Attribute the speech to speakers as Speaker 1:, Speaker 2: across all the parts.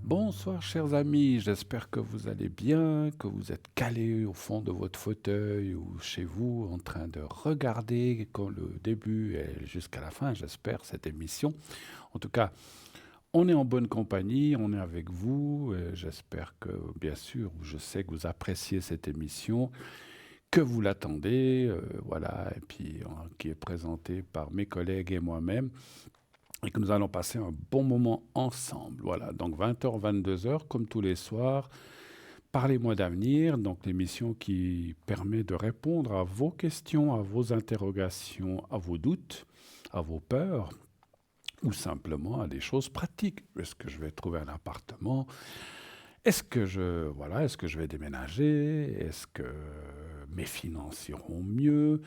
Speaker 1: Bonsoir chers amis, j'espère que vous allez bien, que vous êtes calés au fond de votre fauteuil ou chez vous en train de regarder quand le début et jusqu'à la fin, j'espère, cette émission. En tout cas, on est en bonne compagnie, on est avec vous. Et j'espère que, bien sûr, je sais que vous appréciez cette émission, que vous l'attendez, voilà, et puis qui est présentée par mes collègues et moi-même et que nous allons passer un bon moment ensemble. Voilà, donc 20h, 22h, comme tous les soirs. Parlez-moi d'avenir, donc l'émission qui permet de répondre à vos questions, à vos interrogations, à vos doutes, à vos peurs, ou simplement à des choses pratiques. Est-ce que je vais trouver un appartement? Est-ce que je vais déménager? Est-ce que mes finances iront mieux?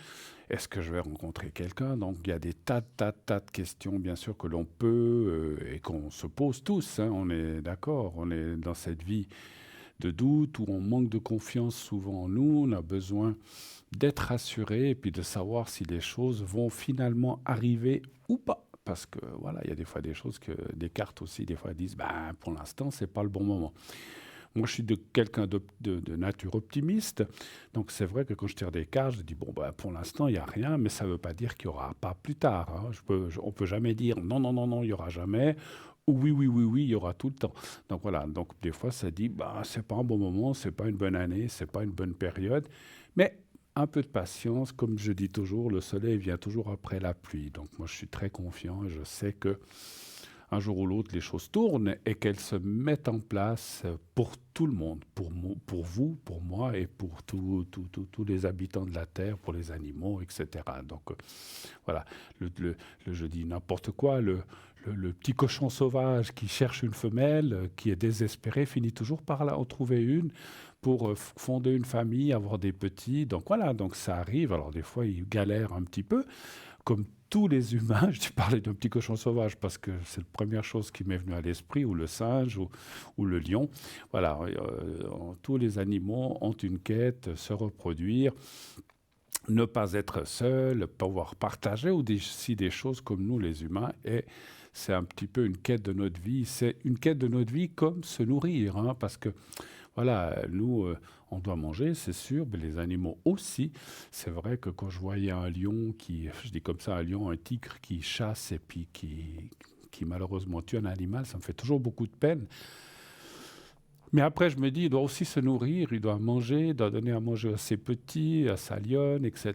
Speaker 1: Est-ce que je vais rencontrer quelqu'un? Donc il y a des tas de questions, bien sûr, que l'on peut et qu'on se pose tous, hein, on est d'accord, on est dans cette vie de doute où on manque de confiance souvent en nous, on a besoin d'être rassuré et puis de savoir si les choses vont finalement arriver ou pas. Parce que voilà, il y a des fois des choses que des cartes aussi, des fois disent, ben pour l'instant, c'est pas le bon moment. Moi, je suis quelqu'un de nature optimiste. Donc, c'est vrai que quand je tire des cartes, je dis, bon, ben, pour l'instant, il n'y a rien, mais ça ne veut pas dire qu'il n'y aura pas plus tard, hein. On ne peut jamais dire, non, non, non, non, il n'y aura jamais. Ou oui, oui, oui, oui, il y aura tout le temps. Donc, voilà. Donc, des fois, ça dit, bah, c'est pas un bon moment, c'est pas une bonne année, c'est pas une bonne période. Mais un peu de patience, comme je dis toujours, le soleil vient toujours après la pluie. Donc, moi, je suis très confiant et je sais que un jour ou l'autre, les choses tournent et qu'elles se mettent en place pour tout le monde, pour vous, pour moi et pour tous les habitants de la Terre, pour les animaux, etc. Donc voilà, je dis n'importe quoi, le petit cochon sauvage qui cherche une femelle, qui est désespéré, finit toujours par là en trouver une pour fonder une famille, avoir des petits. Donc voilà, donc ça arrive. Alors des fois, il galère un petit peu, comme tous les humains. Je te parlais d'un petit cochon sauvage parce que c'est la première chose qui m'est venue à l'esprit, ou le singe, ou le lion. Voilà, tous les animaux ont une quête, se reproduire, ne pas être seul, pouvoir partager aussi des choses comme nous les humains. Et c'est un petit peu une quête de notre vie. C'est une quête de notre vie comme se nourrir, hein, parce que voilà, nous, on doit manger, c'est sûr, mais les animaux aussi. C'est vrai que quand je voyais un lion je dis comme ça, un lion, un tigre qui chasse et puis qui malheureusement tue un animal, ça me fait toujours beaucoup de peine. Mais après, je me dis, il doit aussi se nourrir, il doit manger, il doit donner à manger à ses petits, à sa lionne, etc.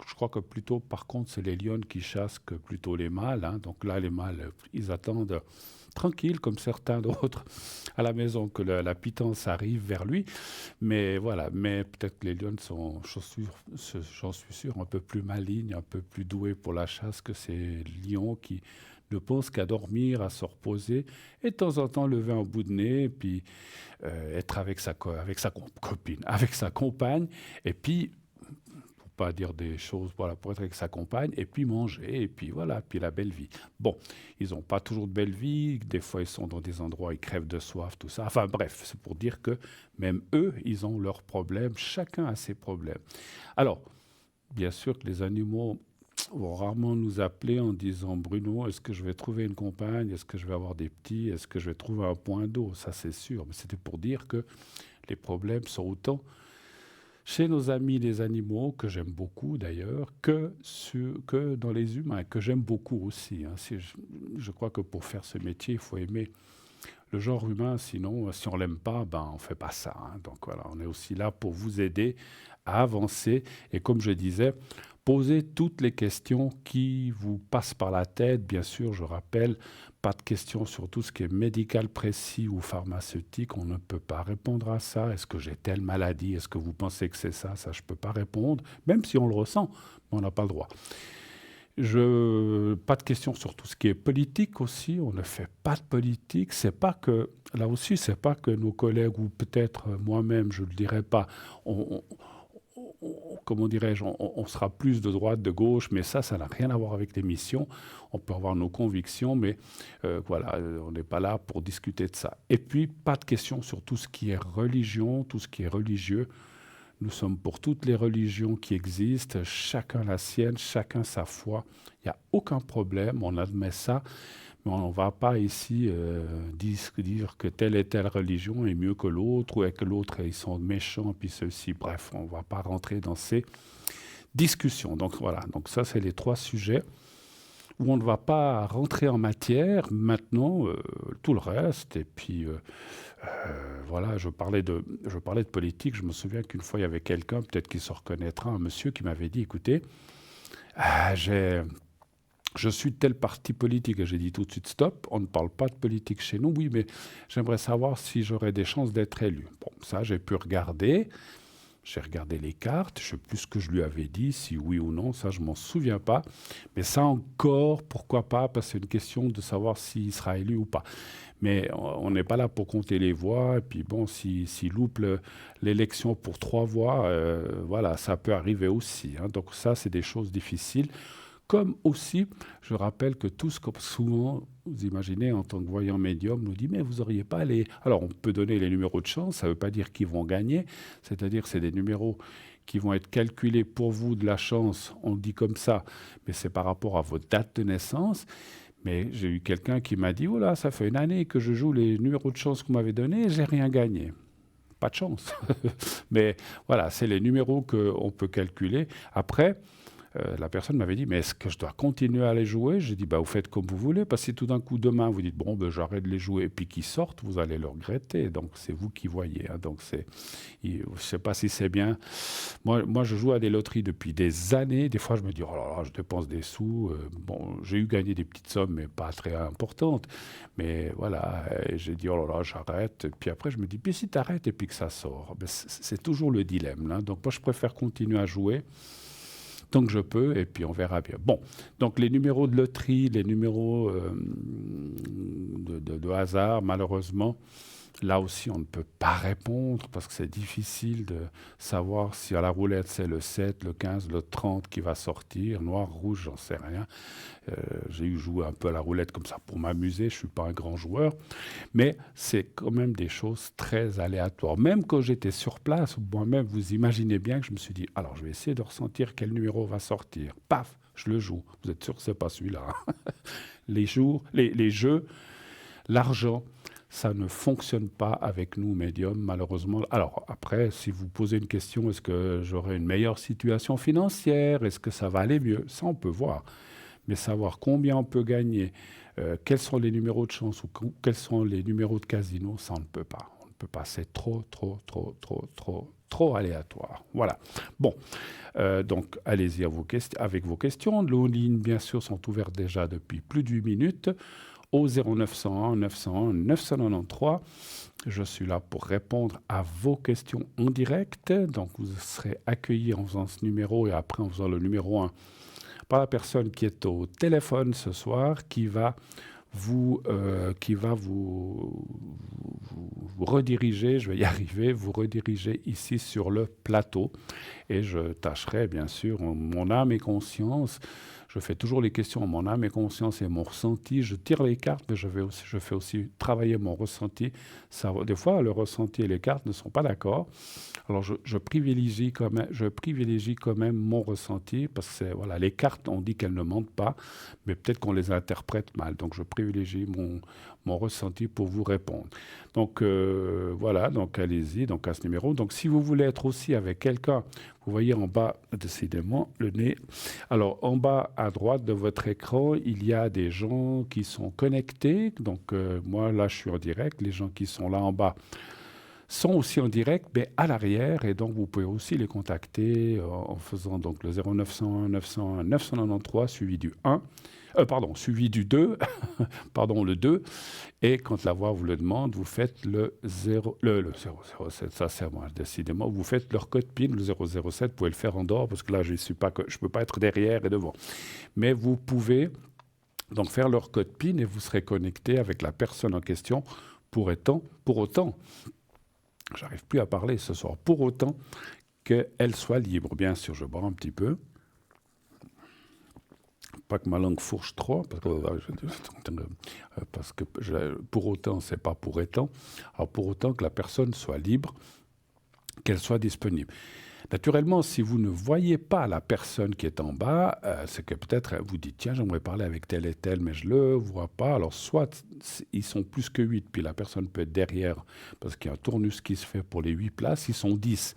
Speaker 1: Je crois que plutôt, par contre, c'est les lionnes qui chassent que plutôt les mâles, hein. Donc là, les mâles, ils attendent tranquille, comme certains d'autres, à la maison, que la pitance arrive vers lui. Mais voilà, mais peut-être que les lionnes sont, j'en suis sûr, un peu plus malignes, un peu plus douées pour la chasse que ces lions qui ne pensent qu'à dormir, à se reposer, et de temps en temps lever un bout de nez, et puis être avec sa copine, avec sa compagne, et puis pour pas dire des choses, voilà, pour être avec sa compagne, et puis manger, et puis voilà, puis la belle vie. Bon, ils n'ont pas toujours de belle vie, des fois ils sont dans des endroits, ils crèvent de soif, tout ça. Enfin bref, c'est pour dire que même eux, ils ont leurs problèmes, chacun a ses problèmes. Alors, bien sûr que les animaux vont rarement nous appeler en disant Bruno, est-ce que je vais trouver une compagne? Est-ce que je vais avoir des petits? Est-ce que je vais trouver un point d'eau? Ça, c'est sûr. Mais c'était pour dire que les problèmes sont autant chez nos amis les animaux, que j'aime beaucoup d'ailleurs, que dans les humains, que j'aime beaucoup aussi, hein. Je crois que pour faire ce métier, il faut aimer le genre humain, sinon, si on ne l'aime pas, ben, on ne fait pas ça, hein. Donc voilà, on est aussi là pour vous aider à avancer. Et comme je disais, posez toutes les questions qui vous passent par la tête. Bien sûr, je rappelle, pas de questions sur tout ce qui est médical précis ou pharmaceutique. On ne peut pas répondre à ça. Est-ce que j'ai telle maladie? Est-ce que vous pensez que c'est ça? Ça, je ne peux pas répondre. Même si on le ressent, mais on n'a pas le droit. Pas de questions sur tout ce qui est politique aussi. On ne fait pas de politique. C'est pas que, là aussi, c'est pas que nos collègues ou peut-être moi-même, je ne le dirais pas, on, comment dirais-je, on sera plus de droite, de gauche, mais ça n'a rien à voir avec l'émission. On peut avoir nos convictions, mais voilà, on n'est pas là pour discuter de ça. Et puis, pas de questions sur tout ce qui est religion, tout ce qui est religieux. Nous sommes pour toutes les religions qui existent, chacun la sienne, chacun sa foi. Il n'y a aucun problème, on admet ça. Mais on ne va pas ici dire que telle et telle religion est mieux que l'autre, ou que l'autre, ils sont méchants, puis ceux-ci. Bref, on ne va pas rentrer dans ces discussions. Donc voilà, donc ça, c'est les 3 sujets où on ne va pas rentrer en matière. Maintenant, tout le reste, et puis voilà, je parlais de politique. Je me souviens qu'une fois, il y avait quelqu'un, peut-être qu'il se reconnaîtra, un monsieur qui m'avait dit, écoutez, ah, je suis de tel parti politique. Et j'ai dit tout de suite, stop, on ne parle pas de politique chez nous. Oui, mais j'aimerais savoir si j'aurais des chances d'être élu. Bon, ça, j'ai pu regarder. J'ai regardé les cartes, je ne sais plus ce que je lui avais dit, si oui ou non, ça je m'en souviens pas. Mais ça encore, pourquoi pas, parce que c'est une question de savoir s'il sera élu ou pas. Mais on n'est pas là pour compter les voix, et puis bon, s'il loupe l'élection pour 3 voix, voilà, ça peut arriver aussi, hein. Donc ça, c'est des choses difficiles. Comme aussi, je rappelle que tous, comme souvent, vous imaginez, en tant que voyant médium, nous dit, mais vous n'auriez pas les... Alors, on peut donner les numéros de chance, ça ne veut pas dire qu'ils vont gagner, c'est-à-dire que c'est des numéros qui vont être calculés pour vous de la chance, on le dit comme ça, mais c'est par rapport à votre date de naissance. Mais j'ai eu quelqu'un qui m'a dit, oh là, ça fait une année que je joue les numéros de chance que vous m'avez donnés et j'ai rien gagné. Pas de chance. Mais voilà, c'est les numéros qu'on peut calculer. Après, la personne m'avait dit, mais est-ce que je dois continuer à les jouer? J'ai dit, bah, vous faites comme vous voulez, parce que si tout d'un coup, demain, vous dites, bon, ben, j'arrête de les jouer, et puis qu'ils sortent, vous allez le regretter. Donc, c'est vous qui voyez, hein. Donc, je ne sais pas si c'est bien. Moi, je joue à des loteries depuis des années. Des fois, je me dis, oh là là, je dépense des sous. Bon, j'ai eu gagné des petites sommes, mais pas très importantes. Mais voilà, j'ai dit, oh là là, j'arrête. Puis après, je me dis, puis si tu arrêtes et puis que ça sort, ben, c'est toujours le dilemme, là. Donc, moi, je préfère continuer à jouer tant que je peux, et puis on verra bien. Bon, donc les numéros de loterie, les numéros de hasard, malheureusement, là aussi, on ne peut pas répondre parce que c'est difficile de savoir si à la roulette, c'est le 7, le 15, le 30 qui va sortir. Noir, rouge, j'en sais rien. J'ai eu joué un peu à la roulette comme ça pour m'amuser. Je ne suis pas un grand joueur. Mais c'est quand même des choses très aléatoires. Même quand j'étais sur place, moi-même, vous imaginez bien que je me suis dit, alors je vais essayer de ressentir quel numéro va sortir. Paf, je le joue. Vous êtes sûr que ce n'est pas celui-là, hein? Les jeux, l'argent, ça ne fonctionne pas avec nous, médiums, malheureusement. Alors, après, si vous posez une question, est-ce que j'aurai une meilleure situation financière? Est-ce que ça va aller mieux? Ça, on peut voir. Mais savoir combien on peut gagner, quels sont les numéros de chance ou quels sont les numéros de casino, ça, on ne peut pas. On ne peut pas. C'est trop, trop, trop, trop, trop, trop aléatoire. Voilà. Bon, donc allez-y avec vos questions. Les lignes, bien sûr, sont ouvertes déjà depuis plus de 8 minutes. Au 0901 901 993. Je suis là pour répondre à vos questions en direct. Donc, vous serez accueillis en faisant ce numéro et après en faisant le numéro 1 par la personne qui est au téléphone ce soir, qui va vous rediriger, je vais y arriver, vous rediriger ici sur le plateau. Et je tâcherai, bien sûr, en mon âme et conscience. Je fais toujours les questions en mon âme et conscience et mon ressenti. Je tire les cartes, mais je fais aussi travailler mon ressenti. Des fois, le ressenti et les cartes ne sont pas d'accord. Alors, je privilégie quand même mon ressenti, parce que voilà, les cartes, on dit qu'elles ne mentent pas, mais peut-être qu'on les interprète mal. Donc, je privilégie mon ressenti pour vous répondre. Donc, voilà, donc allez-y, donc à ce numéro. Donc, si vous voulez être aussi avec quelqu'un, vous voyez en bas, décidément, le nez. Alors, en bas à droite de votre écran, il y a des gens qui sont connectés. Donc, moi, là, je suis en direct. Les gens qui sont là en bas sont aussi en direct, mais à l'arrière. Et donc, vous pouvez aussi les contacter en faisant donc le 0901 901 993 suivi du 1. Suivi du 2, pardon, le 2. Et quand la voix vous le demande, vous faites le 007, ça c'est moi, décidément. Vous faites leur code PIN, le 007, vous pouvez le faire en dehors, parce que là, je ne peux pas être derrière et devant. Mais vous pouvez donc faire leur code PIN et vous serez connecté avec la personne en question pour autant, j'arrive plus à parler ce soir, pour autant qu'elle soit libre. Bien sûr, je bois un petit peu. Pas que ma langue fourche trop, parce que pour autant, c'est pas pour autant. Alors pour autant que la personne soit libre, qu'elle soit disponible. Naturellement, si vous ne voyez pas la personne qui est en bas, c'est que peut-être vous dites, tiens, j'aimerais parler avec tel et tel, mais je ne le vois pas. Alors, soit ils sont plus que 8, puis la personne peut être derrière, parce qu'il y a un tournus qui se fait pour les 8 places, ils sont 10.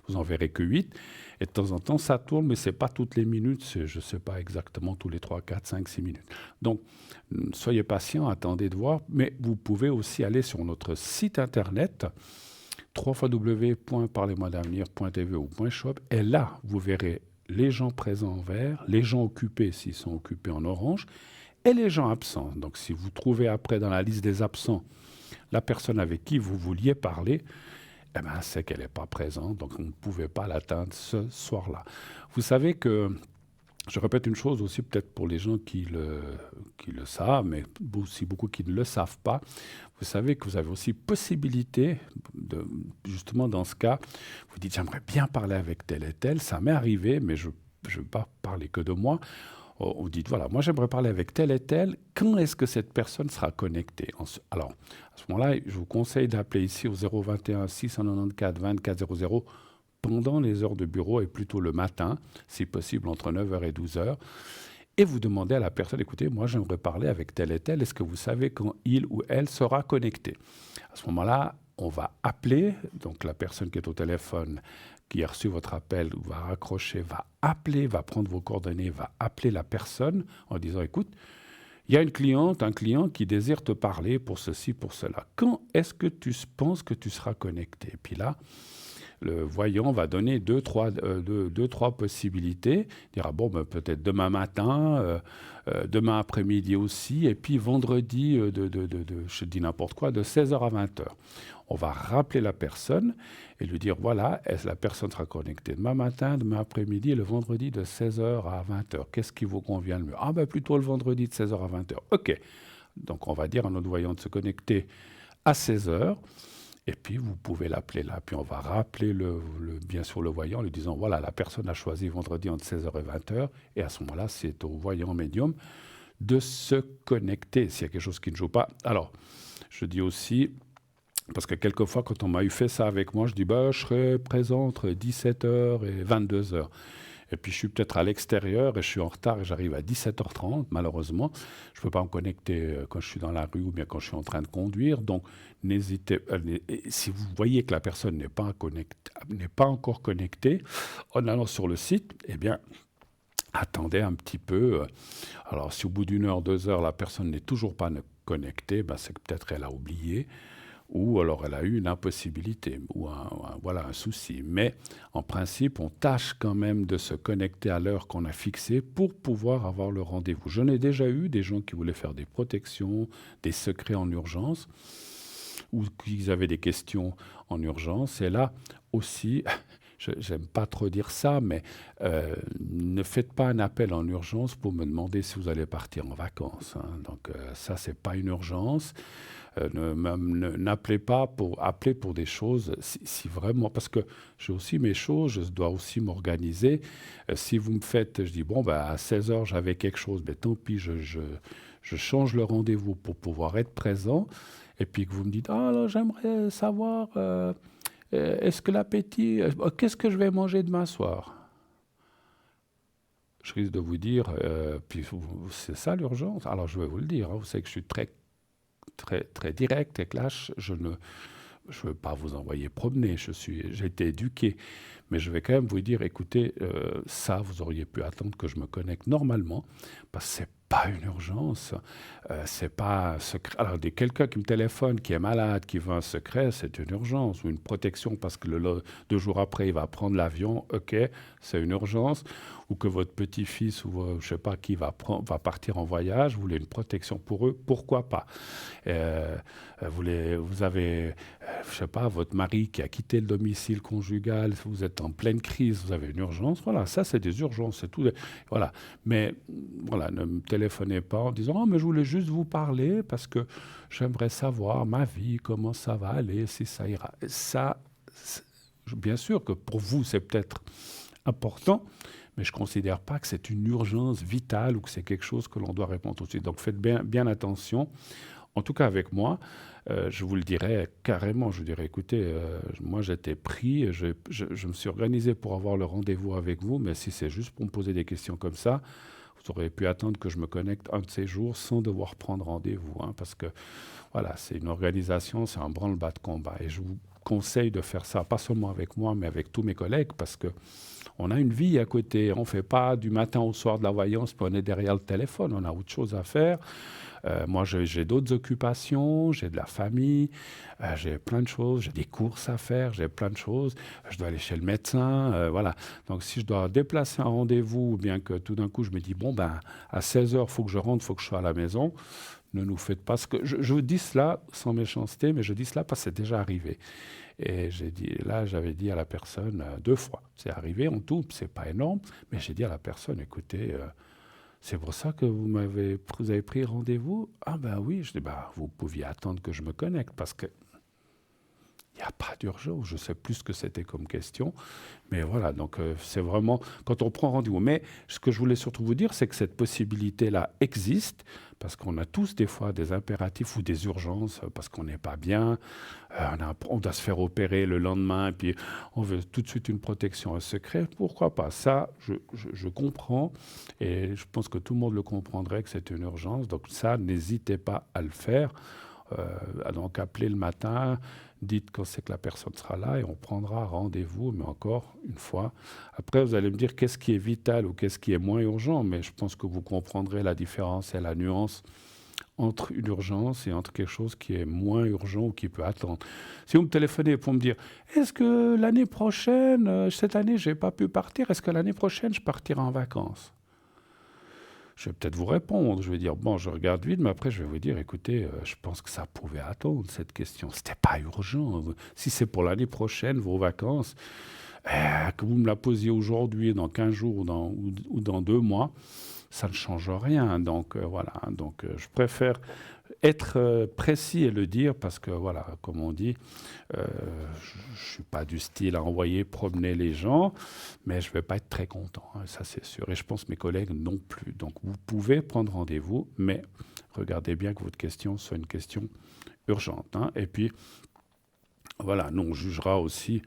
Speaker 1: Vous en verrez que 8. Et de temps en temps, ça tourne, mais ce n'est pas toutes les minutes, je ne sais pas exactement tous les 3, 4, 5, 6 minutes. Donc, soyez patient, attendez de voir, mais vous pouvez aussi aller sur notre site internet, www.parlez-moi-d'avenir.tv ou .shop, et là, vous verrez les gens présents en vert, les gens occupés s'ils sont occupés en orange, et les gens absents. Donc, si vous trouvez après dans la liste des absents la personne avec qui vous vouliez parler, eh ben, c'est qu'elle n'est pas présente, donc on ne pouvait pas l'atteindre ce soir-là. Vous savez que, je répète une chose aussi peut-être pour les gens qui le savent, mais aussi beaucoup qui ne le savent pas, vous savez que vous avez aussi possibilité, justement dans ce cas, vous dites j'aimerais bien parler avec tel et tel, ça m'est arrivé, mais je ne veux pas parler que de moi. Vous dites, voilà, moi j'aimerais parler avec tel et tel, quand est-ce que cette personne sera connectée? Alors, à ce moment-là, je vous conseille d'appeler ici au 021 694 24 00 pendant les heures de bureau et plutôt le matin, si possible entre 9h et 12h, et vous demandez à la personne, écoutez, moi j'aimerais parler avec tel et tel, est-ce que vous savez quand il ou elle sera connecté? À ce moment-là, on va appeler, donc la personne qui est au téléphone, qui a reçu votre appel, va raccrocher, va appeler, va prendre vos coordonnées, va appeler la personne en disant, écoute, il y a un client qui désire te parler pour ceci, pour cela. Quand est-ce que tu penses que tu seras connecté? Et puis là, le voyant va donner deux, trois possibilités. Il dira, bon, ben, peut-être demain matin, demain après-midi aussi, et puis vendredi, je dis n'importe quoi, de 16h à 20h. On va rappeler la personne et lui dire, voilà, la personne sera connectée demain matin, demain après-midi et le vendredi de 16h à 20h. Qu'est-ce qui vous convient le mieux? Ah ben plutôt le vendredi de 16h à 20h. OK. Donc on va dire à notre voyant de se connecter à 16h. Et puis, vous pouvez l'appeler là. Puis, on va rappeler bien sûr le voyant en lui disant, voilà, la personne a choisi vendredi entre 16h et 20h. Et à ce moment-là, c'est au voyant médium de se connecter s'il y a quelque chose qui ne joue pas. Alors, je dis aussi, parce que quelquefois, quand on m'a fait ça avec moi, je dis, bah, je serai présent entre 17h et 22h. Et puis, je suis peut-être à l'extérieur et je suis en retard et j'arrive à 17h30, malheureusement. Je ne peux pas me connecter quand je suis dans la rue ou bien quand je suis en train de conduire. Donc, n'hésitez pas. Si vous voyez que la personne n'est pas encore connectée, en allant sur le site, eh bien, attendez un petit peu. Alors, si au bout d'une heure, 2 heures, la personne n'est toujours pas connectée, ben, c'est que peut-être elle a oublié. Ou alors elle a eu une impossibilité ou un souci. Mais en principe, on tâche quand même de se connecter à l'heure qu'on a fixée pour pouvoir avoir le rendez-vous. J'en ai déjà eu des gens qui voulaient faire des protections, des secrets en urgence, ou qui avaient des questions en urgence. Et là aussi, j'aime pas trop dire ça, mais ne faites pas un appel en urgence pour me demander si vous allez partir en vacances. Hein. Donc ça, c'est pas une urgence. N'appelez pas pour appeler pour des choses, si vraiment, parce que j'ai aussi mes choses, je dois aussi m'organiser. Si vous me faites, je dis, bon, ben, à 16h, j'avais quelque chose, mais tant pis, je change le rendez-vous pour pouvoir être présent. Et puis que vous me dites, ah, là, j'aimerais savoir, est-ce que l'appétit, qu'est-ce que je vais manger demain soir? Je risque de vous dire, puis c'est ça l'urgence. Alors je vais vous le dire, hein, vous savez que je suis très direct et clash. Je ne veux pas vous envoyer promener, j'ai été éduqué, mais je vais quand même vous dire, écoutez, ça, vous auriez pu attendre que je me connecte normalement, parce que c'est pas une urgence, c'est pas un secret. Alors, quelqu'un qui me téléphone, qui est malade, qui veut un secret, c'est une urgence, ou une protection, parce que 2 jours après, il va prendre l'avion, ok, c'est une urgence, ou que votre petit-fils, ou je sais pas qui, va partir en voyage, vous voulez une protection pour eux, pourquoi pas? Vous avez, je sais pas, votre mari qui a quitté le domicile conjugal, vous êtes en pleine crise, vous avez une urgence, voilà, ça c'est des urgences, c'est tout. Voilà. Mais voilà, ne me téléphonez pas en disant, oh, mais je voulais juste vous parler parce que j'aimerais savoir ma vie, comment ça va aller, si ça ira. Ça, bien sûr que pour vous, c'est peut-être important, mais je ne considère pas que c'est une urgence vitale ou que c'est quelque chose que l'on doit répondre tout de suite. Donc faites bien attention. en tout cas avec moi, je vous le dirais carrément. Je vous dirais, écoutez, moi j'étais pris, je me suis organisé pour avoir le rendez-vous avec vous, mais si c'est juste pour me poser des questions comme ça, vous auriez pu attendre que je me connecte un de ces jours sans devoir prendre rendez-vous, hein, parce que voilà, c'est une organisation, c'est un branle-bas de combat. Et je vous conseille de faire ça, pas seulement avec moi, mais avec tous mes collègues, parce que on a une vie à côté. On ne fait pas du matin au soir de la voyance, puis on est derrière le téléphone. On a autre chose à faire. Moi, j'ai d'autres occupations, j'ai de la famille, j'ai plein de choses, j'ai des courses à faire, j'ai plein de choses. Je dois aller chez le médecin, voilà. Donc, si je dois déplacer un rendez-vous, ou bien que tout d'un coup, je me dis, bon, ben, à 16 heures, il faut que je rentre, il faut que je sois à la maison, ne nous faites pas ce que... Je vous dis cela sans méchanceté, mais je dis cela parce que c'est déjà arrivé. Et j'avais dit à la personne 2 fois. C'est arrivé en tout, c'est pas énorme, mais j'ai dit à la personne, écoutez, c'est pour ça que vous avez pris rendez-vous? Ah ben oui, je dis, bah, vous pouviez attendre que je me connecte parce que il n'y a pas d'urgence. Je sais plus ce que c'était comme question. Mais voilà, donc c'est vraiment quand on prend rendez-vous. Mais ce que je voulais surtout vous dire, c'est que cette possibilité-là existe, parce qu'on a tous des fois des impératifs ou des urgences, parce qu'on n'est pas bien, on doit se faire opérer le lendemain, et puis on veut tout de suite une protection à secret. Pourquoi pas? Ça, je comprends, et je pense que tout le monde le comprendrait que c'est une urgence. Donc ça, n'hésitez pas à le faire. Donc appelez le matin, dites quand c'est que la personne sera là et on prendra rendez-vous, mais encore une fois. Après, vous allez me dire qu'est-ce qui est vital ou qu'est-ce qui est moins urgent, mais je pense que vous comprendrez la différence et la nuance entre une urgence et entre quelque chose qui est moins urgent ou qui peut attendre. Si vous me téléphonez pour me dire est-ce que l'année prochaine, cette année, je n'ai pas pu partir, est-ce que l'année prochaine, je partirai en vacances? Je vais peut-être vous répondre. Je vais dire, bon, je regarde vite, mais après, je vais vous dire, écoutez, je pense que ça pouvait attendre cette question. C'était pas urgent. Si c'est pour l'année prochaine, vos vacances, que vous me la posiez aujourd'hui, dans 15 jours ou dans 2 mois, ça ne change rien. Donc, voilà. Donc, je préfère être précis et le dire parce que, voilà, comme on dit, je ne suis pas du style à envoyer promener les gens, mais je ne vais pas être très content, hein, ça c'est sûr. Et je pense mes collègues non plus. Donc vous pouvez prendre rendez-vous, mais regardez bien que votre question soit une question urgente, hein. Et puis, voilà, nous on jugera aussi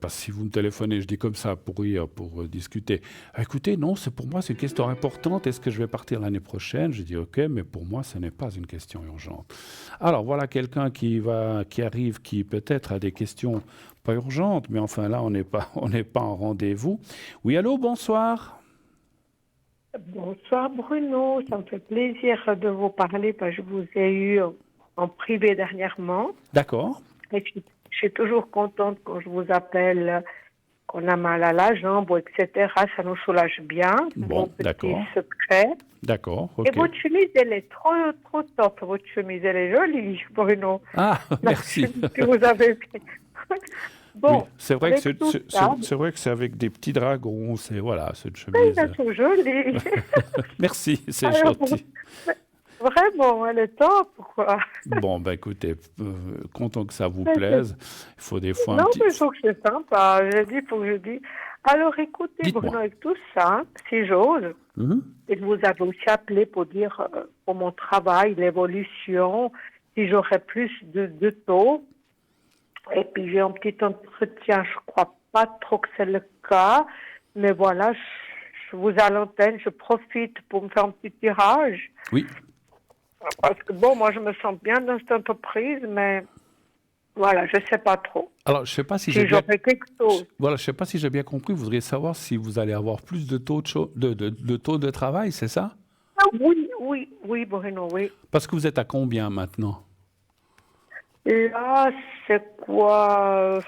Speaker 1: parce que si vous me téléphonez, je dis comme ça pour rire, pour discuter. Écoutez, non, c'est pour moi, c'est une question importante. Est-ce que je vais partir l'année prochaine? Je dis ok, mais pour moi, ce n'est pas une question urgente. Alors voilà quelqu'un qui arrive, qui peut-être a des questions pas urgentes, mais enfin là, on n'est pas en rendez-vous. Oui, allô, bonsoir.
Speaker 2: Bonsoir Bruno, ça me fait plaisir de vous parler parce que je vous ai eu en privé dernièrement.
Speaker 1: D'accord.
Speaker 2: Et je suis toujours contente quand je vous appelle, qu'on a mal à la jambe, etc. Ça nous soulage bien. C'est mon
Speaker 1: Bon,
Speaker 2: petit
Speaker 1: d'accord.
Speaker 2: secret.
Speaker 1: D'accord,
Speaker 2: Et
Speaker 1: ok.
Speaker 2: votre chemise, elle est trop top. Votre chemise, elle est jolie, Bruno.
Speaker 1: Ah,
Speaker 2: La
Speaker 1: merci.
Speaker 2: chemise que vous avez prise.
Speaker 1: Oui,
Speaker 2: Bon,
Speaker 1: c'est vrai que
Speaker 2: avec tout ça,
Speaker 1: c'est vrai que c'est avec des petits dragons, c'est voilà, c'est une
Speaker 2: elles
Speaker 1: chemise.
Speaker 2: sont jolies.
Speaker 1: Merci, c'est
Speaker 2: Alors,
Speaker 1: gentil.
Speaker 2: vraiment, elle est top, quoi.
Speaker 1: Bon, ben écoutez, content que ça vous plaise. Il faut des fois un
Speaker 2: Non,
Speaker 1: petit...
Speaker 2: mais je trouve que c'est sympa. Faut que je dis. Alors, écoutez, Bruno,
Speaker 1: Dites-moi.
Speaker 2: avec tout ça, si j'ose,
Speaker 1: Mhm.
Speaker 2: et vous avez aussi appelé pour dire pour mon travail, l'évolution, si j'aurais plus de taux. Et puis, j'ai un petit entretien, je crois pas trop que c'est le cas, mais voilà, je vous à l'antenne, je profite pour me faire un petit tirage.
Speaker 1: Oui.
Speaker 2: Parce que bon, moi, je me sens bien dans cette entreprise, mais voilà, je sais pas trop.
Speaker 1: Alors, je sais pas si j'ai
Speaker 2: Si
Speaker 1: bien...
Speaker 2: j'aurais quelque chose.
Speaker 1: Voilà, je sais pas si j'ai bien compris. Vous voudriez savoir si vous allez avoir plus de taux de taux de travail, c'est ça?
Speaker 2: Ah, oui, Bruno, oui.
Speaker 1: Parce que vous êtes à combien maintenant?
Speaker 2: Là, c'est quoi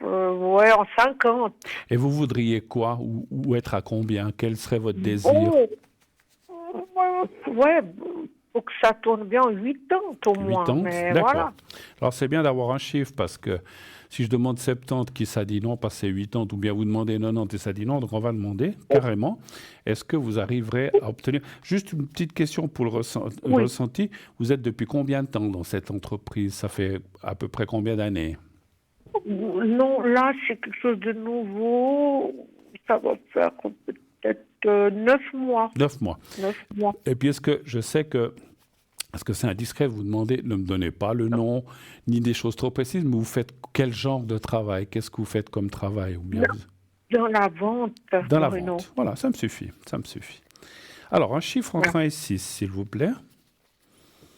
Speaker 2: ouais, en 50.
Speaker 1: Et vous voudriez quoi? Ou être à combien? Quel serait votre désir?
Speaker 2: Bon, ouais, faut que ça tourne bien en 80 au
Speaker 1: 8
Speaker 2: moins,
Speaker 1: ans?
Speaker 2: mais
Speaker 1: D'accord.
Speaker 2: voilà.
Speaker 1: Alors, c'est bien d'avoir un chiffre parce que si je demande 70 qui ça dit non, parce que c'est 80, ou bien vous demandez 90 et ça dit non, donc on va demander carrément, est-ce que vous arriverez à obtenir... Juste une petite question pour le
Speaker 2: Oui.
Speaker 1: ressenti. Vous êtes depuis combien de temps dans cette entreprise? Ça fait à peu près combien d'années?
Speaker 2: Non, là, c'est quelque chose de nouveau. Ça va faire peut-être 9 mois.
Speaker 1: 9 mois.
Speaker 2: 9 mois.
Speaker 1: Et puis, est-ce que je sais que Est-ce que c'est indiscret? Vous demandez, ne me donnez pas le nom, ni des choses trop précises, mais vous faites quel genre de travail? Qu'est-ce que vous faites comme travail? Ou bien
Speaker 2: Dans la vente,
Speaker 1: dans la
Speaker 2: Bruno.
Speaker 1: vente. Voilà, ça me suffit, ça me suffit. Alors, un chiffre entre
Speaker 2: Voilà.
Speaker 1: 1 et 6, s'il vous plaît.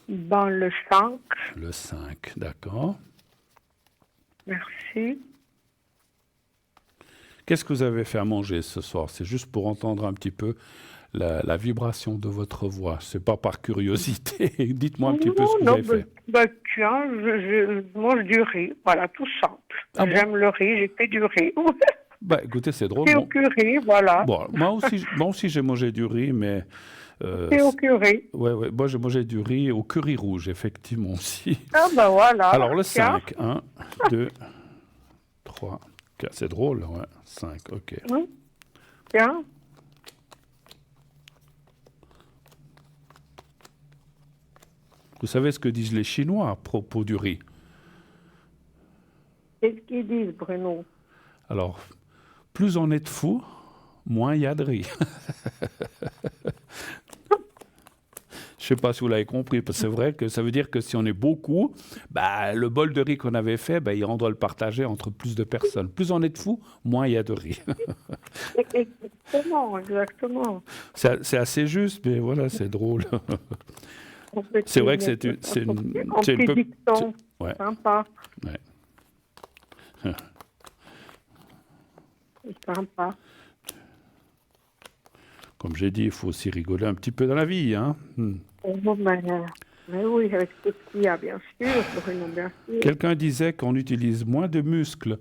Speaker 2: Dans le 5,
Speaker 1: Le 5, d'accord.
Speaker 2: merci.
Speaker 1: Qu'est-ce que vous avez fait à manger ce soir? C'est juste pour entendre un petit peu la vibration de votre voix. C'est pas par curiosité. Dites-moi un petit peu ce que vous
Speaker 2: Non,
Speaker 1: avez fait.
Speaker 2: tiens, je mange du riz, voilà, tout simple.
Speaker 1: Ah bon?
Speaker 2: J'aime le riz, j'ai fait du riz.
Speaker 1: Bah, écoutez, c'est drôle.
Speaker 2: C'est au curry, voilà.
Speaker 1: Bon, moi aussi j'ai mangé du riz, mais
Speaker 2: C'est au curry.
Speaker 1: ouais, moi j'ai mangé du riz au curry rouge, effectivement aussi.
Speaker 2: Ah ben voilà.
Speaker 1: Alors le
Speaker 2: Tiens.
Speaker 1: 5, 1, 2, 3, 4, c'est drôle, ouais, 5, ok.
Speaker 2: Tiens.
Speaker 1: Vous savez ce que disent les Chinois à propos du riz?
Speaker 2: Qu'est-ce qu'ils disent, Bruno?
Speaker 1: Alors, plus on est de fous, moins il y a de riz. Je ne sais pas si vous l'avez compris, parce que c'est vrai que ça veut dire que si on est beaucoup, bah, le bol de riz qu'on avait fait, bah, on doit le partager entre plus de personnes. Plus on est de fous, moins il y a de riz.
Speaker 2: Exactement, exactement.
Speaker 1: C'est assez juste, mais voilà, c'est drôle. C'est vrai que c'est une
Speaker 2: petit dicton.
Speaker 1: Ouais.
Speaker 2: Sympa.
Speaker 1: Ouais.
Speaker 2: C'est sympa.
Speaker 1: Comme j'ai dit, il faut aussi rigoler un petit peu dans la vie, hein.
Speaker 2: Oh, mais oui, avec tout ce qu'il y a, bien sûr, Bruno, bien sûr.
Speaker 1: Quelqu'un disait qu'on utilise moins de muscles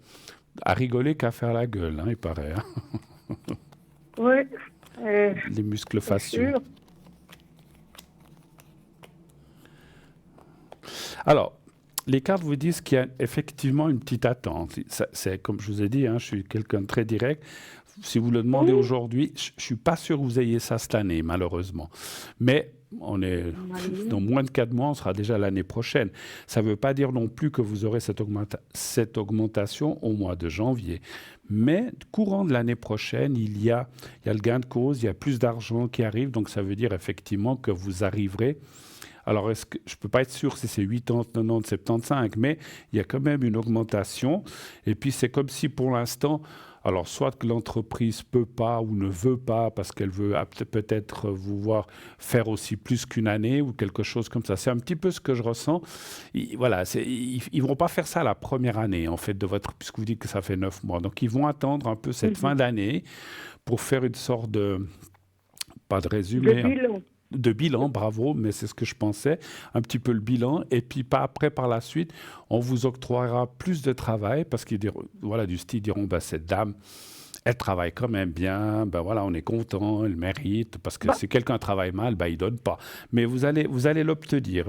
Speaker 1: à rigoler qu'à faire la gueule, hein, il paraît. Hein.
Speaker 2: Oui.
Speaker 1: Les muscles faciaux.
Speaker 2: Sûr.
Speaker 1: Alors, les cartes vous disent qu'il y a effectivement une petite attente. C'est comme je vous ai dit, hein, je suis quelqu'un de très direct. Si vous le demandez aujourd'hui, je ne suis pas sûr que vous ayez ça cette année, malheureusement. Mais on est dans moins de 4 mois, on sera déjà l'année prochaine. Ça ne veut pas dire non plus que vous aurez cette augmentation au mois de janvier. Mais courant de l'année prochaine, il y a le gain de cause, il y a plus d'argent qui arrive. Donc ça veut dire effectivement que vous arriverez. Alors, je ne peux pas être sûr si c'est 80, 90, 75, mais il y a quand même une augmentation. Et puis, c'est comme si pour l'instant, alors soit que l'entreprise peut pas ou ne veut pas parce qu'elle veut peut-être vous voir faire aussi plus qu'une année ou quelque chose comme ça. C'est un petit peu ce que je ressens. Voilà, ils vont pas faire ça la première année, en fait, puisque vous dites que ça fait 9 mois. Donc, ils vont attendre un peu cette fin d'année pour faire une sorte pas de résumé. De bilan, bravo, mais c'est ce que je pensais, un petit peu le bilan, et puis après, par la suite, on vous octroiera plus de travail, parce qu'ils diront, voilà, du style, ils diront, ben, cette dame, elle travaille quand même bien, ben voilà, on est content, elle mérite, parce que si quelqu'un travaille mal, ben il donne pas. Mais vous allez l'obtenir,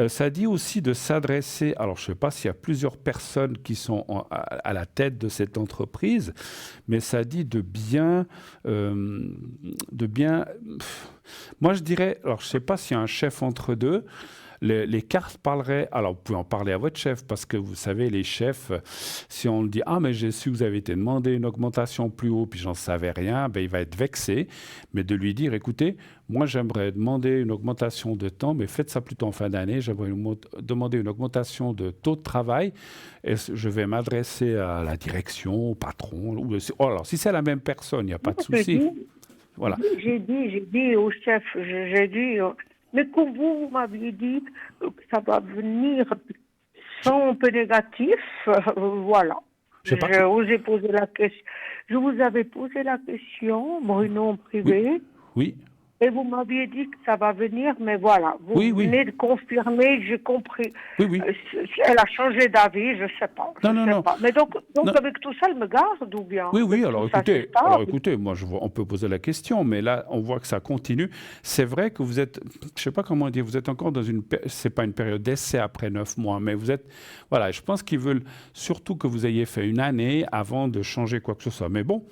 Speaker 1: ça dit aussi de s'adresser, alors je sais pas s'il y a plusieurs personnes qui sont à la tête de cette entreprise, mais ça dit de bien, moi je dirais, alors je sais pas s'il y a un chef entre deux. Les cartes parleraient, alors vous pouvez en parler à votre chef, parce que vous savez, les chefs, si on le dit, ah mais j'ai su que vous avez été demandé une augmentation plus haut, puis j'en savais rien, ben, il va être vexé, mais de lui dire, écoutez, moi j'aimerais demander une augmentation de temps, mais faites ça plutôt en fin d'année, j'aimerais demander une augmentation de taux de travail, et je vais m'adresser à la direction, au patron, alors si c'est la même personne, il n'y a pas de souci. Voilà.
Speaker 2: J'ai dit au chef, j'ai dit, mais comme vous m'aviez dit que ça va venir sans un peu négatif, voilà. J'ai osé poser la question. Je vous avais posé la question, Bruno, en privé.
Speaker 1: Oui.
Speaker 2: Et vous m'aviez dit que ça va venir, mais voilà, vous venez de confirmer, j'ai compris.
Speaker 1: Oui.
Speaker 2: Elle a changé d'avis, je ne sais pas.
Speaker 1: Non.
Speaker 2: Pas. Mais donc avec tout ça, elle me garde ou bien?
Speaker 1: Oui, alors écoutez, moi, on peut poser la question, mais là, on voit que ça continue. C'est vrai que vous êtes, je ne sais pas comment dire, vous êtes encore dans c'est pas une période d'essai après 9 mois, mais vous êtes, voilà, je pense qu'ils veulent surtout que vous ayez fait une année avant de changer quoi que ce soit. Mais bon.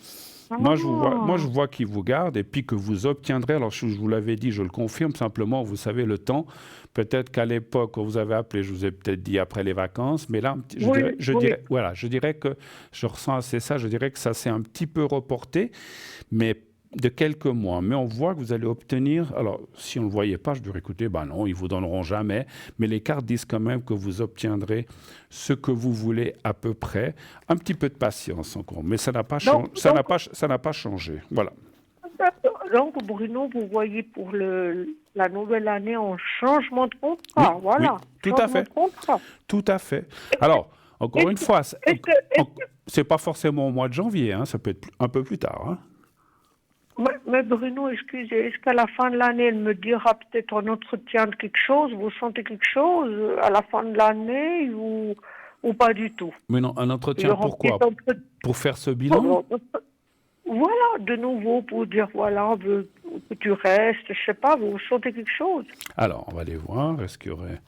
Speaker 1: Moi, je vois qu'ils vous gardent et puis que vous obtiendrez, alors je vous l'avais dit, je le confirme simplement, vous savez, le temps, peut-être qu'à l'époque, quand vous avez appelé, je vous ai peut-être dit après les vacances, mais là, je dirais que je ressens assez ça, je dirais que ça s'est un petit peu reporté, mais de quelques mois, mais on voit que vous allez obtenir, alors si on ne le voyait pas, je dirais écoutez, ben non, ils vous donneront jamais, mais les cartes disent quand même que vous obtiendrez ce que vous voulez à peu près, un petit peu de patience encore, mais ça n'a pas, ça n'a pas changé, voilà.
Speaker 2: Donc, Bruno, vous voyez pour la nouvelle année en changement de contrat,
Speaker 1: Oui,
Speaker 2: voilà.
Speaker 1: oui, tout à
Speaker 2: Changement
Speaker 1: fait,
Speaker 2: de contrat.
Speaker 1: tout à fait. Alors, encore une fois, c'est pas forcément au mois de janvier, hein, ça peut être un peu plus tard, hein.
Speaker 2: Mais Bruno, excusez, est-ce qu'à la fin de l'année, elle me dira peut-être un entretien de quelque chose, vous sentez quelque chose à la fin de l'année ou pas du tout?
Speaker 1: Mais non, un entretien pourquoi? Pour faire ce bilan?
Speaker 2: Voilà, de nouveau, pour dire, voilà, on veut que tu restes, je sais pas, vous sentez quelque chose?
Speaker 1: Alors, on va aller voir, est-ce qu'il y aurait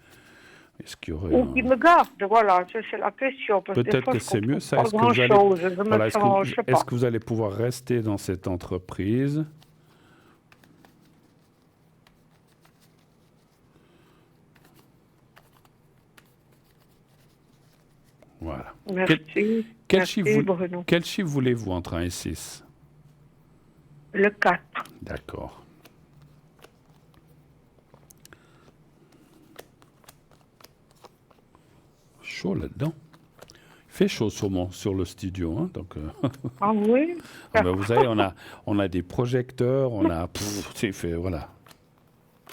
Speaker 2: Ou qui me garde, voilà, ça, c'est la question.
Speaker 1: Peut-être que c'est mieux ça. Est-ce que vous allez pouvoir rester dans cette entreprise? Voilà.
Speaker 2: Merci.
Speaker 1: Quel chiffre voulez-vous entre 1 et 6?
Speaker 2: Le 4.
Speaker 1: D'accord. Chaud là-dedans. Il fait chaud sur le studio, hein, donc.
Speaker 2: Ah oui.
Speaker 1: Ben, vous savez, on a des projecteurs, on a, voilà.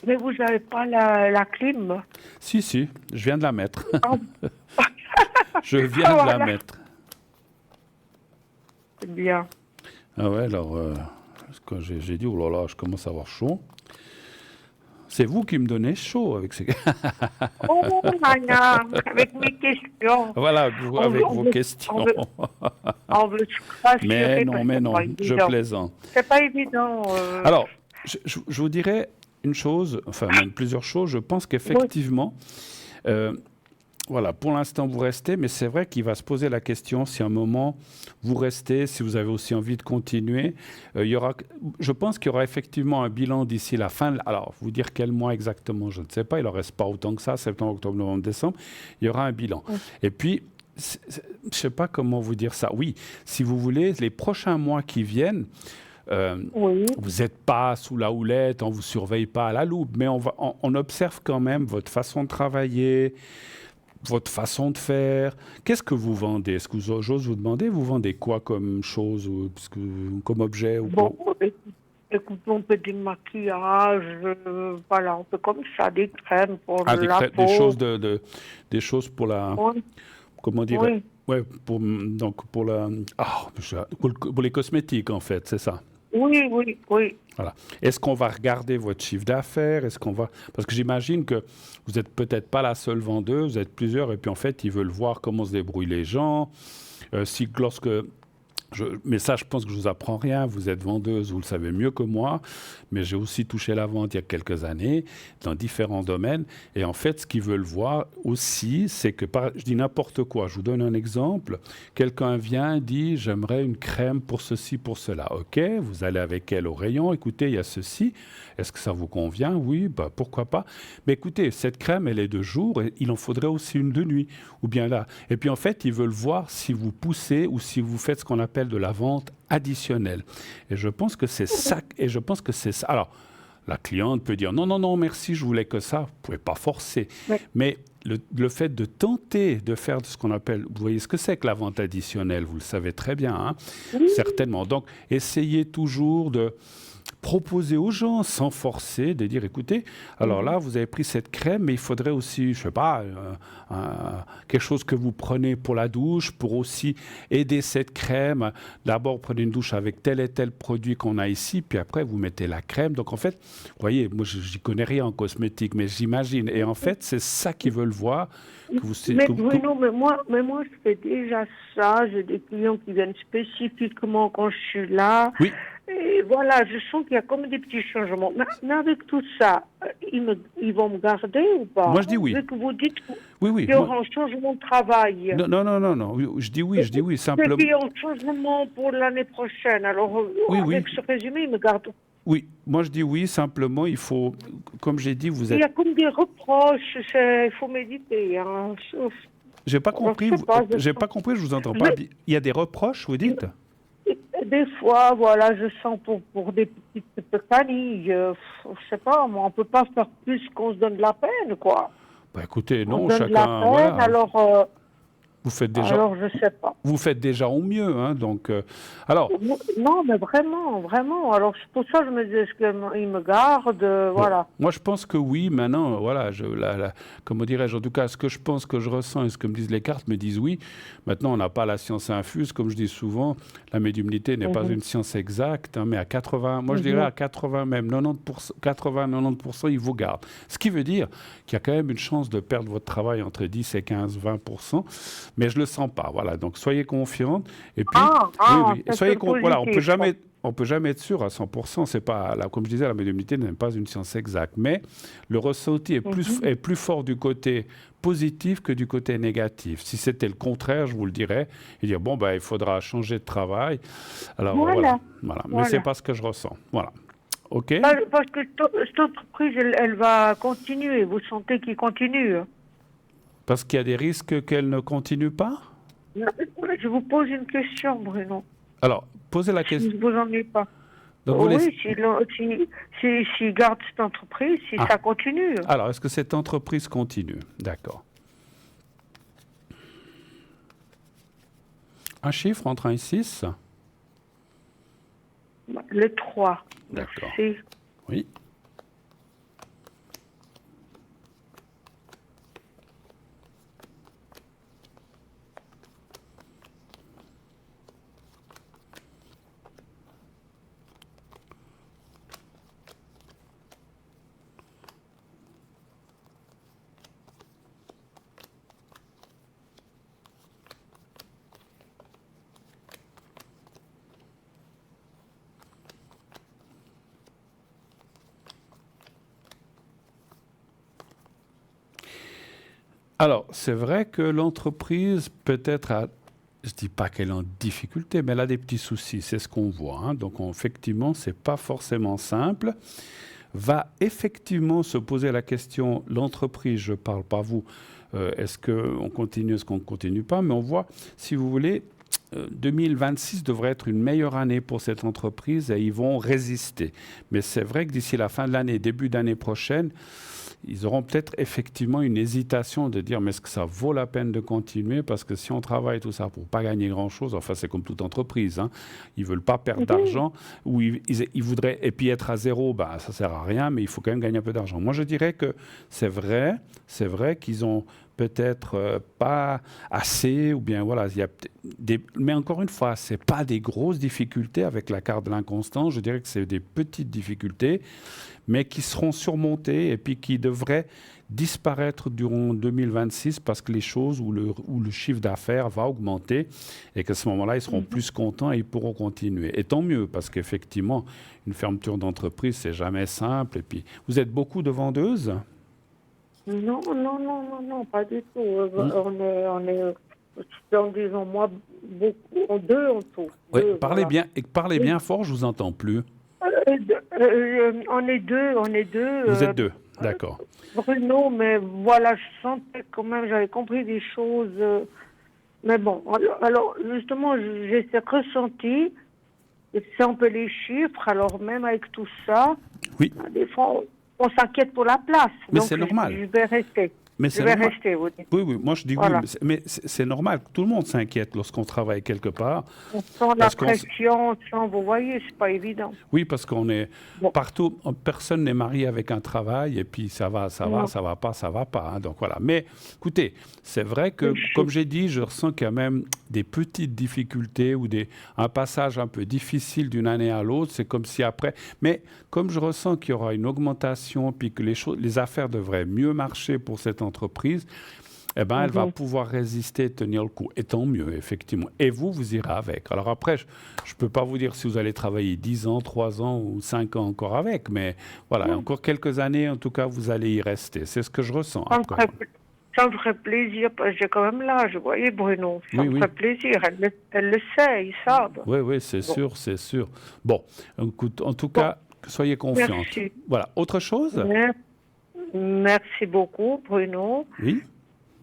Speaker 2: Mais vous n'avez pas la clim?
Speaker 1: Si, je viens de la mettre. Je viens de la mettre.
Speaker 2: C'est bien.
Speaker 1: Ah ouais, alors, quand j'ai dit, oh là là, je commence à avoir chaud. C'est vous qui me donnez chaud avec ces...
Speaker 2: Oh, Nana, avec mes questions.
Speaker 1: Voilà, avec vos questions.
Speaker 2: On veut se rassurer.
Speaker 1: Mais non, je plaisante.
Speaker 2: C'est pas évident.
Speaker 1: Alors, je vous dirais une chose, enfin même plusieurs choses. Je pense qu'effectivement, voilà, pour l'instant vous restez, mais c'est vrai qu'il va se poser la question si à un moment vous restez, si vous avez aussi envie de continuer. Je pense qu'il y aura effectivement un bilan d'ici la fin. Alors, vous dire quel mois exactement, je ne sais pas. Il en reste pas autant que ça, septembre, octobre, novembre, décembre. Il y aura un bilan. Et puis, je ne sais pas comment vous dire ça. Oui, si vous voulez, les prochains mois qui viennent. Vous n'êtes pas sous la houlette, on ne vous surveille pas à la loupe, mais on observe quand même votre façon de travailler, votre façon de faire. Qu'est-ce que vous vendez? Est-ce que j'ose vous demander, vous vendez quoi comme chose, comme objet ou
Speaker 2: bon, écoute, on peut du maquillage, voilà, on peut comme ça, des crèmes pour la peau.
Speaker 1: Des choses pour la... Comment dire? Ouais, pour les cosmétiques, en fait, c'est ça.
Speaker 2: Oui.
Speaker 1: Voilà. Est-ce qu'on va regarder votre chiffre d'affaires? Parce que j'imagine que vous n'êtes peut-être pas la seule vendeuse, vous êtes plusieurs, et puis en fait, ils veulent voir comment se débrouillent les gens. Mais ça, je pense que je vous apprends rien. Vous êtes vendeuse, vous le savez mieux que moi. Mais j'ai aussi touché la vente il y a quelques années dans différents domaines. Et en fait, ce qu'ils veulent voir aussi, c'est que, je dis n'importe quoi. Je vous donne un exemple. Quelqu'un vient, dit, j'aimerais une crème pour ceci, pour cela. OK, vous allez avec elle au rayon. Écoutez, il y a ceci. Est-ce que ça vous convient? Oui, pourquoi pas. Mais écoutez, cette crème, elle est de jour et il en faudrait aussi une de nuit. Ou bien là. Et puis en fait, ils veulent voir si vous poussez ou si vous faites ce qu'on appelle de la vente additionnelle. Et je pense que c'est ça. Alors, la cliente peut dire non, merci, je voulais que ça. Vous ne pouvez pas forcer. Oui. Mais le fait de tenter de faire ce qu'on appelle, vous voyez ce que c'est que la vente additionnelle, vous le savez très bien, hein? Oui. Certainement. Donc, essayez toujours de proposer aux gens sans forcer, de dire écoutez, alors là vous avez pris cette crème, mais il faudrait aussi, je sais pas, quelque chose que vous prenez pour la douche, pour aussi aider cette crème. D'abord prenez une douche avec tel et tel produit qu'on a ici, puis après vous mettez la crème. Donc en fait, vous voyez, moi j'y connais rien en cosmétique, mais j'imagine. Et en fait, c'est ça qu'ils veulent voir.
Speaker 2: Mais moi je fais déjà ça. J'ai des clients qui viennent spécifiquement quand je suis là.
Speaker 1: Oui.
Speaker 2: Et voilà, je sens qu'il y a comme des petits changements. Mais avec tout ça, ils vont me garder ou pas?
Speaker 1: Moi, je dis oui.
Speaker 2: Vu que vous dites
Speaker 1: qu'il
Speaker 2: y aura un changement de travail.
Speaker 1: Non. Je dis oui, simplement.
Speaker 2: Il y a un changement pour l'année prochaine. Alors, avec ce résumé, ils me gardent.
Speaker 1: Oui, moi je dis oui, simplement, il faut, comme j'ai dit, vous êtes...
Speaker 2: Il y a comme des reproches, il faut méditer. Hein.
Speaker 1: J'ai pas compris, je vous entends pas. Il y a des reproches, vous dites?
Speaker 2: des fois, voilà, je sens pour des petites canilles. Je sais pas, moi, on peut pas faire plus qu'on se donne de la peine, quoi.
Speaker 1: Bah, écoutez,
Speaker 2: On se
Speaker 1: non,
Speaker 2: donne de la
Speaker 1: chacun,
Speaker 2: peine,
Speaker 1: voilà, vous faites déjà,
Speaker 2: alors je sais pas.
Speaker 1: vous faites déjà au mieux, hein, donc, alors,
Speaker 2: Non, mais vraiment, vraiment. Alors, c'est pour ça que je me dis, est-ce qu'il me garde,
Speaker 1: bon,
Speaker 2: voilà.
Speaker 1: moi je pense que oui, maintenant, voilà, comment dirais-je, en tout cas, ce que je pense, que je ressens et ce que me disent les cartes me disent oui. Maintenant, on n'a pas la science infuse, comme je dis souvent, la médiumnité n'est pas
Speaker 2: Mhm,
Speaker 1: une science exacte, hein, mais à 80, moi je dirais
Speaker 2: mhm,
Speaker 1: à 80, même 90%, 80-90%, ils vous gardent. Ce qui veut dire qu'il y a quand même une chance de perdre votre travail entre 10 et 15-20%, mais je le sens pas, voilà. Donc soyez confiante, et puis, oui, oui, et
Speaker 2: ça c'est
Speaker 1: soyez,
Speaker 2: le
Speaker 1: voilà,
Speaker 2: positif, quoi.
Speaker 1: on peut jamais être sûr à 100%. C'est pas, là, comme je disais, la médiumnité n'est pas une science exacte. Mais le ressenti
Speaker 2: Mhm.
Speaker 1: est plus fort du côté positif que du côté négatif. Si c'était le contraire, je vous le dirais, et dire, bon, ben, il faudra changer de travail. Alors, voilà.
Speaker 2: Voilà,
Speaker 1: Voilà. Mais c'est
Speaker 2: voilà.
Speaker 1: pas ce que je ressens. Voilà. OK?
Speaker 2: Parce que cette entreprise, elle va continuer. Vous sentez qu'il continue, hein.
Speaker 1: Parce qu'il y a des risques qu'elle ne continue pas?
Speaker 2: Je vous pose une question, Bruno.
Speaker 1: Alors, posez la
Speaker 2: Si
Speaker 1: question.
Speaker 2: vous en êtes pas.
Speaker 1: Donc, vous laissez...
Speaker 2: Oui, s'il garde cette entreprise, si
Speaker 1: Ah.
Speaker 2: ça continue.
Speaker 1: Alors, est-ce que cette entreprise continue? D'accord. Un chiffre entre 1 et 6?
Speaker 2: Le 3.
Speaker 1: D'accord.
Speaker 2: Merci.
Speaker 1: Oui. Alors, c'est vrai que l'entreprise peut-être a, je dis pas qu'elle est en difficulté, mais elle a des petits soucis, c'est ce qu'on voit, hein. Donc, effectivement, c'est pas forcément simple. Va effectivement se poser la question, l'entreprise, je parle pas vous, est-ce qu'on continue, est-ce qu'on ne continue pas, mais on voit, si vous voulez, 2026 devrait être une meilleure année pour cette entreprise et ils vont résister. Mais c'est vrai que d'ici la fin de l'année, début d'année prochaine, ils auront peut-être effectivement une hésitation de dire mais est-ce que ça vaut la peine de continuer parce que si on travaille tout ça pour pas gagner grand-chose, enfin c'est comme toute entreprise, hein, ils veulent pas perdre
Speaker 2: Mhm.
Speaker 1: d'argent ou ils voudraient et puis être à zéro, bah ça sert à rien, mais il faut quand même gagner un peu d'argent. Moi je dirais que c'est vrai qu'ils ont peut-être pas assez ou bien voilà, il y a mais encore une fois, c'est pas des grosses difficultés avec la carte de l'inconstance, je dirais que c'est des petites difficultés mais qui seront surmontées et puis qui devraient disparaître durant 2026 parce que les choses ou le chiffre d'affaires va augmenter et qu'à ce moment-là, ils seront
Speaker 2: Mhm.
Speaker 1: plus contents et ils pourront continuer. Et tant mieux parce qu'effectivement, une fermeture d'entreprise, c'est jamais simple. Et puis, vous êtes beaucoup de vendeuses?
Speaker 2: Non, non, non, non, non, pas du tout.
Speaker 1: Hmm.
Speaker 2: On est, disons, moi, beaucoup, deux en tout.
Speaker 1: Oui,
Speaker 2: Deux, voilà.
Speaker 1: parlez
Speaker 2: Oui.
Speaker 1: bien fort, je vous entends plus.
Speaker 2: On est deux,
Speaker 1: Vous êtes deux, d'accord.
Speaker 2: Bruno, mais voilà, je sentais quand même, j'avais compris des choses. Mais bon, alors, justement, j'ai ce ressenti, et c'est un peu les chiffres, alors même avec tout ça,
Speaker 1: Oui,
Speaker 2: des fois, on s'inquiète pour la place.
Speaker 1: mais
Speaker 2: Donc,
Speaker 1: c'est normal.
Speaker 2: je vais rester.
Speaker 1: Mais
Speaker 2: Je
Speaker 1: c'est
Speaker 2: vais
Speaker 1: normal.
Speaker 2: rester, vous dites.
Speaker 1: Oui, oui, moi je dis oui,
Speaker 2: Voilà.
Speaker 1: mais c'est normal. Tout le monde s'inquiète lorsqu'on travaille quelque part.
Speaker 2: On sent la
Speaker 1: Parce qu'on,
Speaker 2: pression, on sent, vous voyez, c'est pas évident.
Speaker 1: Oui, parce qu'on est
Speaker 2: Bon,
Speaker 1: partout, personne n'est marié avec un travail et puis ça va,
Speaker 2: non,
Speaker 1: ça va pas, hein. Donc voilà. Mais écoutez, c'est vrai que,
Speaker 2: les
Speaker 1: comme
Speaker 2: chiffres.
Speaker 1: j'ai dit, je ressens qu'il y a même des petites difficultés ou un passage un peu difficile d'une année à l'autre. C'est comme si après, mais comme je ressens qu'il y aura une augmentation puis que les affaires devraient mieux marcher pour cette entreprise, eh ben, elle va
Speaker 2: Mhm.
Speaker 1: pouvoir résister, tenir le coup. Et tant mieux, effectivement. Et vous, vous irez avec. Alors après, je ne peux pas vous dire si vous allez travailler 10 ans, 3 ans ou 5 ans encore avec, mais voilà, encore quelques années, en tout cas, vous allez y rester. C'est ce que je ressens
Speaker 2: Ça me
Speaker 1: après.
Speaker 2: ferait, ça me ferait plaisir, parce que j'ai quand même l'âge, vous voyez, Bruno. Ça
Speaker 1: Oui,
Speaker 2: me
Speaker 1: oui.
Speaker 2: ferait plaisir. Elle le sait, ils savent.
Speaker 1: Oui, oui, c'est
Speaker 2: Bon,
Speaker 1: sûr, c'est sûr. Bon, écoute, en tout
Speaker 2: bon,
Speaker 1: cas, soyez confiante.
Speaker 2: merci.
Speaker 1: Voilà. Autre chose?
Speaker 2: Mer- Merci beaucoup, Bruno.
Speaker 1: Oui.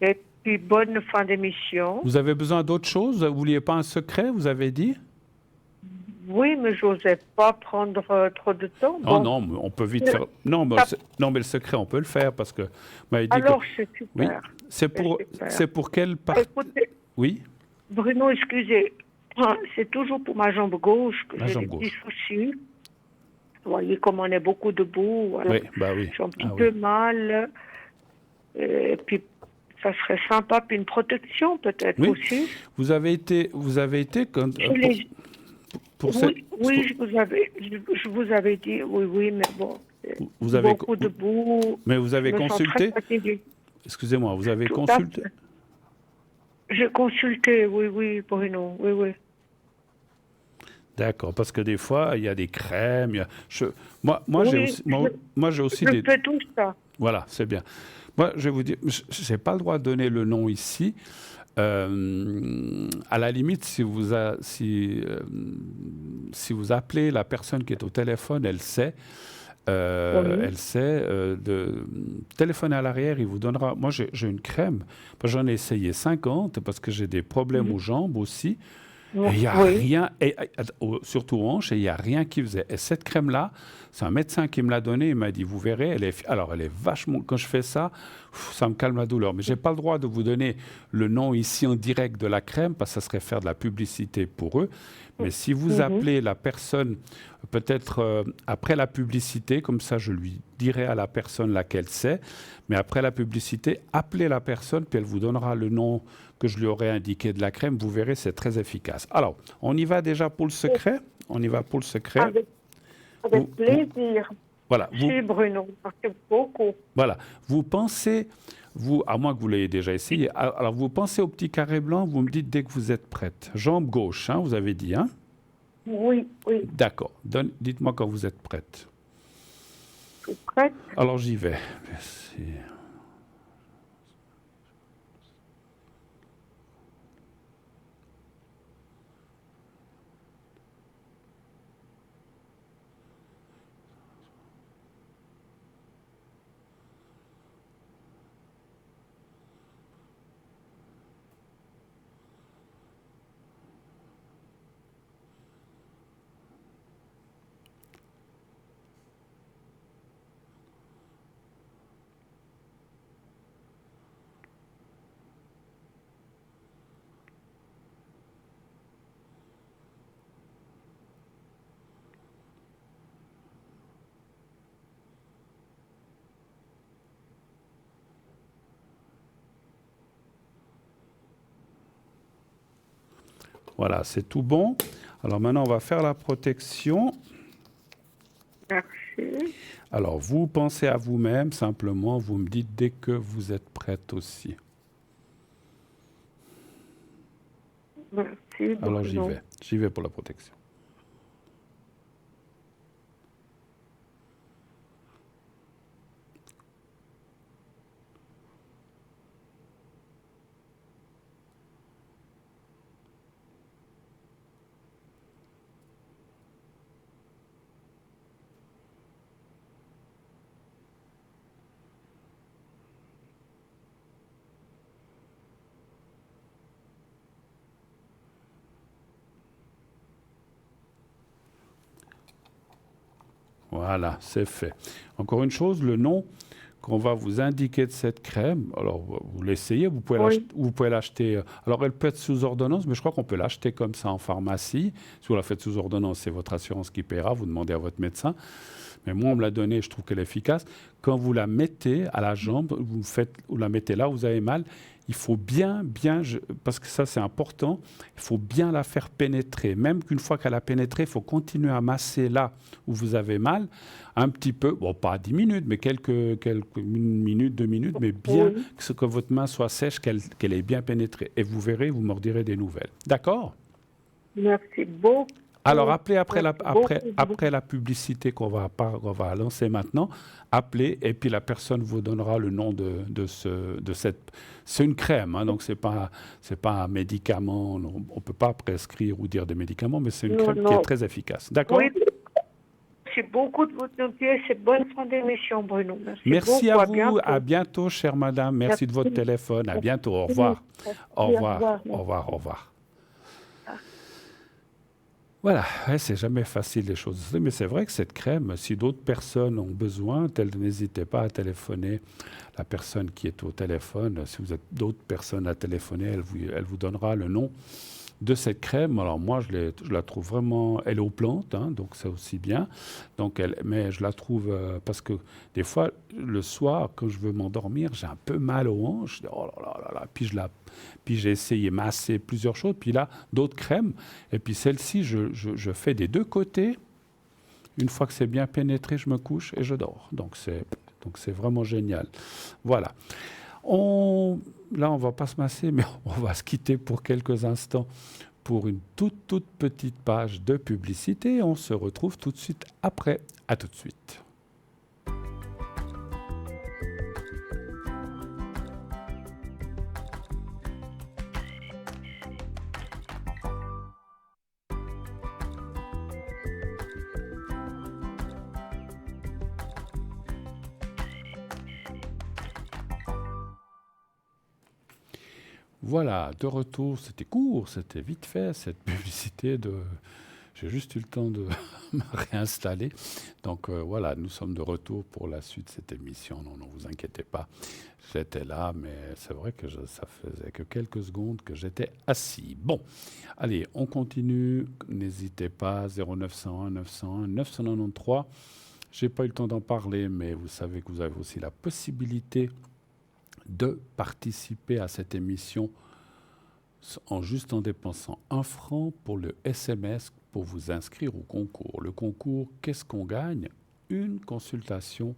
Speaker 2: Et puis, bonne fin d'émission.
Speaker 1: Vous avez besoin d'autre chose? Vous vouliez pas un secret, vous avez dit?
Speaker 2: Oui, mais j'osais pas prendre trop de temps.
Speaker 1: Non,
Speaker 2: Bon,
Speaker 1: non, mais on peut vite
Speaker 2: euh,
Speaker 1: faire. Non, mais,
Speaker 2: ça-
Speaker 1: non, mais le secret, on peut le faire parce que vous m'avez dit que.
Speaker 2: alors c'est
Speaker 1: Oui,
Speaker 2: super.
Speaker 1: c'est
Speaker 2: C'est
Speaker 1: pour,
Speaker 2: super.
Speaker 1: c'est pour quelle partie?
Speaker 2: Écoutez,
Speaker 1: Oui,
Speaker 2: Bruno, excusez. C'est toujours pour ma jambe gauche que
Speaker 1: la
Speaker 2: j'ai
Speaker 1: jambe
Speaker 2: des petits
Speaker 1: gauche.
Speaker 2: soucis. Vous voyez, comme on est beaucoup debout, alors
Speaker 1: Oui, bah oui.
Speaker 2: j'ai un petit
Speaker 1: Ah oui.
Speaker 2: peu mal. Et puis, ça serait sympa. Puis une protection peut-être
Speaker 1: Oui,
Speaker 2: aussi.
Speaker 1: vous avez été
Speaker 2: Je l'ai-
Speaker 1: pour cette,
Speaker 2: Oui, oui, je vous avais dit, oui, oui, mais bon,
Speaker 1: vous avez,
Speaker 2: beaucoup debout,
Speaker 1: mais vous
Speaker 2: je
Speaker 1: avez
Speaker 2: me sens très
Speaker 1: consulté.
Speaker 2: fatiguée.
Speaker 1: Excusez-moi, vous avez
Speaker 2: Tout à
Speaker 1: consulté.
Speaker 2: fait. J'ai consulté, oui, oui, Bruno, oui, oui.
Speaker 1: D'accord, parce que des fois, il y a des crèmes.
Speaker 2: Oui,
Speaker 1: Moi, j'ai aussi
Speaker 2: je
Speaker 1: des.
Speaker 2: fais tout ça.
Speaker 1: Voilà, c'est bien. Moi, je vais vous dire, je n'ai pas le droit de donner le nom ici. À la limite, si vous appelez la personne qui est au téléphone,
Speaker 2: Oui,
Speaker 1: elle sait de téléphoner à l'arrière, il vous donnera. Moi, j'ai une crème. Moi, j'en ai essayé 50 parce que j'ai des problèmes aux jambes aussi. Et il n'y a
Speaker 2: oui,
Speaker 1: rien, surtout aux hanches, et il n'y a rien qui faisait. Et cette crème-là, c'est un médecin qui me l'a donnée. Il m'a dit, vous verrez, alors elle est vachement. Quand je fais ça, ça me calme la douleur. Mais je n'ai pas le droit de vous donner le nom ici en direct de la crème, parce que ça serait faire de la publicité pour eux. Mais si vous
Speaker 2: mhm.
Speaker 1: appelez la personne, peut-être après la publicité, comme ça je lui dirai à la personne laquelle c'est, mais après la publicité, appelez la personne, puis elle vous donnera le nom que je lui aurais indiqué de la crème. Vous verrez, c'est très efficace. Alors, on y va déjà pour le secret. On y va pour le secret.
Speaker 2: Avec,
Speaker 1: Vous,
Speaker 2: avec
Speaker 1: vous-
Speaker 2: plaisir.
Speaker 1: voilà, vous,
Speaker 2: Merci, Bruno, merci beaucoup.
Speaker 1: voilà. Vous pensez, à moins que vous l'ayez déjà essayé, alors vous pensez au petit carré blanc, vous me dites dès que vous êtes prête. Jambe gauche, hein, vous avez dit, hein?
Speaker 2: Oui, oui,
Speaker 1: D'accord. Dites-moi quand vous êtes prête.
Speaker 2: je suis prête.
Speaker 1: Alors j'y vais. Merci. Voilà, c'est tout bon. Alors maintenant, on va faire la protection.
Speaker 2: Merci.
Speaker 1: Alors, vous pensez à vous-même, simplement, vous me dites dès que vous êtes prête aussi.
Speaker 2: Merci,
Speaker 1: Alors,
Speaker 2: Bruno.
Speaker 1: j'y vais pour la protection. Voilà, c'est fait. Encore une chose, le nom qu'on va vous indiquer de cette crème, alors vous l'essayez,
Speaker 2: Oui,
Speaker 1: vous pouvez l'acheter. Alors elle peut être sous ordonnance, mais je crois qu'on peut l'acheter comme ça en pharmacie. Si vous la faites sous ordonnance, c'est votre assurance qui paiera, vous demandez à votre médecin. Mais moi, on me l'a donnée, je trouve qu'elle est efficace. Quand vous la mettez à la jambe, vous la mettez là où vous avez mal, il faut parce que ça c'est important, il faut bien la faire pénétrer. Même qu'une fois qu'elle a pénétré, il faut continuer à masser là où vous avez mal, un petit peu, bon pas 10 minutes, mais quelques minutes, 2 minutes, mais bien
Speaker 2: oui.
Speaker 1: que votre main soit sèche, qu'elle ait bien pénétré. Et vous verrez, vous m'en direz des nouvelles. D'accord ?
Speaker 2: Merci beaucoup.
Speaker 1: Alors, appelez
Speaker 2: Merci beaucoup.
Speaker 1: après la publicité qu'on va lancer maintenant. Appelez et puis la personne vous donnera le nom de cette. C'est une crème, hein, donc c'est pas un médicament. On ne peut pas prescrire ou dire des médicaments, mais c'est une
Speaker 2: Non,
Speaker 1: crème qui est
Speaker 2: non.
Speaker 1: très efficace. D'accord?
Speaker 2: Oui, merci beaucoup de votre pièce et bonne fin d'émission, Bruno. Merci
Speaker 1: Merci à
Speaker 2: beaucoup. À
Speaker 1: vous.
Speaker 2: bientôt.
Speaker 1: À bientôt, chère madame. Merci de votre
Speaker 2: Merci.
Speaker 1: téléphone. À bientôt. Au
Speaker 2: Merci.
Speaker 1: revoir.
Speaker 2: Merci.
Speaker 1: Au
Speaker 2: Au
Speaker 1: revoir.
Speaker 2: revoir.
Speaker 1: Au revoir. Au revoir. Voilà, ouais, c'est jamais facile les choses. Mais c'est vrai que cette crème, si d'autres personnes ont besoin, n'hésitez pas à téléphoner. La personne qui est au téléphone, si vous êtes d'autres personnes à téléphoner, elle vous donnera le nom de cette crème. Alors moi, je la trouve vraiment, elle est aux plantes, hein, donc c'est aussi bien. Mais je la trouve parce que des fois, le soir, quand je veux m'endormir, j'ai un peu mal aux hanches. Je dis, oh là là là là. Puis j'ai essayé masser plusieurs choses. Puis là, d'autres crèmes. Et puis celle-ci, je fais des deux côtés. Une fois que c'est bien pénétré, je me couche et je dors. Donc c'est vraiment génial. Voilà. Là, on va pas se masser, mais on va se quitter pour quelques instants pour une toute petite page de publicité. On se retrouve tout de suite après. À tout de suite. Voilà, de retour. C'était court, c'était vite fait, cette publicité de... J'ai juste eu le temps de me réinstaller. Donc voilà, nous sommes de retour pour la suite de cette émission. Non, ne vous inquiétez pas, j'étais là, mais c'est vrai que ça faisait que quelques secondes que j'étais assis. Bon, allez, on continue. N'hésitez pas, 0901 901 993. J'ai pas eu le temps d'en parler, mais vous savez que vous avez aussi la possibilité de participer à cette émission juste en dépensant 1 franc pour le SMS pour vous inscrire au concours. Le concours, qu'est-ce qu'on gagne? Une consultation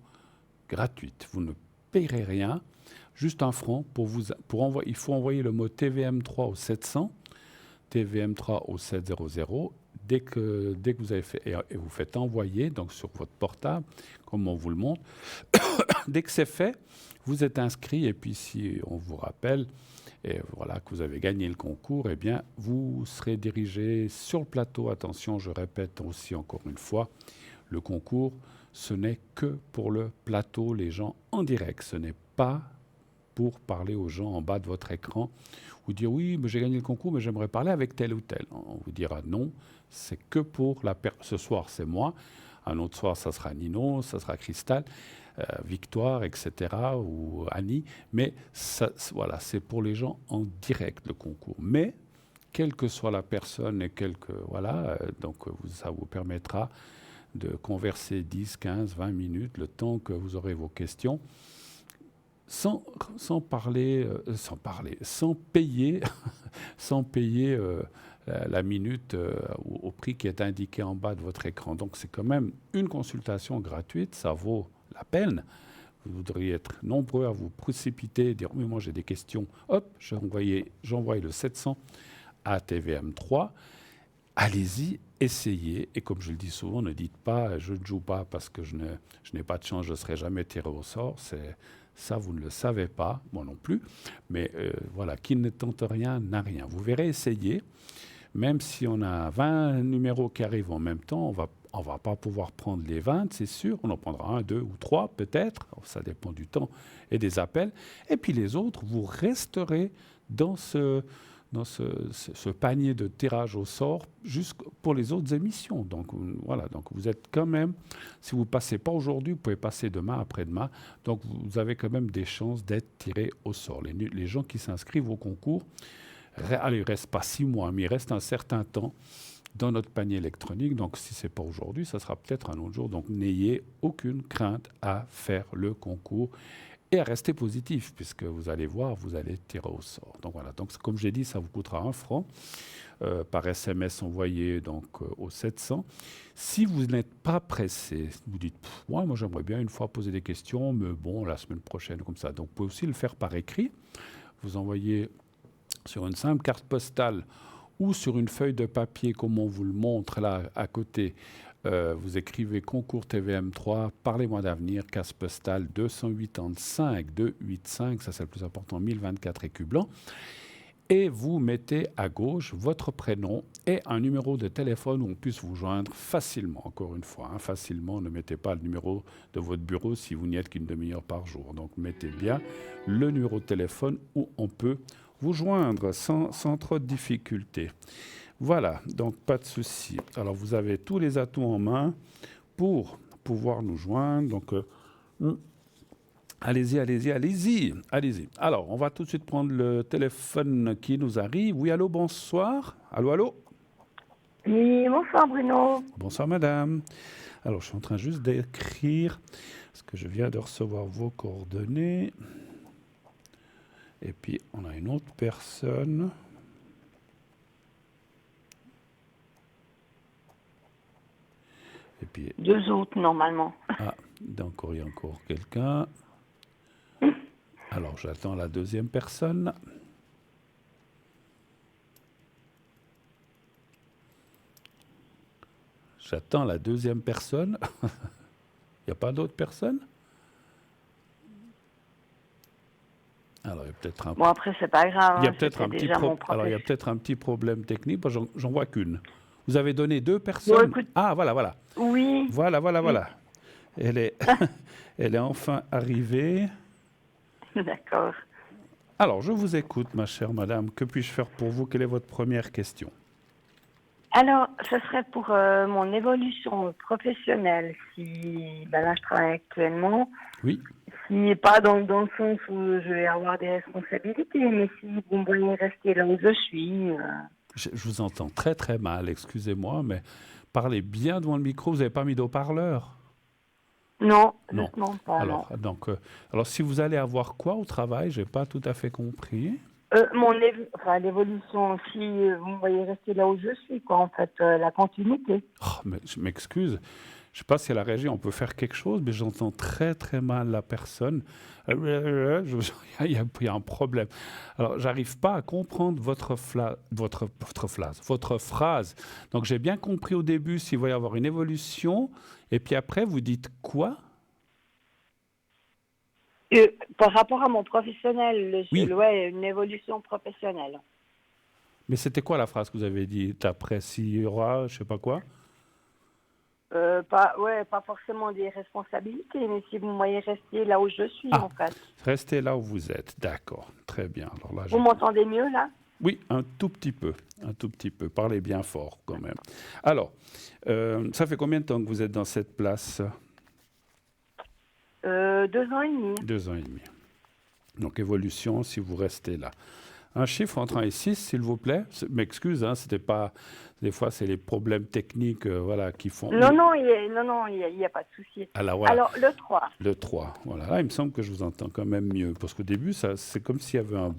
Speaker 1: gratuite. Vous ne payerez rien, juste 1 franc pour envoyer. Il faut envoyer le mot TVM3 au 700, TVM3 au 700. Dès que vous avez fait, et vous faites envoyer, donc sur votre portable, comme on vous le montre, dès que c'est fait, vous êtes inscrit et puis si on vous rappelle et voilà que vous avez gagné le concours, eh bien vous serez dirigé sur le plateau. Attention, je répète aussi encore une fois, le concours, ce n'est que pour le plateau, les gens en direct. Ce n'est pas pour parler aux gens en bas de votre écran ou dire oui, mais j'ai gagné le concours, mais j'aimerais parler avec tel ou tel. On vous dira non, c'est que pour ce soir, c'est moi. Un autre soir, ça sera Nino, ça sera Cristal. Victoire, etc., ou Annie, mais voilà, c'est pour les gens en direct le concours. Mais quelle que soit la personne et ça vous permettra de converser 10, 15, 20 minutes, le temps que vous aurez vos questions, sans payer, sans payer la minute au prix qui est indiqué en bas de votre écran. Donc c'est quand même une consultation gratuite, ça vaut la peine. Vous voudriez être nombreux à vous précipiter, dire oui, moi j'ai des questions, hop, j'envoie le 700 à TVM3. Allez-y, essayez. Et comme je le dis souvent, ne dites pas je ne joue pas parce que je n'ai pas de chance, je ne serai jamais tiré au sort. Ça, vous ne le savez pas, moi non plus. Mais voilà, qui ne tente rien n'a rien. Vous verrez, essayez. Même si on a 20 numéros qui arrivent en même temps, on va pas pouvoir prendre les 20, c'est sûr. On en prendra 1, 2 ou 3 peut-être. Ça dépend du temps et des appels. Et puis les autres, vous resterez dans ce panier de tirage au sort pour les autres émissions. Donc voilà, donc vous êtes quand même, si vous ne passez pas aujourd'hui, vous pouvez passer demain, après-demain. Donc vous avez quand même des chances d'être tiré au sort. Les gens qui s'inscrivent au concours, allez, il ne reste pas 6 mois, mais il reste un certain temps dans notre panier électronique. Donc si ce n'est pas aujourd'hui, ça sera peut-être un autre jour. Donc n'ayez aucune crainte à faire le concours et à rester positif, puisque vous allez voir, vous allez tirer au sort. Donc voilà, donc, comme j'ai dit, ça vous coûtera 1 franc par SMS envoyé au 700. Si vous n'êtes pas pressé, vous dites « moi j'aimerais bien une fois poser des questions, mais bon, la semaine prochaine, comme ça ». Donc vous pouvez aussi le faire par écrit. Vous envoyez sur une simple carte postale ou sur une feuille de papier, comme on vous le montre là à côté. Vous écrivez concours TVM3, parlez-moi d'avenir, case postale 285 285, ça c'est le plus important, 1024 écus blancs. Et vous mettez à gauche votre prénom et un numéro de téléphone où on puisse vous joindre facilement. Encore une fois, facilement, ne mettez pas le numéro de votre bureau si vous n'y êtes qu'une demi-heure par jour. Donc mettez bien le numéro de téléphone où on peut vous joindre sans trop de difficultés. Voilà, donc pas de souci. Alors, vous avez tous les atouts en main pour pouvoir nous joindre. Donc, allez-y, allez-y, allez-y, allez-y. Alors, on va tout de suite prendre le téléphone qui nous arrive. Oui, allô, bonsoir. Allô, allô.
Speaker 2: Oui, bonsoir Bruno.
Speaker 1: Bonsoir, madame. Alors, je suis en train juste d'écrire parce que je viens de recevoir vos coordonnées. Et puis, on a une autre personne. Et puis,
Speaker 2: 2 autres normalement.
Speaker 1: donc, il y a encore quelqu'un. Alors, j'attends la deuxième personne. J'attends la deuxième personne. Il n'y a pas d'autres personnes? Alors, il y a peut-être un,
Speaker 2: Bon après c'est pas grave,
Speaker 1: il y a
Speaker 2: hein,
Speaker 1: peut-être
Speaker 2: c'était
Speaker 1: un petit
Speaker 2: déjà mon
Speaker 1: alors, il y a
Speaker 2: professeur.
Speaker 1: peut-être un petit problème technique. Moi, j'en vois qu'une. Vous avez donné 2
Speaker 2: Bon
Speaker 1: personnes?
Speaker 2: écoute,
Speaker 1: Ah, voilà, voilà.
Speaker 2: oui,
Speaker 1: Voilà, voilà,
Speaker 2: oui,
Speaker 1: voilà. Elle est, elle est enfin arrivée.
Speaker 2: d'accord.
Speaker 1: Alors, je vous écoute, ma chère madame. Que puis-je faire pour vous? Quelle est votre première question?
Speaker 2: Alors, ce serait pour mon évolution professionnelle. Si ben là je travaille actuellement,
Speaker 1: Oui.
Speaker 2: si pas dans le sens où je vais avoir des responsabilités, mais si vous me voyez rester là où je suis.
Speaker 1: Je vous entends très très mal, excusez-moi, mais parlez bien devant le micro. Vous n'avez pas mis d'haut-parleur?
Speaker 2: Non,
Speaker 1: Non.
Speaker 2: justement pas, non.
Speaker 1: Alors, si vous allez avoir quoi au travail? Je n'ai pas tout à fait compris.
Speaker 2: L'évolution, si vous me voyez rester là où je suis, quoi, en fait, la continuité.
Speaker 1: Oh, mais je m'excuse. Je ne sais pas si à la régie on peut faire quelque chose, mais j'entends très très mal la personne. Il y a un problème. Alors, j'arrive pas à comprendre votre phrase. Donc, j'ai bien compris au début s'il va y avoir une évolution, et puis après, vous dites quoi?
Speaker 2: Par rapport à mon professionnel,
Speaker 1: Oui,
Speaker 2: ouais, une évolution professionnelle.
Speaker 1: mais c'était quoi la phrase que vous avez dit après s'il y aura, je sais pas quoi?
Speaker 2: Pas forcément des responsabilités, mais si vous me voyez rester là où je suis,
Speaker 1: Ah,
Speaker 2: en fait.
Speaker 1: restez là où vous êtes. D'accord, très bien. Alors là,
Speaker 2: Vous m'entendez mieux, là?
Speaker 1: oui, un tout petit peu, un tout petit peu. Parlez bien fort quand même. Alors, ça fait combien de temps que vous êtes dans cette place?
Speaker 2: 2 ans et demi.
Speaker 1: 2 ans et demi. Donc, évolution si vous restez là. Un chiffre entre 1 et 6, s'il vous plaît. M'excuse, hein, c'était pas. Des fois, c'est les problèmes techniques voilà, qui font.
Speaker 2: Non, non, il y a pas de souci.
Speaker 1: Alors, voilà.
Speaker 2: Alors, le 3.
Speaker 1: Le 3, voilà. Là, il me semble que je vous entends quand même mieux. Parce qu'au début, c'est comme s'il y avait un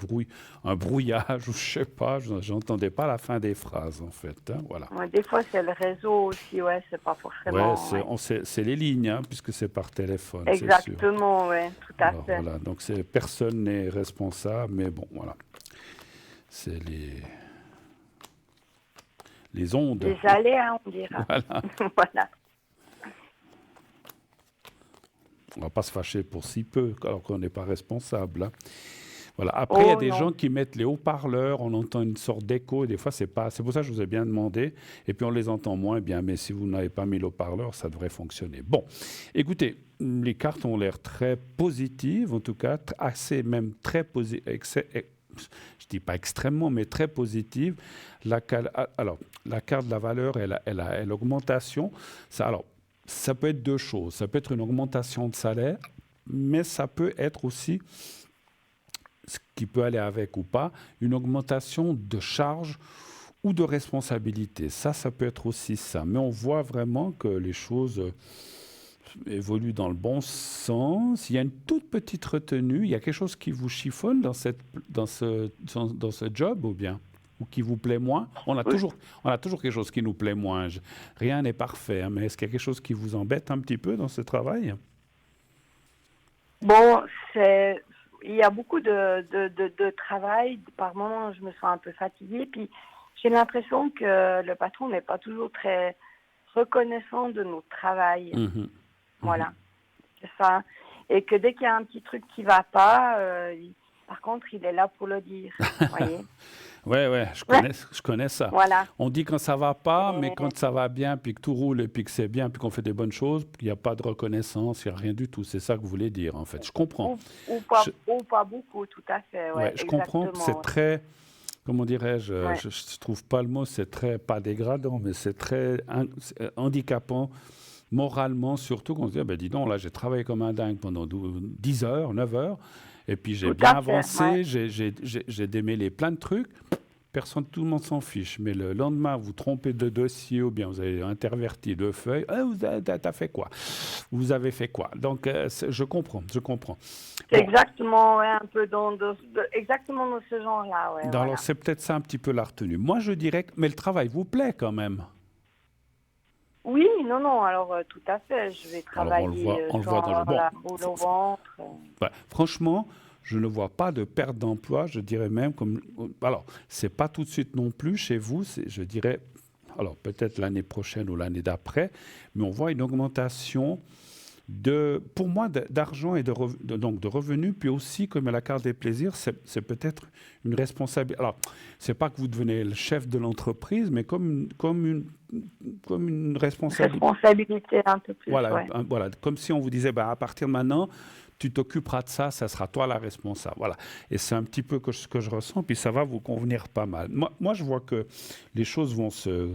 Speaker 1: brouillage, ou je sais pas, je n'entendais pas la fin des phrases, en fait. Hein, voilà.
Speaker 2: Ouais, des fois, c'est le réseau aussi, ouais, c'est pas
Speaker 1: Ouais,
Speaker 2: forcément. Ouais.
Speaker 1: c'est les lignes, hein, puisque c'est par téléphone, c'est sûr.
Speaker 2: Exactement, ouais, tout à
Speaker 1: Alors
Speaker 2: fait.
Speaker 1: voilà, donc personne n'est responsable, mais bon, voilà. C'est les ondes.
Speaker 2: Les aléas, on dira.
Speaker 1: Voilà.
Speaker 2: Voilà.
Speaker 1: On ne va pas se fâcher pour si peu, alors qu'on n'est pas responsable. Hein. Voilà. Après, il y a
Speaker 2: Oh
Speaker 1: des
Speaker 2: non.
Speaker 1: gens qui mettent les haut-parleurs, on entend une sorte d'écho, et des fois, c'est pas. C'est pour ça que je vous ai bien demandé, et puis on les entend moins bien, mais si vous n'avez pas mis le haut-parleur, ça devrait fonctionner. Bon, écoutez, les cartes ont l'air très positives, en tout cas, assez même très positives. Je dis pas extrêmement, mais très positives. Alors, la carte de la valeur et l'augmentation, alors, ça peut être 2 choses. Ça peut être une augmentation de salaire, mais ça peut être aussi, ce qui peut aller avec ou pas, une augmentation de charge ou de responsabilité. Ça peut être aussi ça. Mais on voit vraiment que les choses évoluent dans le bon sens. Il y a une toute petite retenue. Il y a quelque chose qui vous chiffonne dans ce job ou bien? Ou qui vous plaît moins? On a
Speaker 2: Oui.
Speaker 1: toujours quelque chose qui nous plaît moins. Rien n'est parfait, hein, mais est-ce qu'il y a quelque chose qui vous embête un petit peu dans ce travail?
Speaker 2: Bon, il y a beaucoup de travail. Par moments, je me sens un peu fatiguée. Puis, j'ai l'impression que le patron n'est pas toujours très reconnaissant de notre travail.
Speaker 1: Mhm.
Speaker 2: Voilà, c'est ça. Et que dès qu'il y a un petit truc qui va pas, par contre, il est là pour le dire. Voyez.
Speaker 1: Ouais, je connais ça.
Speaker 2: Voilà.
Speaker 1: On dit quand ça va pas, mais
Speaker 2: Et-
Speaker 1: quand ça va bien, puis que tout roule, et puis que c'est bien, puis qu'on fait des bonnes choses, il n'y a pas de reconnaissance, il n'y a rien du tout. C'est ça que vous voulez dire, en fait. Je comprends.
Speaker 2: ou pas beaucoup, tout à fait. Ouais,
Speaker 1: Ouais, je comprends que c'est
Speaker 2: exactement.
Speaker 1: très, comment dirais-je,
Speaker 2: Ouais.
Speaker 1: je trouve pas le mot, c'est très, pas dégradant, mais c'est très handicapant, moralement, surtout qu'on se dit, ah ben dis donc, là, j'ai travaillé comme un dingue pendant 10 heures, 9 heures, et puis j'ai
Speaker 2: Tout
Speaker 1: bien
Speaker 2: à fait. Ouais.
Speaker 1: avancé, j'ai démêlé plein de trucs. Personne, tout le monde s'en fiche. Mais le lendemain, vous trompez de dossier ou bien vous avez interverti de feuilles. Ah, t'as fait quoi? Vous avez fait quoi? Donc, je comprends, je comprends.
Speaker 2: C'est
Speaker 1: Bon,
Speaker 2: exactement, ouais, un peu exactement dans ce genre-là, ouais,
Speaker 1: alors
Speaker 2: voilà.
Speaker 1: c'est peut-être ça un petit peu la retenue. Moi, je dirais que, mais le travail vous plaît quand même.
Speaker 2: Oui, non, non, alors tout à fait. Je vais
Speaker 1: Alors
Speaker 2: travailler
Speaker 1: on le
Speaker 2: sans
Speaker 1: voit dans le
Speaker 2: avoir
Speaker 1: bon.
Speaker 2: la boule au ventre.
Speaker 1: Ouais, franchement, je ne vois pas de perte d'emploi. Je dirais même comme, alors c'est pas tout de suite non plus chez vous. Je dirais, alors peut-être l'année prochaine ou l'année d'après, mais on voit une augmentation pour moi, d'argent et donc de revenus, puis aussi, comme à la carte des plaisirs, c'est peut-être une responsabilité. Alors, c'est pas que vous devenez le chef de l'entreprise, mais comme une responsabilité.
Speaker 2: Responsabilité un peu plus,
Speaker 1: Voilà,
Speaker 2: ouais.
Speaker 1: voilà, comme si on vous disait, bah, à partir de maintenant, tu t'occuperas de ça, ça sera toi la responsable. Voilà. Et c'est un petit peu ce que je ressens, puis ça va vous convenir pas mal. Moi je vois que les choses vont se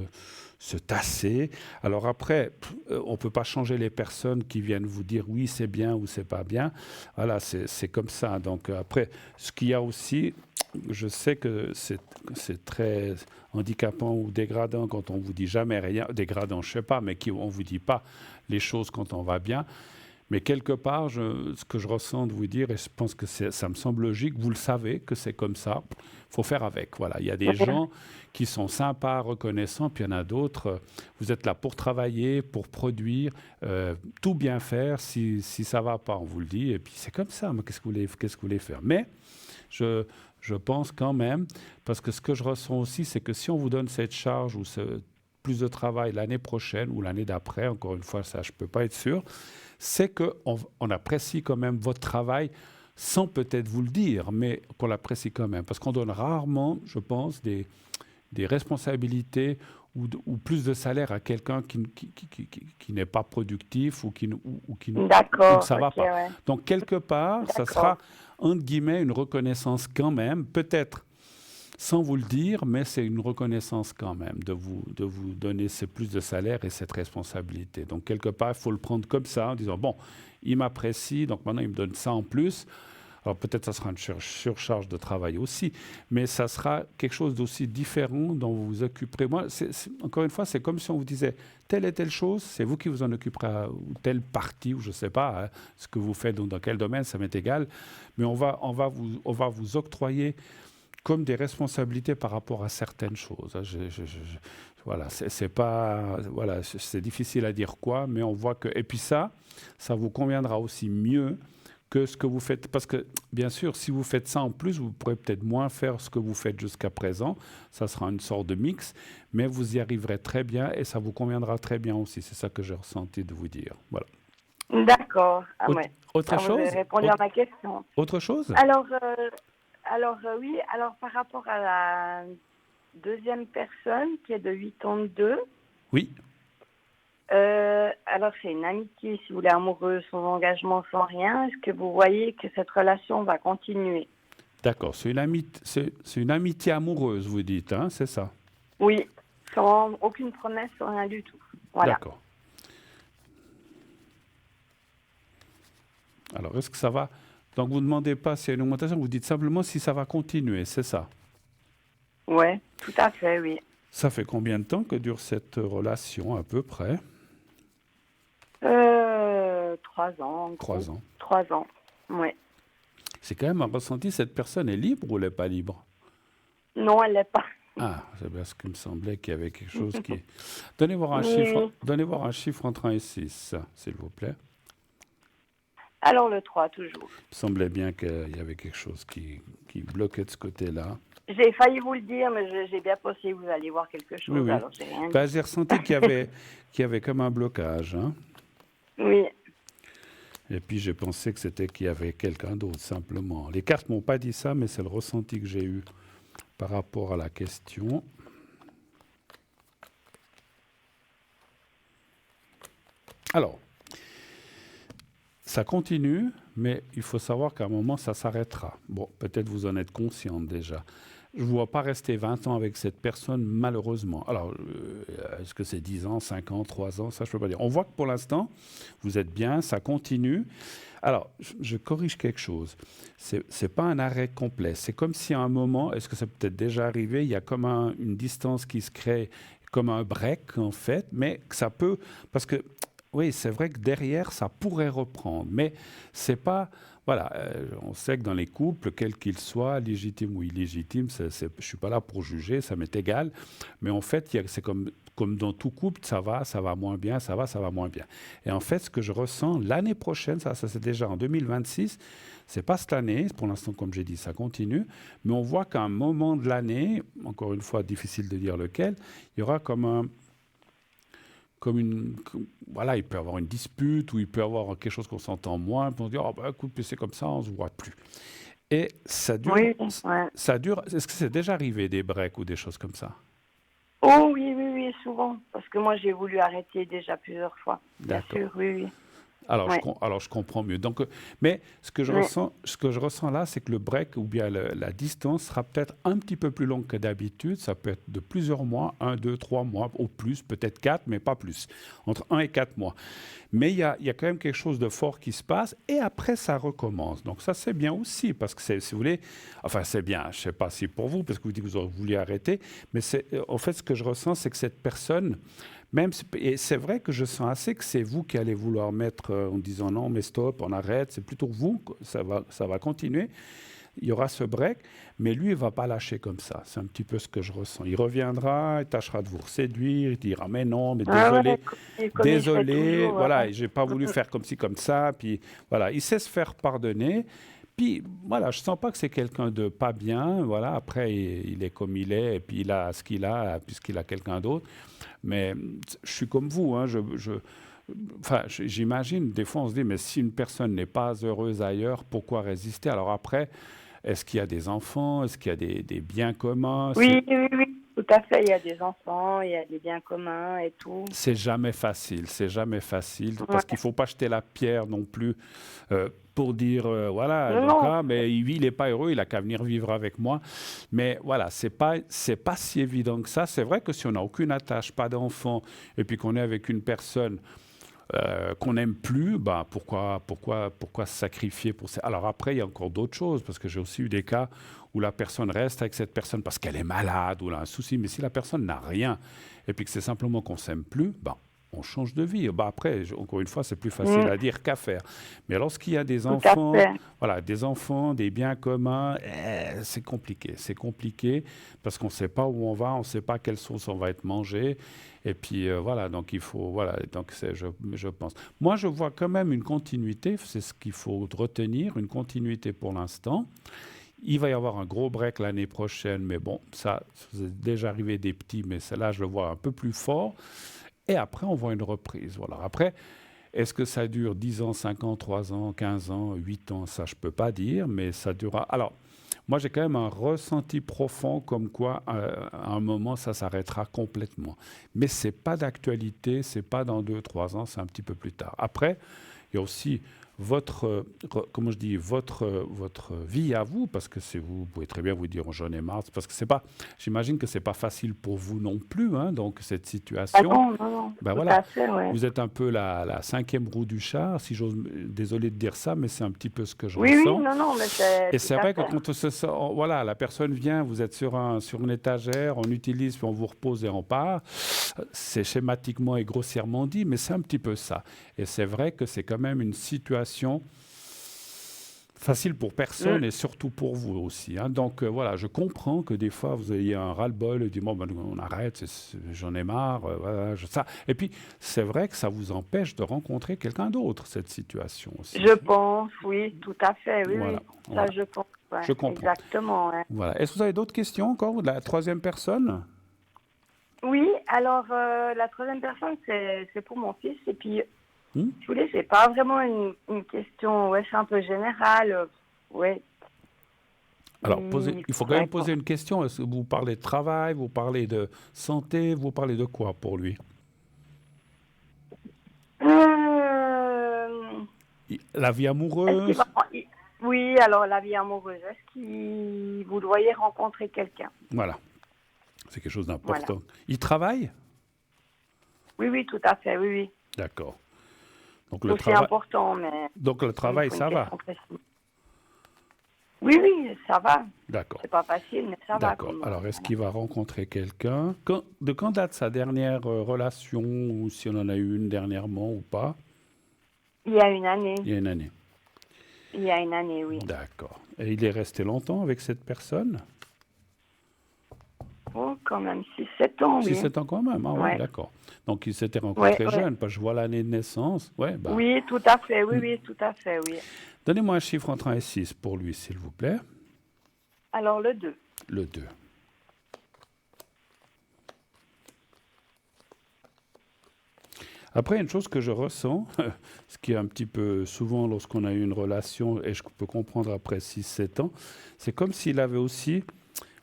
Speaker 1: tasser. Alors après, on ne peut pas changer les personnes qui viennent vous dire oui, c'est bien ou c'est pas bien. Voilà, c'est comme ça. Donc après, ce qu'il y a aussi, je sais que c'est très handicapant ou dégradant quand on vous dit jamais rien. Dégradant, je sais pas, mais on vous dit pas les choses quand on va bien. Mais quelque part, ce que je ressens de vous dire, et je pense que ça me semble logique, vous le savez que c'est comme ça, il faut faire avec. Voilà. Il y a des
Speaker 2: Ouais.
Speaker 1: gens qui sont sympas, reconnaissants, puis il y en a d'autres, vous êtes là pour travailler, pour produire, tout bien faire. Si ça ne va pas, on vous le dit, et puis c'est comme ça, mais qu'est-ce que vous voulez faire? Mais je, je pense quand même, parce que ce que je ressens aussi, c'est que si on vous donne cette charge ou plus de travail l'année prochaine ou l'année d'après, encore une fois, ça, je ne peux pas être sûr, c'est qu'on apprécie quand même votre travail sans peut-être vous le dire, mais qu'on l'apprécie quand même. Parce qu'on donne rarement, je pense, des responsabilités ou plus de salaire à quelqu'un qui n'est pas productif ou que
Speaker 2: D'accord,
Speaker 1: ça ne va
Speaker 2: ok,
Speaker 1: pas.
Speaker 2: ouais.
Speaker 1: Donc, quelque part, ça
Speaker 2: D'accord.
Speaker 1: sera, entre guillemets, une reconnaissance quand même, peut-être sans vous le dire, mais c'est une reconnaissance quand même de vous donner plus de salaire et cette responsabilité. Donc, quelque part, il faut le prendre comme ça, en disant, bon, il m'apprécie, donc maintenant il me donne ça en plus. Alors peut-être ça sera une surcharge de travail aussi, mais ça sera quelque chose d'aussi différent dont vous vous occuperez. Moi, encore une fois, c'est comme si on vous disait telle et telle chose, c'est vous qui vous en occuperez, ou telle partie, ou je ne sais pas, hein, ce que vous faites dans quel domaine, ça m'est égal, mais on va vous octroyer comme des responsabilités par rapport à certaines choses. Voilà, c'est pas, voilà, c'est difficile à dire quoi, mais on voit que, et puis ça vous conviendra aussi mieux que ce que vous faites. Parce que, bien sûr, si vous faites ça en plus, vous pourrez peut-être moins faire ce que vous faites jusqu'à présent. Ça sera une sorte de mix, mais vous y arriverez très bien et ça vous conviendra très bien aussi. C'est ça que j'ai ressenti de vous dire. Voilà.
Speaker 2: D'accord. Ah
Speaker 1: Autre,
Speaker 2: ouais.
Speaker 1: autre
Speaker 2: Alors, vous avez
Speaker 1: chose
Speaker 2: répondu à ma question.
Speaker 1: Autre chose
Speaker 2: Alors, oui, alors par rapport à la deuxième personne qui est de 82,
Speaker 1: Oui.
Speaker 2: alors c'est une amitié, si vous voulez, amoureuse, sans engagement, sans rien. Est-ce que vous voyez que cette relation va continuer?
Speaker 1: D'accord, c'est une amitié amoureuse, vous dites, hein, c'est ça?
Speaker 2: Oui, sans aucune promesse, sans rien du tout. Voilà.
Speaker 1: D'accord. Alors, est-ce que ça va? Donc, vous ne demandez pas s'il y a une augmentation, vous dites simplement si ça va continuer, c'est ça?
Speaker 2: Ouais, tout à fait, oui.
Speaker 1: Ça fait combien de temps que dure cette relation, à peu près?
Speaker 2: 3 ans, en gros.
Speaker 1: 3 ans.
Speaker 2: 3 ans, ouais.
Speaker 1: C'est quand même un ressenti, cette personne est libre ou elle n'est pas libre?
Speaker 2: Non, elle l'est pas.
Speaker 1: Ah, c'est bien ce qui me semblait qu'il y avait quelque chose qui...
Speaker 2: Oui.
Speaker 1: Donnez voir un chiffre entre 1 et 6, s'il vous plaît.
Speaker 2: Alors le 3, toujours.
Speaker 1: Il me semblait bien qu'il y avait quelque chose qui bloquait de ce côté-là.
Speaker 2: J'ai failli vous le dire, mais j'ai bien pensé que vous alliez voir quelque
Speaker 1: Oui,
Speaker 2: chose,
Speaker 1: oui.
Speaker 2: alors j'ai rien
Speaker 1: Ben,
Speaker 2: dit.
Speaker 1: j'ai ressenti qu'il y avait comme un blocage, hein.
Speaker 2: Oui,
Speaker 1: Et puis j'ai pensé que c'était qu'il y avait quelqu'un d'autre, simplement. Les cartes m'ont pas dit ça, mais c'est le ressenti que j'ai eu par rapport à la question. Alors, ça continue, mais il faut savoir qu'à un moment, ça s'arrêtera. Bon, peut-être vous en êtes consciente déjà. je ne vois pas rester 20 ans avec cette personne, malheureusement. Alors, est-ce que c'est 10 ans, 5 ans, 3 ans? Ça, je ne peux pas dire. On voit que pour l'instant, vous êtes bien, ça continue. Alors, je corrige quelque chose. C'est pas un arrêt complet. C'est comme si à un moment, est-ce que ça peut être déjà arrivé, il y a comme une distance qui se crée, comme un break en fait, mais que ça peut, parce que oui, c'est vrai que derrière, ça pourrait reprendre, mais c'est pas, voilà, on sait que dans les couples, quels qu'ils soient, légitimes ou illégitimes, je suis pas là pour juger, ça m'est égal, mais en fait, c'est comme dans tout couple, ça va moins bien, ça va moins bien. Et en fait, ce que je ressens l'année prochaine, ça c'est déjà en 2026, c'est pas cette année, pour l'instant, comme j'ai dit, ça continue, mais on voit qu'à un moment de l'année, encore une fois, difficile de dire lequel, il y aura voilà, il peut y avoir une dispute ou il peut y avoir quelque chose qu'on s'entend moins, puis on se dit, oh, bah, écoute, puis c'est comme ça, on se voit plus. Et
Speaker 2: Oui, ouais.
Speaker 1: ça dure, est-ce que c'est déjà arrivé des breaks ou des choses comme ça?
Speaker 2: Oh oui, oui, oui, souvent. Parce que moi, j'ai voulu arrêter déjà plusieurs fois. Bien
Speaker 1: D'accord.
Speaker 2: sûr, oui, oui.
Speaker 1: Alors,
Speaker 2: Ouais,
Speaker 1: alors je comprends mieux. Donc, mais
Speaker 2: ouais.
Speaker 1: ce que je ressens là, c'est que le break ou bien la distance sera peut-être un petit peu plus longue que d'habitude. Ça peut être de plusieurs mois, 1, 2, 3 mois au plus, peut-être 4, mais pas plus. Entre 1 et 4 mois. Mais il y a quand même quelque chose de fort qui se passe et après, ça recommence. Donc, ça, c'est bien aussi parce que, si vous voulez, enfin, c'est bien. Je ne sais pas si pour vous, parce que vous dites que vous auriez voulu arrêter, mais en fait, ce que je ressens, c'est que cette personne, et c'est vrai que je sens assez que c'est vous qui allez vouloir mettre en disant non, mais stop, on arrête. C'est plutôt vous, ça va continuer. Il y aura ce break, mais lui, il ne va pas lâcher comme ça. C'est un petit peu ce que je ressens. Il reviendra, il tâchera de vous séduire, il dira mais non, mais
Speaker 2: Ah ouais,
Speaker 1: désolé,
Speaker 2: comme il fait
Speaker 1: désolé,
Speaker 2: toujours.
Speaker 1: voilà, j'ai pas voulu
Speaker 2: Mm,
Speaker 1: faire comme ci, comme ça. Puis voilà, il sait se faire pardonner. Puis voilà, je sens pas que c'est quelqu'un de pas bien. Voilà, après, il est comme il est, et puis il a ce qu'il a, puisqu'il a quelqu'un d'autre. Mais je suis comme vous, hein, enfin, j'imagine, des fois on se dit, mais si une personne n'est pas heureuse ailleurs, pourquoi résister? Alors après, est-ce qu'il y a des enfants? Est-ce qu'il y a des biens communs?
Speaker 2: oui, oui, oui, tout à fait. Il y a des enfants, il y a des biens communs et tout.
Speaker 1: C'est jamais facile, parce qu'il
Speaker 2: Ouais.
Speaker 1: ne faut pas jeter la pierre non plus pour dire, voilà,
Speaker 2: Non,
Speaker 1: donc,
Speaker 2: non.
Speaker 1: ah, mais il n'est pas heureux, il a qu'à venir vivre avec moi. Mais voilà, c'est pas si évident que ça. C'est vrai que si on n'a aucune attache, pas d'enfant, et puis qu'on est avec une personne qu'on n'aime plus, bah pourquoi se sacrifier pour ça? Alors après, il y a encore d'autres choses, parce que j'ai aussi eu des cas où la personne reste avec cette personne parce qu'elle est malade ou elle a un souci, mais si la personne n'a rien et puis que c'est simplement qu'on s'aime plus, bah, on change de vie. Bah après, encore une fois, c'est plus facile
Speaker 2: Mm,
Speaker 1: à dire qu'à faire. Mais lorsqu'il y a des
Speaker 2: tout à
Speaker 1: enfants,
Speaker 2: fait.
Speaker 1: voilà, des enfants, des biens communs, c'est compliqué. C'est compliqué parce qu'on ne sait pas où on va, on ne sait pas quelle sauce on va être mangé. Et puis voilà, donc il faut, voilà, donc je pense. Moi, je vois quand même une continuité, c'est ce qu'il faut retenir, une continuité pour l'instant. Il va y avoir un gros break l'année prochaine, mais bon, ça, c'est déjà arrivé des petits, mais celle-là, je le vois un peu plus fort. Et après, on voit une reprise. Voilà. Après, est-ce que ça dure 10 ans, 5 ans, 3 ans, 15 ans, 8 ans? Ça, je ne peux pas dire, mais ça durera. Alors, moi, j'ai quand même un ressenti profond comme quoi, à un moment, ça s'arrêtera complètement. Mais ce n'est pas d'actualité, ce n'est pas dans 2, 3 ans, c'est un petit peu plus tard. Après, il y a aussi comment je dis, votre vie à vous, parce que vous pouvez très bien vous dire, oh, j'en ai marre, parce que c'est pas, j'imagine que c'est pas facile pour vous non plus, hein, donc cette
Speaker 2: Ah
Speaker 1: situation.
Speaker 2: non, non, non,
Speaker 1: Ben
Speaker 2: tout
Speaker 1: voilà,
Speaker 2: à fait, ouais.
Speaker 1: vous êtes un peu la cinquième roue du char, si j'ose, désolé de dire ça, mais c'est un petit peu ce que je
Speaker 2: Oui, oui,
Speaker 1: ressens.
Speaker 2: non, non, mais c'est
Speaker 1: Et
Speaker 2: tout
Speaker 1: c'est
Speaker 2: à
Speaker 1: vrai que
Speaker 2: fait.
Speaker 1: quand voilà, la personne vient, vous êtes sur une étagère, on utilise, puis on vous repose et on part. C'est schématiquement et grossièrement dit, mais c'est un petit peu ça. Et c'est vrai que c'est quand même une situation facile pour
Speaker 2: Mm.
Speaker 1: personne et surtout pour vous aussi, hein. Donc voilà, je comprends que des fois vous ayez un ras-le-bol et dites bon, ben, on arrête, j'en ai marre, voilà, ça. Et puis c'est vrai que ça vous empêche de rencontrer quelqu'un d'autre, cette situation aussi.
Speaker 2: Je pense, oui, tout à fait, oui,
Speaker 1: Voilà,
Speaker 2: oui. Ça,
Speaker 1: voilà,
Speaker 2: je pense, ouais,
Speaker 1: je comprends.
Speaker 2: exactement, ouais.
Speaker 1: Voilà. Est-ce que vous avez d'autres questions encore ou de la troisième personne?
Speaker 2: Oui, alors la troisième personne, c'est pour mon fils. Et puis,
Speaker 1: Hmm.
Speaker 2: je voulais, c'est pas vraiment une question, ouais, c'est un peu général. Ouais,
Speaker 1: Alors, il faut quand
Speaker 2: ouais,
Speaker 1: même poser une question. Est-ce que vous parlez de travail, vous parlez de santé, vous parlez de quoi pour lui?
Speaker 2: Euh,
Speaker 1: La vie
Speaker 2: est-ce qu'il
Speaker 1: amoureuse?
Speaker 2: va,
Speaker 3: Oui, alors la vie amoureuse, est-ce que vous voyez rencontrer quelqu'un?
Speaker 1: Voilà, c'est quelque chose
Speaker 3: Voilà.
Speaker 1: d'important. Il travaille?
Speaker 3: Oui, oui, tout à fait, oui, oui.
Speaker 1: D'accord. Donc
Speaker 3: C'est aussi important, mais
Speaker 1: donc le
Speaker 3: il me
Speaker 1: travail,
Speaker 3: faut une
Speaker 1: ça va.
Speaker 3: question précise. Oui, oui, ça va.
Speaker 1: D'accord.
Speaker 3: C'est pas facile, mais ça va
Speaker 1: D'accord.
Speaker 3: comme.
Speaker 1: Alors, est-ce
Speaker 3: Voilà.
Speaker 1: qu'il va rencontrer quelqu'un? De quand date sa dernière relation, ou si on en a eu une dernièrement ou pas?
Speaker 3: Il y a une année.
Speaker 1: Il y a une année.
Speaker 3: Il y a une année, oui.
Speaker 1: D'accord. Et il est resté longtemps avec cette personne?
Speaker 3: Oh, quand même 6, 7 ans,
Speaker 1: Si
Speaker 3: oui.
Speaker 1: 7 ans quand même, ah ouais,
Speaker 3: Ouais.
Speaker 1: d'accord. Donc ils s'étaient
Speaker 3: Ouais,
Speaker 1: rencontrés
Speaker 3: ouais.
Speaker 1: jeunes, parce que je vois l'année de naissance. Ouais, bah.
Speaker 3: Oui, tout à fait, oui, oui, tout à fait, oui.
Speaker 1: Donnez-moi un chiffre entre 1 et 6 pour lui, s'il vous plaît.
Speaker 3: Alors, le 2.
Speaker 1: Le 2. Après, une chose que je ressens, ce qui est un petit peu souvent lorsqu'on a eu une relation, et je peux comprendre après 6 7 ans, c'est comme s'il avait aussi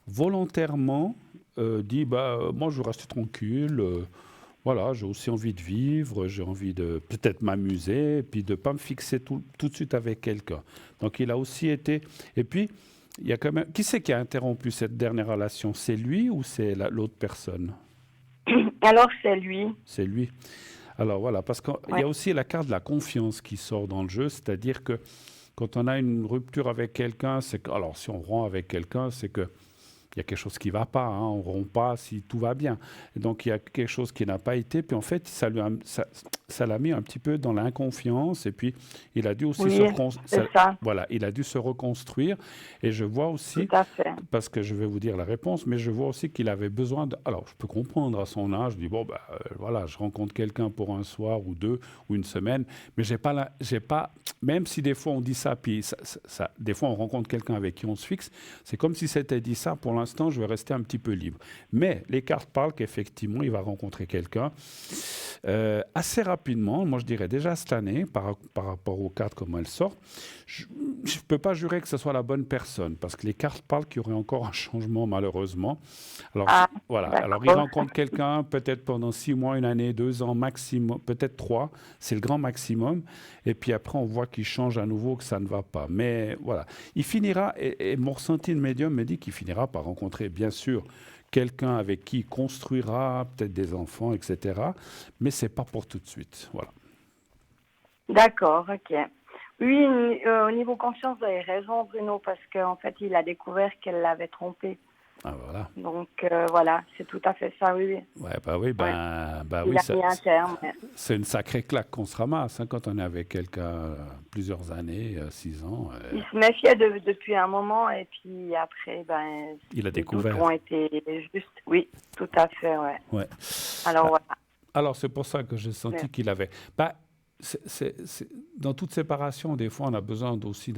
Speaker 1: volontairement dit, bah, moi je veux rester tranquille, voilà, j'ai aussi envie de vivre, j'ai envie de peut-être m'amuser, et puis de ne pas me fixer tout de suite avec quelqu'un. Donc il a aussi été... Et puis, il y a quand même... Qui c'est qui a interrompu cette dernière relation? C'est lui ou c'est l'autre personne?
Speaker 3: Alors, c'est lui.
Speaker 1: C'est lui. Alors voilà, parce qu'il y
Speaker 3: Ouais.
Speaker 1: a aussi la carte de la confiance qui sort dans le jeu, c'est-à-dire que quand on a une rupture avec quelqu'un, c'est que... Alors si on rompt avec quelqu'un, c'est que il y a quelque chose qui ne va pas, hein, on ne rompt pas si tout va bien. Et donc il y a quelque chose qui n'a pas été, puis en fait ça l'a mis un petit peu dans l'inconfiance, et puis il a dû aussi
Speaker 3: Oui, c'est ça,
Speaker 1: voilà, il a dû se reconstruire. Et je vois
Speaker 3: tout
Speaker 1: aussi,
Speaker 3: à fait.
Speaker 1: parce que je vais vous dire la réponse, mais je vois aussi qu'il avait besoin de... Alors je peux comprendre à son âge, je dis bon, voilà, je rencontre quelqu'un pour un soir ou deux ou une semaine, mais j'ai pas, même si des fois on dit ça, puis des fois on rencontre quelqu'un avec qui on se fixe, c'est comme si c'était dit ça, pour l'instant, je vais rester un petit peu libre. Mais les cartes parlent qu'effectivement, il va rencontrer quelqu'un assez rapidement. Moi, je dirais déjà cette année, par rapport aux cartes, comment elles sortent. Je ne peux pas jurer que ce soit la bonne personne, parce que les cartes parlent qu'il y aurait encore un changement, malheureusement. Alors,
Speaker 3: Ah,
Speaker 1: voilà. Alors, il
Speaker 3: d'accord.
Speaker 1: rencontre quelqu'un, peut-être pendant 6 mois, une année, 2 ans, maximum, peut-être 3. C'est le grand maximum. Et puis après, on voit qu'il change à nouveau, que ça ne va pas. Mais voilà. Il finira, et mon ressenti de médium me dit qu'il finira par rencontrer, bien sûr, quelqu'un avec qui il construira peut-être des enfants, etc. Mais c'est pas pour tout de suite. Voilà.
Speaker 3: D'accord, ok. Oui, au niveau conscience, vous avez raison, Bruno, parce qu'en fait, il a découvert qu'elle l'avait trompé.
Speaker 1: Ah, voilà.
Speaker 3: Donc, voilà, c'est tout à fait ça, oui, oui.
Speaker 1: Ouais, bah oui,
Speaker 3: Ouais.
Speaker 1: bah
Speaker 3: Il
Speaker 1: oui,
Speaker 3: a mis un terme.
Speaker 1: c'est une sacrée claque qu'on se ramasse hein, quand on est avec quelqu'un plusieurs années, 6 ans.
Speaker 3: Il se méfiait depuis un moment, et puis après, ben,
Speaker 1: Il a
Speaker 3: les doutes
Speaker 1: découvert.
Speaker 3: ont été justes. Oui, tout à fait, ouais.
Speaker 1: Ouais.
Speaker 3: Alors, voilà.
Speaker 1: Alors c'est pour ça que j'ai senti
Speaker 3: Ouais.
Speaker 1: qu'il avait. Bah, dans toute séparation, des fois, on a besoin aussi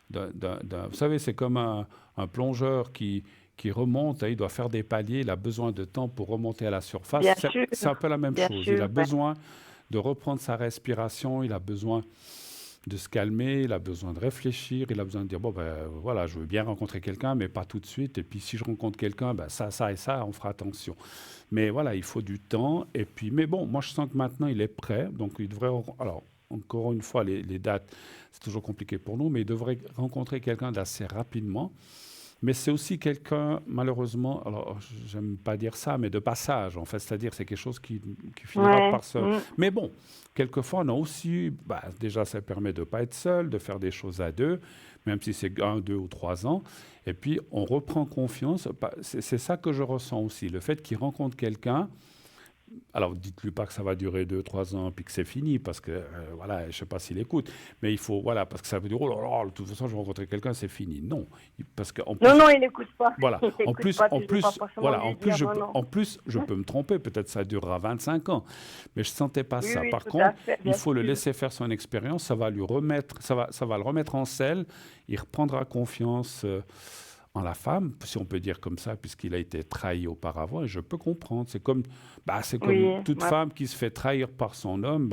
Speaker 1: vous savez, c'est comme un plongeur qui remonte, hein, il doit faire des paliers, il a besoin de temps pour remonter à la surface.
Speaker 3: Bien sûr,
Speaker 1: C'est un peu la même
Speaker 3: bien
Speaker 1: chose. Il
Speaker 3: sûr,
Speaker 1: a
Speaker 3: ouais.
Speaker 1: besoin de reprendre sa respiration, il a besoin de se calmer, il a besoin de réfléchir, il a besoin de dire, bon, ben voilà, je veux bien rencontrer quelqu'un, mais pas tout de suite. Et puis si je rencontre quelqu'un, ben, ça et ça, on fera attention. Mais voilà, il faut du temps. Et puis, mais bon, moi je sens que maintenant il est prêt. Donc il devrait... Alors, encore une fois, les dates, c'est toujours compliqué pour nous, mais il devrait rencontrer quelqu'un d'assez rapidement. Mais c'est aussi quelqu'un, malheureusement, alors j'aime pas dire ça, mais de passage, en fait. C'est-à-dire, c'est quelque chose qui finira
Speaker 3: Ouais.
Speaker 1: par se... Mais bon, quelquefois, on a aussi... Bah, déjà, ça permet de ne pas être seul, de faire des choses à deux, même si c'est 1, 2 ou 3 ans. Et puis, on reprend confiance. C'est ça que je ressens aussi. Le fait qu'il rencontre quelqu'un... Alors, dites-lui pas que ça va durer 2, 3 ans, puis que c'est fini, parce que, voilà, je ne sais pas s'il écoute, mais il faut, voilà, parce que ça veut dire, oh là là, de toute façon, je vais rencontrer quelqu'un, c'est fini. Non, parce qu'en plus,
Speaker 3: Non, non, il n'écoute pas.
Speaker 1: voilà,
Speaker 3: Il n'écoute pas, puis je vais pas forcément
Speaker 1: voilà,
Speaker 3: lui dire non, non.
Speaker 1: en plus, je peux me tromper, peut-être ça durera 25 ans, mais je sentais pas
Speaker 3: Oui,
Speaker 1: ça.
Speaker 3: oui,
Speaker 1: Par
Speaker 3: tout à
Speaker 1: contre,
Speaker 3: fait,
Speaker 1: il
Speaker 3: bien
Speaker 1: faut le
Speaker 3: sûr.
Speaker 1: laisser faire son expérience, ça va lui remettre, ça va le remettre en selle, il reprendra confiance. En la femme, si on peut dire comme ça, puisqu'il a été trahi auparavant, et je peux comprendre. C'est comme
Speaker 3: Oui,
Speaker 1: toute
Speaker 3: ouais,
Speaker 1: femme qui se fait trahir par son homme,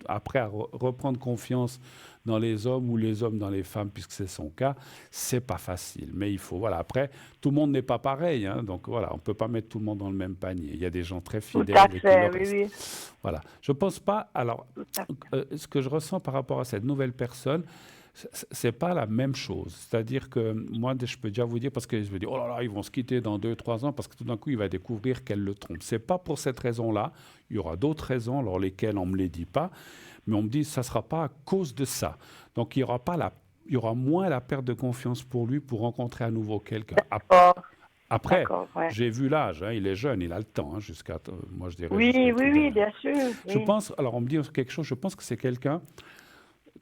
Speaker 1: après à reprendre confiance dans les hommes ou les hommes dans les femmes, puisque c'est son cas, c'est pas facile. Mais il faut, voilà, après, tout le monde n'est pas pareil, hein, donc voilà, on peut pas mettre tout le monde dans le même panier. Il y a des gens très
Speaker 3: tout
Speaker 1: fidèles
Speaker 3: à
Speaker 1: et qui le
Speaker 3: fait, oui,
Speaker 1: restent.
Speaker 3: oui,
Speaker 1: Voilà. Je pense pas, alors,
Speaker 3: tout à fait.
Speaker 1: ce que je ressens par rapport à cette nouvelle personne, C'est pas la même chose. C'est-à-dire que moi, je peux déjà vous dire, parce que je me dis, oh là là, ils vont se quitter dans 2, 3 ans, parce que tout d'un coup, il va découvrir qu'elle le trompe. C'est pas pour cette raison-là. Il y aura d'autres raisons, alors lesquelles on me les dit pas, mais on me dit, ça sera pas à cause de ça. Donc, il y aura moins la perte de confiance pour lui pour rencontrer à nouveau quelqu'un.
Speaker 3: Oh,
Speaker 1: Après,
Speaker 3: d'accord, ouais.
Speaker 1: j'ai vu l'âge, hein, il est jeune, il a le temps, hein, moi je dirais
Speaker 3: Oui,
Speaker 1: jusqu'à
Speaker 3: oui, oui, bien sûr.
Speaker 1: Je
Speaker 3: Oui.
Speaker 1: pense, alors on me dit quelque chose, je pense que c'est quelqu'un,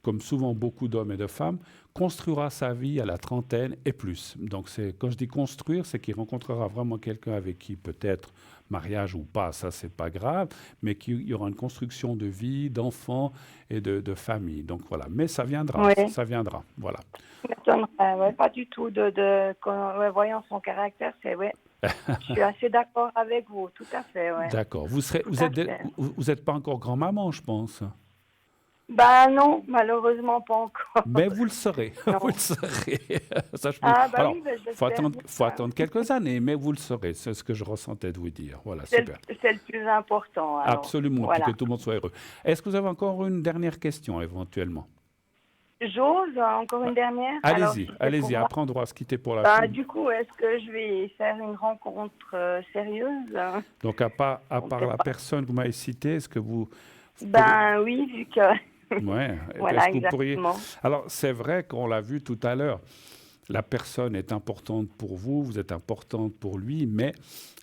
Speaker 1: comme souvent beaucoup d'hommes et de femmes, construira sa vie à la trentaine et plus. Donc quand je dis construire, c'est qu'il rencontrera vraiment quelqu'un avec qui peut-être mariage ou pas, ça c'est pas grave, mais qu'il y aura une construction de vie, d'enfants et de famille. Donc voilà, mais
Speaker 3: Oui,
Speaker 1: ça viendra, voilà.
Speaker 3: ça m'étonnerait, ouais, pas du tout. Ouais, voyant son caractère, c'est ouais. Je suis assez d'accord avec vous, tout à fait, ouais.
Speaker 1: D'accord.
Speaker 3: Tout à fait.
Speaker 1: Vous êtes pas encore grand-maman, je pense.
Speaker 3: Bah non, malheureusement pas encore.
Speaker 1: Mais vous le serez, vous
Speaker 3: Non.
Speaker 1: le serez. Ça,
Speaker 3: Ah bah
Speaker 1: Alors,
Speaker 3: oui, bah,
Speaker 1: faut
Speaker 3: j'espère.
Speaker 1: attendre, faut attendre quelques années, mais vous le serez. C'est ce que je ressentais de vous dire. Voilà,
Speaker 3: C'est
Speaker 1: super.
Speaker 3: c'est le plus important, alors.
Speaker 1: Absolument, puis que
Speaker 3: Voilà.
Speaker 1: tout le monde soit heureux. Est-ce que vous avez encore une dernière question, éventuellement?
Speaker 3: J'ose, encore une dernière. Alors,
Speaker 1: Allez-y,
Speaker 3: si c'est pour
Speaker 1: allez-y.
Speaker 3: moi.
Speaker 1: Après, on doit se quitter pour la
Speaker 3: Bah,
Speaker 1: fin.
Speaker 3: du coup, est-ce que je vais faire une rencontre sérieuse, hein?
Speaker 1: Donc, à part
Speaker 3: On
Speaker 1: la
Speaker 3: sait pas.
Speaker 1: personne que vous m'avez citée, est-ce que vous pourriez...
Speaker 3: Ben oui, vu que...
Speaker 1: Ouais, est-ce
Speaker 3: Voilà,
Speaker 1: que vous pourriez...
Speaker 3: exactement.
Speaker 1: Alors, c'est vrai qu'on l'a vu tout à l'heure. La personne est importante pour vous, vous êtes importante pour lui, mais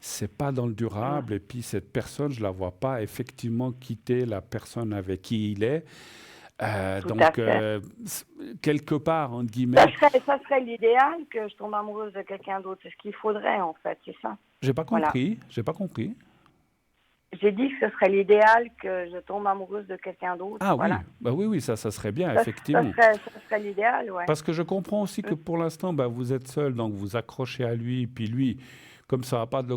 Speaker 1: c'est pas dans le durable. Et puis cette personne, je la vois pas effectivement quitter la personne avec qui il est.
Speaker 3: Tout à
Speaker 1: Donc
Speaker 3: fait.
Speaker 1: quelque part entre guillemets,
Speaker 3: Ça serait l'idéal que je tombe amoureuse de quelqu'un d'autre. C'est ce qu'il faudrait, en fait, c'est ça. Voilà.
Speaker 1: j'ai pas compris.
Speaker 3: J'ai dit que ce serait l'idéal que je tombe amoureuse de quelqu'un d'autre.
Speaker 1: Ah oui,
Speaker 3: Voilà.
Speaker 1: bah oui, ça serait bien
Speaker 3: Ça,
Speaker 1: effectivement.
Speaker 3: ça serait l'idéal, ouais.
Speaker 1: Parce que je comprends aussi que pour l'instant, bah, vous êtes seul, donc vous accrochez à lui, puis lui, comme ça va pas de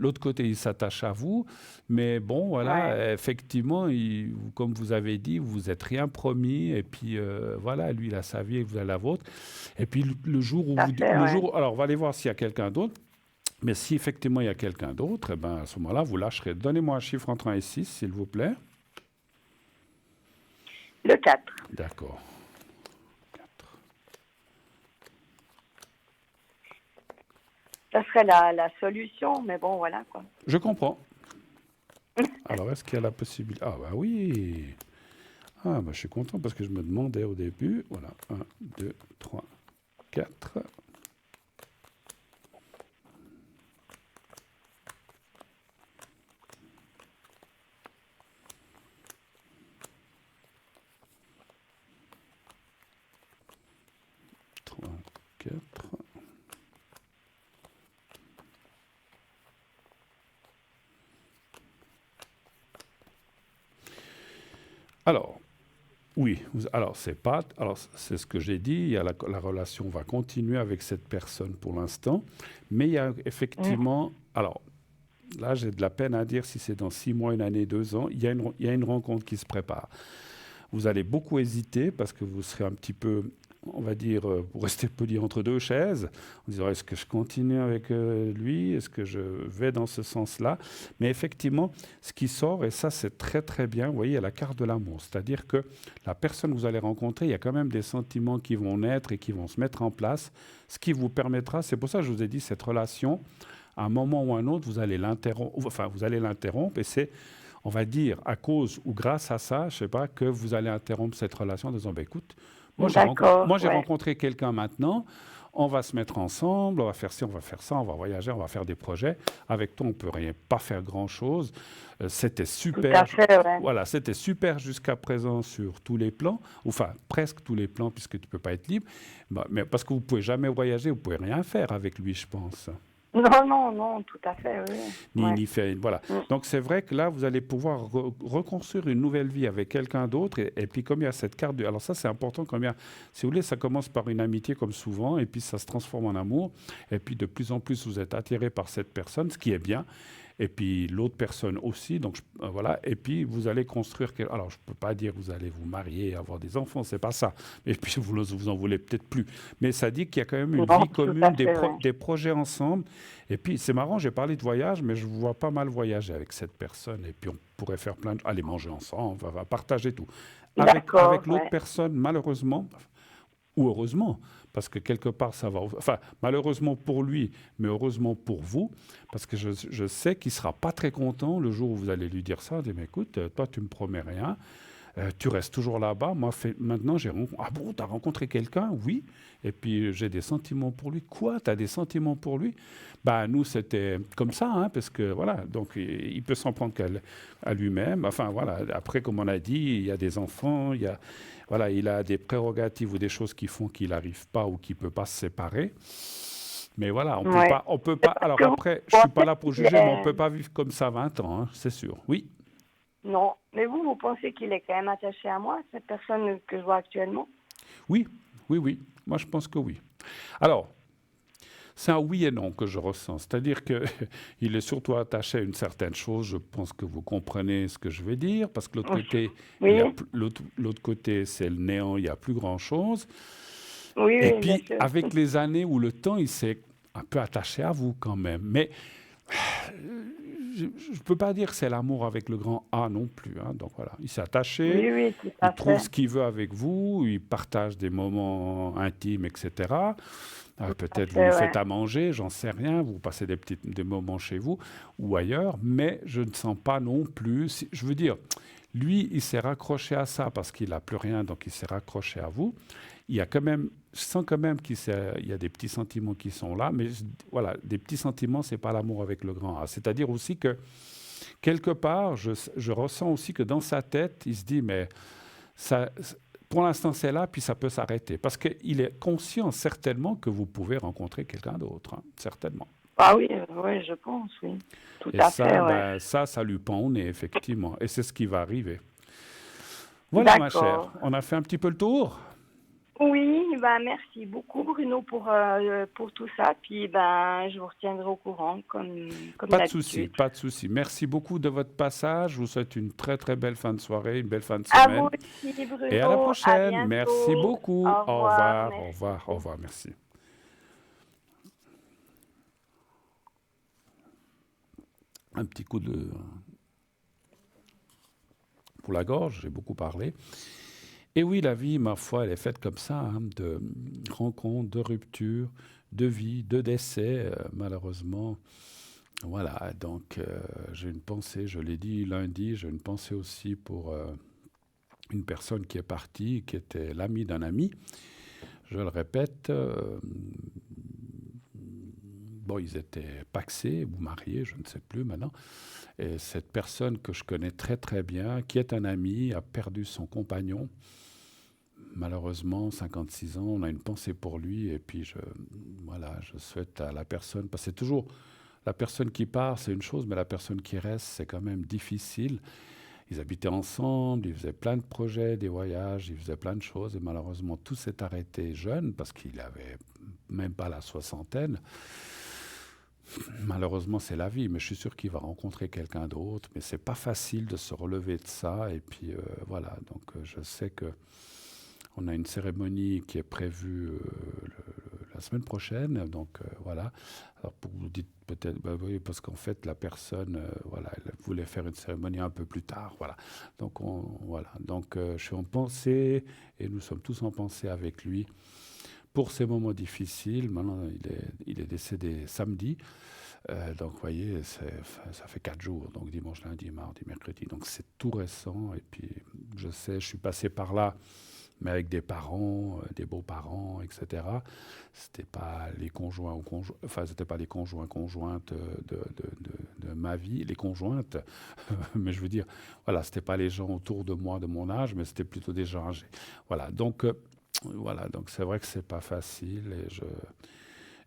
Speaker 1: l'autre côté, il s'attache à vous. Mais bon, voilà,
Speaker 3: Ouais,
Speaker 1: effectivement, comme vous avez dit, vous êtes rien promis, et puis voilà, lui, il a sa vie et vous avez la vôtre. Et puis le jour où
Speaker 3: tout à fait, ouais.
Speaker 1: alors on va aller voir s'il y a quelqu'un d'autre. Mais si effectivement il y a quelqu'un d'autre, eh ben, à ce moment-là, vous lâcherez. Donnez-moi un chiffre entre 1 et 6, s'il vous plaît.
Speaker 3: Le 4.
Speaker 1: D'accord. 4.
Speaker 3: Ça serait la solution, mais bon, voilà, quoi.
Speaker 1: Je comprends. Alors, est-ce qu'il y a la possibilité... Ah, bah oui. Ah, bah, je suis content parce que je me demandais au début. Voilà, 1, 2, 3, 4. Trois, 4. Alors, oui, alors c'est ce que j'ai dit, il y a la relation va continuer avec cette personne pour l'instant, mais il y a effectivement, alors là j'ai de la peine à dire si c'est dans 6 mois, une année, 2 ans, il y a une rencontre qui se prépare. Vous allez beaucoup hésiter parce que vous serez un petit peu, on va dire, pour rester poli, entre deux chaises, en disant est-ce que je continue avec lui, est-ce que je vais dans ce sens-là. Mais effectivement, ce qui sort, et ça c'est très très bien, vous voyez, il y a la carte de l'amour. C'est-à-dire que la personne que vous allez rencontrer, il y a quand même des sentiments qui vont naître et qui vont se mettre en place, ce qui vous permettra, c'est pour ça que je vous ai dit, cette relation, à un moment ou à un autre, vous allez l'interrompre, et c'est, on va dire, à cause ou grâce à ça, je ne sais pas, que vous allez interrompre cette relation en disant, ben, écoute,
Speaker 3: D'accord,
Speaker 1: moi j'ai
Speaker 3: ouais.
Speaker 1: rencontré quelqu'un maintenant, on va se mettre ensemble, on va faire ci, on va faire ça, on va voyager, on va faire des projets. Avec toi, on ne peut pas faire grand-chose. C'était
Speaker 3: Tout
Speaker 1: super.
Speaker 3: à fait, ouais.
Speaker 1: Voilà, c'était super jusqu'à présent sur tous les plans, enfin presque tous les plans, puisque tu ne peux pas être libre. Bah, mais parce que vous ne pouvez jamais voyager, vous ne pouvez rien faire avec lui, je pense.
Speaker 3: Non, non, non, tout à fait, oui. Ouais.
Speaker 1: Ni faire, voilà. Donc c'est vrai que là, vous allez pouvoir reconstruire une nouvelle vie avec quelqu'un d'autre. Et puis comme il y a cette carte, alors ça c'est important, comme il y a, si vous voulez, ça commence par une amitié comme souvent, et puis ça se transforme en amour. Et puis de plus en plus, vous êtes attiré par cette personne, ce qui est bien. Et puis l'autre personne aussi, donc voilà. Et puis vous allez construire. Alors je peux pas dire que vous allez vous marier, avoir des enfants, c'est pas ça. Et puis vous en voulez peut-être plus. Mais ça dit qu'il y a quand même une
Speaker 3: Non,
Speaker 1: vie
Speaker 3: tout
Speaker 1: commune,
Speaker 3: à fait, ouais.
Speaker 1: des projets ensemble. Et puis c'est marrant, j'ai parlé de voyage, mais je vous vois pas mal voyager avec cette personne. Et puis on pourrait faire plein aller manger ensemble, on va partager tout.
Speaker 3: D'accord,
Speaker 1: Avec l'autre
Speaker 3: ouais.
Speaker 1: personne, malheureusement. Ou heureusement, parce que quelque part, ça va... Enfin, malheureusement pour lui, mais heureusement pour vous, parce que je sais qu'il ne sera pas très content le jour où vous allez lui dire ça, dire, mais écoute, toi, tu ne me promets rien, tu restes toujours là-bas. Moi, maintenant, Ah bon, tu as rencontré quelqu'un? Oui. Et puis, j'ai des sentiments pour lui. Quoi? Tu as des sentiments pour lui? Bah, nous, c'était comme ça, hein, parce que, voilà, donc, il peut s'en prendre à lui-même. Enfin, voilà, après, comme on a dit, il y a des enfants, voilà, il a des prérogatives ou des choses qui font qu'il n'arrive pas ou qu'il ne peut pas se séparer. Mais voilà,
Speaker 3: Ouais.
Speaker 1: on peut pas.
Speaker 3: Parce
Speaker 1: Alors
Speaker 3: que vous
Speaker 1: après, je suis pas
Speaker 3: pensez
Speaker 1: là pour
Speaker 3: qu'il
Speaker 1: juger, mais on
Speaker 3: est...
Speaker 1: peut pas vivre comme ça 20 ans, hein, c'est sûr. Oui,
Speaker 3: Non, mais vous pensez qu'il est quand même attaché à moi, cette personne que je vois actuellement?
Speaker 1: oui, oui, oui. Moi, je pense que oui. Alors, c'est un oui et non que je ressens. C'est-à-dire que il est surtout attaché à une certaine chose. Je pense que vous comprenez ce que je veux dire, parce que l'autre côté,
Speaker 3: Oui,
Speaker 1: l'autre côté, c'est le néant. Il n'y a plus grand-chose.
Speaker 3: oui,
Speaker 1: Et
Speaker 3: oui, bien
Speaker 1: puis,
Speaker 3: sûr.
Speaker 1: avec les années ou le temps, il s'est un peu attaché à vous quand même. Mais je ne peux pas dire que c'est l'amour avec le grand A non plus, hein. Donc voilà, il s'est attaché,
Speaker 3: Oui, oui, tout
Speaker 1: il
Speaker 3: à
Speaker 1: trouve
Speaker 3: fait.
Speaker 1: ce qu'il veut avec vous, il partage des moments intimes, etc.
Speaker 3: Tout à
Speaker 1: Peut-être vous lui
Speaker 3: fait, ouais.
Speaker 1: faites à manger, j'en sais rien, vous passez des moments chez vous ou ailleurs, mais je ne sens pas non plus. Je veux dire, lui, il s'est raccroché à ça parce qu'il n'a plus rien, donc il s'est raccroché à vous. Il y a quand même, je sens quand même il y a des petits sentiments qui sont là, mais voilà, des petits sentiments, c'est pas l'amour avec le grand A. C'est-à-dire aussi que quelque part, je ressens aussi que dans sa tête, il se dit, mais ça, pour l'instant, c'est là, puis ça peut s'arrêter. Parce qu'il est conscient certainement que vous pouvez rencontrer quelqu'un d'autre, hein, certainement.
Speaker 3: Ah oui, oui, je pense, oui. Tout
Speaker 1: Et
Speaker 3: à fait,
Speaker 1: ça,
Speaker 3: ouais.
Speaker 1: ben, ça lui pend au nez, effectivement. Et c'est ce qui va arriver. Voilà, ma chère,
Speaker 3: D'accord.
Speaker 1: on a fait un petit peu le tour.
Speaker 3: Oui, ben merci beaucoup Bruno pour tout ça. Puis ben je vous retiendrai au courant comme
Speaker 1: Pas de souci,
Speaker 3: d'habitude.
Speaker 1: pas de souci. Merci beaucoup de votre passage. Je vous souhaite une très très belle fin de soirée, une belle fin de
Speaker 3: À vous
Speaker 1: semaine.
Speaker 3: aussi
Speaker 1: Et à la
Speaker 3: Bruno, à
Speaker 1: prochaine. Merci
Speaker 3: bientôt.
Speaker 1: beaucoup.
Speaker 3: Au
Speaker 1: Au
Speaker 3: revoir,
Speaker 1: revoir, au revoir, au
Speaker 3: merci.
Speaker 1: revoir. Merci. Un petit coup pour la gorge, j'ai beaucoup parlé. Et oui, la vie, ma foi, elle est faite comme ça, hein, de rencontres, de ruptures, de vie, de décès, malheureusement. Voilà, donc j'ai une pensée, je l'ai dit lundi, j'ai une pensée aussi pour une personne qui est partie, qui était l'ami d'un ami. Je le répète, bon, ils étaient pacsés ou mariés, je ne sais plus maintenant. Et cette personne que je connais très très bien, qui est un ami, a perdu son compagnon. Malheureusement, 56 ans, on a une pensée pour lui. Et puis, voilà, je souhaite à la personne, parce que c'est toujours la personne qui part, c'est une chose, mais la personne qui reste, c'est quand même difficile. Ils habitaient ensemble, ils faisaient plein de projets, des voyages, ils faisaient plein de choses. Et malheureusement, tout s'est arrêté jeune, parce qu'il avait même pas la soixantaine. Malheureusement, c'est la vie, mais je suis sûr qu'il va rencontrer quelqu'un d'autre. Mais c'est pas facile de se relever de ça. Et puis voilà, donc je sais que on a une cérémonie qui est prévue la semaine prochaine. Donc voilà. Alors pour vous dites peut-être, bah oui, parce qu'en fait la personne, voilà, elle voulait faire une cérémonie un peu plus tard. Voilà. Donc voilà. Donc je suis en pensée et nous sommes tous en pensée avec lui pour ces moments difficiles. Maintenant, il est décédé samedi. Donc, vous voyez, ça fait 4 jours. Donc, dimanche, lundi, mardi, mercredi. Donc, c'est tout récent. Et puis, je sais, je suis passé par là, mais avec des parents, des beaux-parents, etc. C'était pas les conjoints ou enfin, c'était pas les conjoints, conjointes de ma vie, les conjointes. Mais je veux dire, voilà, c'était pas les gens autour de moi, de mon âge, mais c'était plutôt des gens âgés. Voilà. Donc, voilà, donc c'est vrai que c'est pas facile et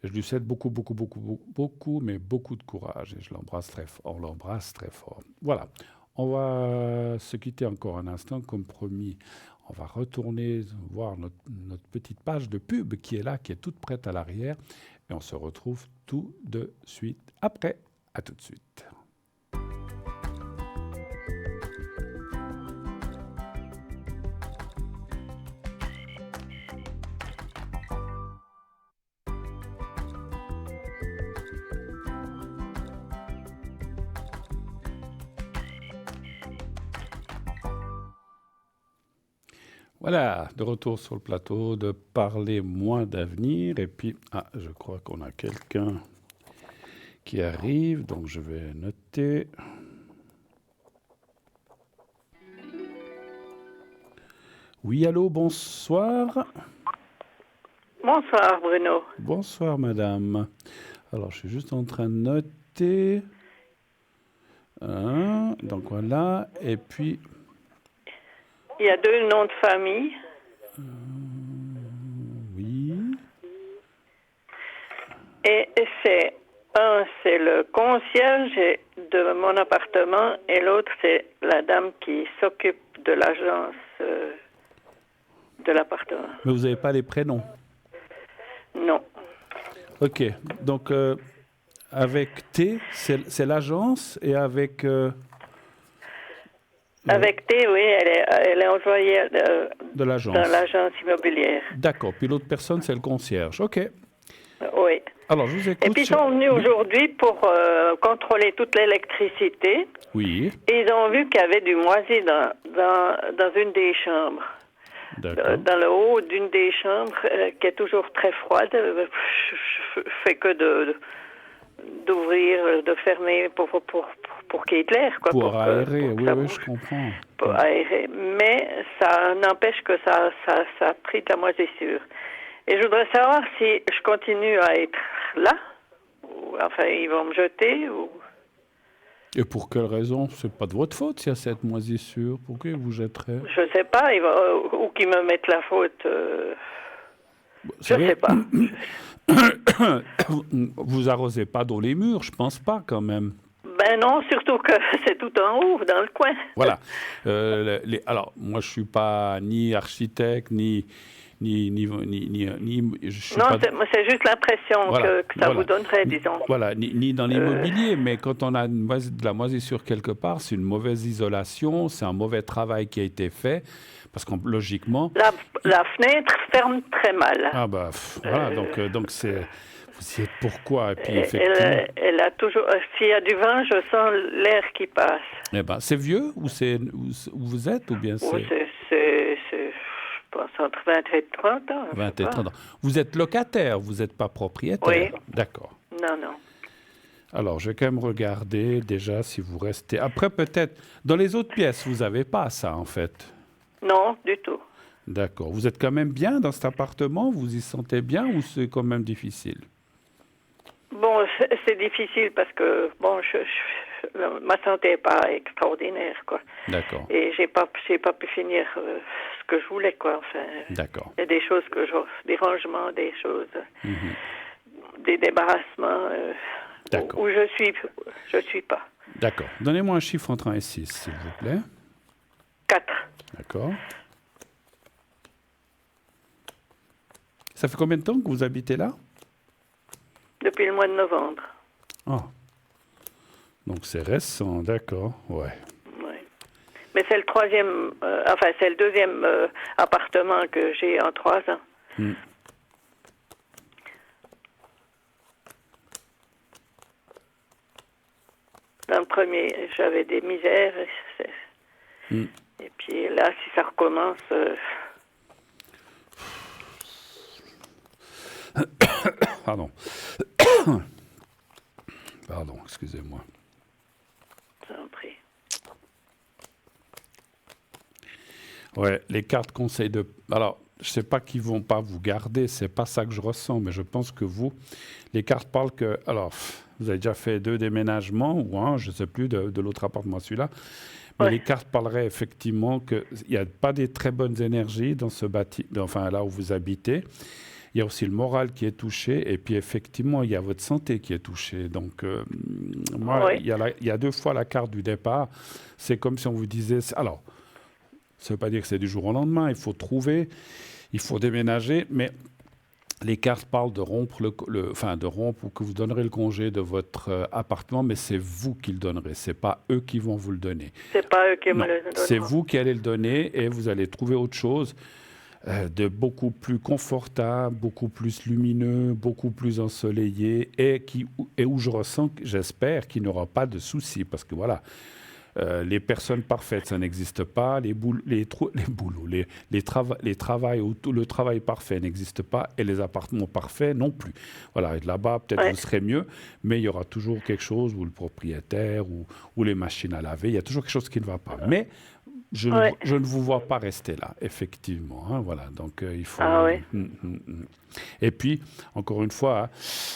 Speaker 1: je lui souhaite beaucoup, beaucoup, beaucoup, beaucoup, beaucoup, mais beaucoup de courage et je l'embrasse très fort. On l'embrasse très fort. Voilà, on va se quitter encore un instant, comme promis. On va retourner voir notre petite page de pub qui est là, qui est toute prête à l'arrière et on se retrouve tout de suite après. À tout de suite. Voilà, de retour sur le plateau, de parler moins d'avenir. Et puis, je crois qu'on a quelqu'un qui arrive, donc je vais noter. Oui, allô, bonsoir.
Speaker 4: Bonsoir Bruno.
Speaker 1: Bonsoir madame. Alors, je suis juste en train de noter. Donc voilà, et puis...
Speaker 4: Il y a 2 noms de famille.
Speaker 1: Oui.
Speaker 4: Et c'est le concierge de mon appartement et l'autre c'est la dame qui s'occupe de l'agence de l'appartement.
Speaker 1: Mais vous n'avez pas les prénoms?
Speaker 4: Non.
Speaker 1: Ok, donc avec T, c'est l'agence, et avec...
Speaker 4: Avec T, oui, elle est employée
Speaker 1: de l'agence.
Speaker 4: Dans l'agence immobilière.
Speaker 1: D'accord, puis l'autre personne, c'est le concierge. Ok.
Speaker 4: Oui.
Speaker 1: Alors, je vous écoute.
Speaker 4: Et puis ils sont venus aujourd'hui pour contrôler toute l'électricité.
Speaker 1: Oui.
Speaker 4: Et ils ont vu qu'il y avait du moisi dans une des chambres. Dans le haut d'une des chambres, qui est toujours très froide. Je fais que d'ouvrir, de fermer pour qu'il y ait de l'air.
Speaker 1: Pour aérer, oui, je comprends.
Speaker 4: Pour aérer. Mais ça n'empêche que ça a pris de la moisissure. Et je voudrais savoir si je continue à être là, ou enfin ils vont me jeter, ou...
Speaker 1: Et pour quelle raison? C'est pas de votre faute s'il y a cette moisissure. Pourquoi ils vous jetteraient?
Speaker 4: Je sais pas, ou qu'ils me mettent la faute. Je sais pas.
Speaker 1: Vous arrosez pas dans les murs, je pense pas quand même.
Speaker 4: Ben non, surtout que c'est tout en haut, dans le coin.
Speaker 1: Voilà. Alors, moi, je suis pas ni architecte, ni je suis
Speaker 4: non,
Speaker 1: pas...
Speaker 4: c'est juste l'impression que ça vous donnerait, disons.
Speaker 1: Voilà, ni dans l'immobilier, mais quand on a de la moisissure quelque part, c'est une mauvaise isolation, c'est un mauvais travail qui a été fait, parce que logiquement...
Speaker 4: La fenêtre ferme très mal.
Speaker 1: Ah bah, voilà, donc c'est... Vous y êtes pourquoi? Et puis, effectivement...
Speaker 4: Elle a toujours... S'il y a du vent, je sens l'air qui passe.
Speaker 1: Eh ben, c'est vieux, où vous êtes, ou bien c'est...
Speaker 4: Je pense entre 20 et 30 ans.
Speaker 1: 20 et 30 ans. Vous êtes locataire, vous n'êtes pas propriétaire?
Speaker 4: Oui.
Speaker 1: D'accord.
Speaker 4: Non.
Speaker 1: Alors, je vais quand même regarder déjà si vous restez... Après, peut-être, dans les autres pièces, vous n'avez pas ça, en fait?
Speaker 4: Non, du tout.
Speaker 1: D'accord. Vous êtes quand même bien dans cet appartement? Vous y sentez bien ou c'est quand même difficile?
Speaker 4: Bon, c'est difficile parce que, bon, ma santé n'est pas extraordinaire, quoi.
Speaker 1: D'accord.
Speaker 4: Et j'ai pas pu finir ce que je voulais, quoi. Enfin,
Speaker 1: d'accord.
Speaker 4: Il y a des choses des rangements, des choses, des débarrassements où je suis pas.
Speaker 1: D'accord. Donnez-moi un chiffre entre 1 et 6, s'il vous plaît.
Speaker 4: 4.
Speaker 1: D'accord. Ça fait combien de temps que vous habitez là?
Speaker 4: Depuis le mois de novembre.
Speaker 1: Ah. Donc c'est récent, d'accord, ouais.
Speaker 4: Mais c'est le deuxième appartement que j'ai en 3 ans. Dans le premier, j'avais des misères. Et puis là, si ça recommence...
Speaker 1: Pardon. Pardon, excusez-moi.
Speaker 4: J'en prie.
Speaker 1: Ouais, les cartes conseillent de... Alors, je ne sais pas qu'ils ne vont pas vous garder, c'est pas ça que je ressens, mais je pense que les cartes parlent que... Alors, vous avez déjà fait 2 déménagements, ou un, je ne sais plus, de l'autre appartement, celui-là. Mais les cartes parleraient effectivement qu'il n'y a pas des très bonnes énergies dans ce bâtiment, enfin là où vous habitez. Il y a aussi le moral qui est touché, et puis effectivement, il y a votre santé qui est touchée. Donc, il y a 2 fois la carte du départ. C'est comme si on vous disait... Alors, ça ne veut pas dire que c'est du jour au lendemain. Il faut trouver, il faut déménager, mais les cartes parlent de rompre, de rompre ou que vous donnerez le congé de votre appartement, mais c'est vous qui le donnerez. Ce n'est pas eux qui vont vous le donner.
Speaker 4: C'est pas eux qui me le donnent.
Speaker 1: C'est vous qui allez le donner, et vous allez trouver autre chose. De beaucoup plus confortable, beaucoup plus lumineux, beaucoup plus ensoleillé, et où je ressens, j'espère, qu'il n'y aura pas de soucis, parce que voilà, Les personnes parfaites, ça n'existe pas. Le travail parfait n'existe pas et les appartements parfaits non plus. Voilà, et là-bas, peut-être vous serez mieux, mais il y aura toujours quelque chose, ou le propriétaire, ou les machines à laver, il y a toujours quelque chose qui ne va pas. Mais je ne vous vois pas rester là, effectivement. Hein, voilà, donc il faut... Et puis, encore une fois,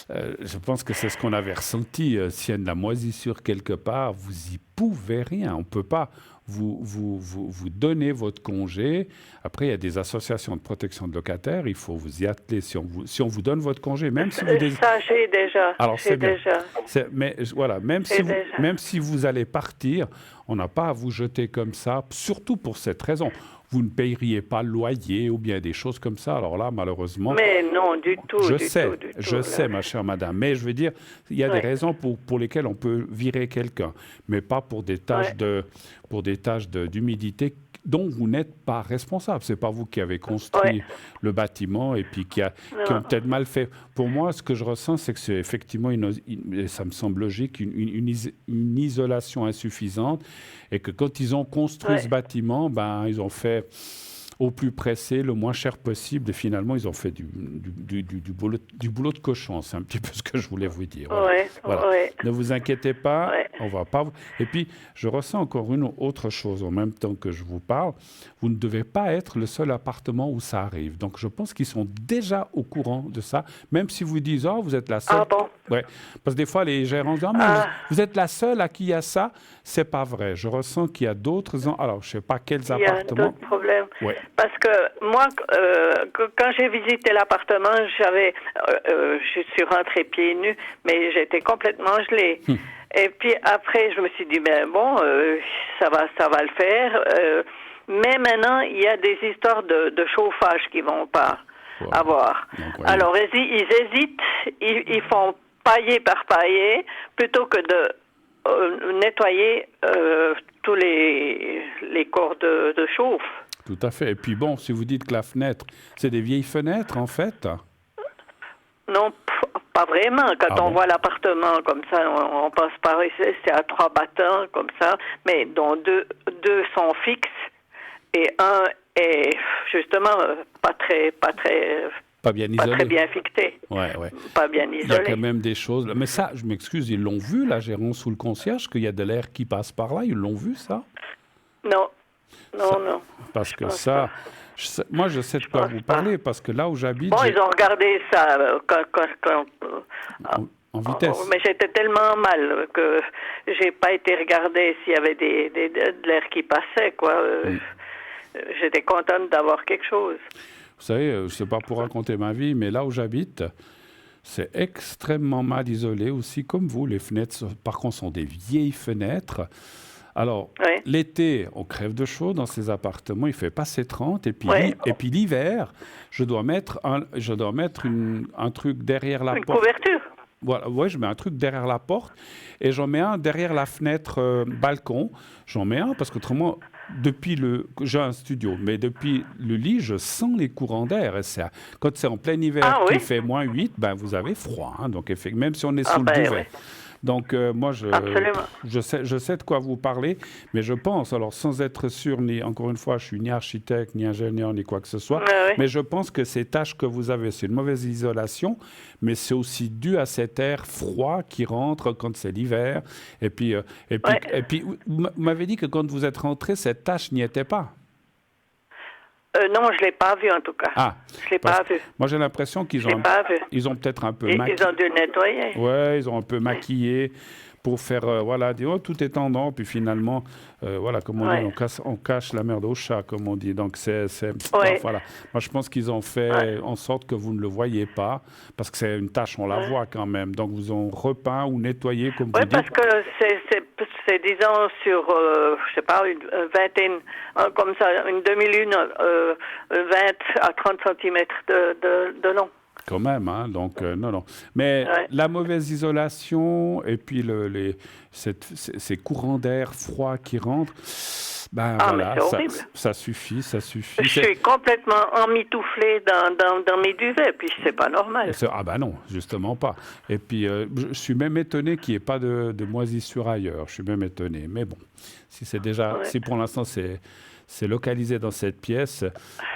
Speaker 1: je pense que c'est ce qu'on avait ressenti. S'il y a de la moisissure quelque part, vous n'y pouvez rien. On ne peut pas vous donner votre congé. Après, il y a des associations de protection de locataires. Il faut vous y atteler si on vous donne votre congé. Même si vous
Speaker 4: Ça, j'ai déjà.
Speaker 1: Alors, c'est bien.
Speaker 4: Déjà.
Speaker 1: Mais voilà, même si vous allez partir, on n'a pas à vous jeter comme ça, surtout pour cette raison. Vous ne payeriez pas le loyer ou bien des choses comme ça. Alors là, malheureusement...
Speaker 4: Mais non, du tout.
Speaker 1: Je sais, ma chère madame. Mais je veux dire, il y a des raisons pour lesquelles on peut virer quelqu'un, mais pas pour des tâches d'humidité dont vous n'êtes pas responsable. Ce n'est pas vous qui avez construit le bâtiment et puis qui ont peut-être mal fait. Pour moi, ce que je ressens, c'est que c'est effectivement, et ça me semble logique, une isolation insuffisante et que quand ils ont construit ce bâtiment, ils ont fait au plus pressé, le moins cher possible et finalement, ils ont fait du boulot de cochon. C'est un petit peu ce que je voulais vous dire. Voilà. Ne vous inquiétez pas, on va pas... Et puis, je ressens encore une autre chose en même temps que je vous parle. Vous ne devez pas être le seul appartement où ça arrive. Donc, je pense qu'ils sont déjà au courant de ça, même si vous disent « Oh, vous êtes la seule... »
Speaker 4: Ah bon?
Speaker 1: Ouais. Parce que des fois, les gérants disent « mais vous êtes la seule à qui il y a ça. » C'est pas vrai. Je ressens qu'il y a d'autres... Alors, je ne sais pas quels appartements...
Speaker 4: Il y a d'autres problèmes.
Speaker 1: Ouais.
Speaker 4: Parce que moi, quand j'ai visité l'appartement, je suis rentrée pieds nus, mais j'étais complètement gelée. Et puis après, je me suis dit, ça va le faire. Mais maintenant, il y a des histoires de chauffage qui vont pas avoir. Donc, alors, ils hésitent, ils font pailler par pailler, plutôt que de nettoyer tous les corps de chauffe.
Speaker 1: Tout à fait. Et puis bon, si vous dites que la fenêtre, c'est des vieilles fenêtres, en fait?
Speaker 4: Non, pas vraiment. Quand on voit l'appartement comme ça, on passe par ici, c'est à 3 battants, comme ça, mais dont deux sont fixes et un est justement pas bien isolé. Pas très bien fixé. Pas bien isolé.
Speaker 1: Il y a quand même des choses... Mais ça, je m'excuse, ils l'ont vu, la gérance ou le concierge, qu'il y a de l'air qui passe par là? Ils l'ont vu, ça?
Speaker 4: Non. Non.
Speaker 1: Parce que ça... Moi, je sais de quoi vous parlez, parce que là où j'habite...
Speaker 4: Bon, ils ont regardé ça
Speaker 1: en vitesse.
Speaker 4: Mais j'étais tellement mal que j'ai pas été regarder s'il y avait de l'air qui passait, quoi. J'étais contente d'avoir quelque chose.
Speaker 1: Vous savez, c'est pas pour raconter ma vie, mais là où j'habite, c'est extrêmement mal isolé aussi, comme vous. Les fenêtres, par contre, sont des vieilles fenêtres. Alors, l'été, on crève de chaud dans ces appartements, il fait passer 30, et puis l'hiver, je dois mettre un truc derrière la porte.
Speaker 4: Une couverture.
Speaker 1: Voilà, je mets un truc derrière la porte, et j'en mets un derrière la fenêtre balcon. J'en mets un, parce qu'autrement, j'ai un studio, mais depuis le lit, je sens les courants d'air. Quand c'est en plein hiver, qu'il fait moins 8, vous avez froid. Hein, donc, même si on est sous le duvet. Donc, moi, je sais de quoi vous parlez, mais je pense, alors sans être sûr, encore une fois, je suis ni architecte, ni ingénieur, ni quoi que ce soit, mais je pense que ces tâches que vous avez, c'est une mauvaise isolation, mais c'est aussi dû à cet air froid qui rentre quand c'est l'hiver. Et puis, vous m'avez dit que quand vous êtes rentré, cette tâche n'y était pas.
Speaker 4: Non, je ne l'ai pas vu en tout cas. Je l'ai pas vu.
Speaker 1: Moi, j'ai l'impression qu'ils ont peut-être un peu maquillé.
Speaker 4: Ils ont dû nettoyer.
Speaker 1: Oui, ils ont un peu maquillé pour faire, dire, tout est tendance, puis finalement, comme on dit, on cache la merde au chat, comme on dit. Donc, voilà. Moi, je pense qu'ils ont fait en sorte que vous ne le voyez pas, parce que c'est une tâche, on la voit quand même. Donc, vous ont repeint ou nettoyé, comme vous dites.
Speaker 4: Oui, parce que c'est, disons, sur, je sais pas, une vingtaine, comme ça, une demi-lune, 20 à 30 centimètres de long.
Speaker 1: Quand même, hein, donc non. Mais la mauvaise isolation et puis ces courants d'air froid qui rentrent, Ben
Speaker 4: Ah,
Speaker 1: voilà,
Speaker 4: mais c'est horrible.
Speaker 1: ça suffit, ça suffit.
Speaker 4: Je suis complètement emmitouflée dans mes duvets, puis c'est pas normal.
Speaker 1: Ah ben non, justement pas. Et puis, je suis même étonné qu'il n'y ait pas de moisissure ailleurs. Je suis même étonné. Mais bon, si c'est déjà,
Speaker 4: Ouais.
Speaker 1: si pour l'instant c'est localisé dans cette pièce,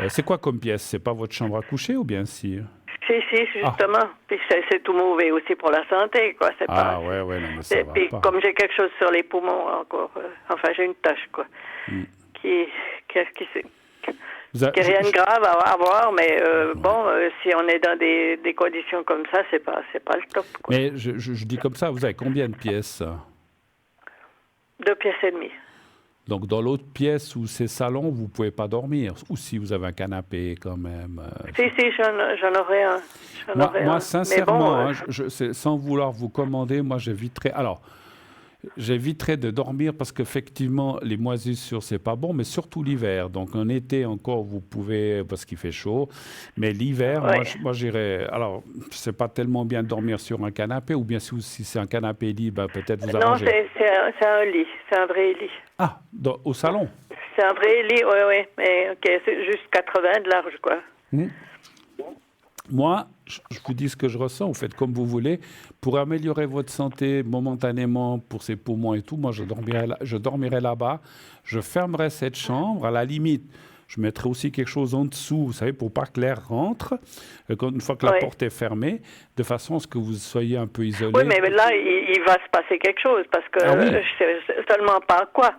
Speaker 1: c'est quoi comme pièce? C'est pas votre chambre à coucher ou bien si?
Speaker 4: Si, justement. Puis c'est tout mauvais aussi pour la santé, quoi. C'est
Speaker 1: Ah
Speaker 4: pas...
Speaker 1: ouais, non mais ça
Speaker 4: Et
Speaker 1: va
Speaker 4: puis
Speaker 1: pas.
Speaker 4: comme j'ai quelque chose sur les poumons encore, enfin j'ai une tache, quoi, qui
Speaker 1: Vous a-
Speaker 4: qui est rien de
Speaker 1: je-
Speaker 4: grave à avoir, mais si on est dans des conditions comme ça, c'est pas le top, quoi.
Speaker 1: Mais je dis comme ça, vous avez combien de pièces?
Speaker 4: 2 pièces et demie.
Speaker 1: Donc dans l'autre pièce où c'est salon, vous pouvez pas dormir. Ou si vous avez un canapé quand même.
Speaker 4: Si, j'en aurais un.
Speaker 1: Moi, sincèrement,
Speaker 4: Mais bon,
Speaker 1: sans vouloir vous commander, moi j'éviterais. Alors, j'éviterais de dormir parce qu'effectivement, les moisissures, c'est pas bon, mais surtout l'hiver. Donc en été encore, vous pouvez, parce qu'il fait chaud. Mais l'hiver,
Speaker 4: Ouais.
Speaker 1: moi j'irais. Alors, c'est pas tellement bien de dormir sur un canapé, ou bien si c'est un canapé lit, ben, peut-être vous
Speaker 4: non,
Speaker 1: arrangez.
Speaker 4: c'est un lit, c'est un vrai lit.
Speaker 1: Ah, au salon.
Speaker 4: C'est un vrai lit, oui, mais ok, c'est juste 80 de large, quoi.
Speaker 1: Moi, je vous dis ce que je ressens, vous faites comme vous voulez. Pour améliorer votre santé momentanément, pour ses poumons et tout, moi, je dormirai là-bas, je fermerai cette chambre, à la limite, je mettrai aussi quelque chose en dessous, vous savez, pour pas que l'air rentre, une fois que la
Speaker 4: Ouais.
Speaker 1: porte est fermée, de façon à ce que vous soyez un peu isolé.
Speaker 4: Oui, mais là, il va se passer quelque chose, parce que
Speaker 1: Ah oui.
Speaker 4: je sais seulement pas quoi.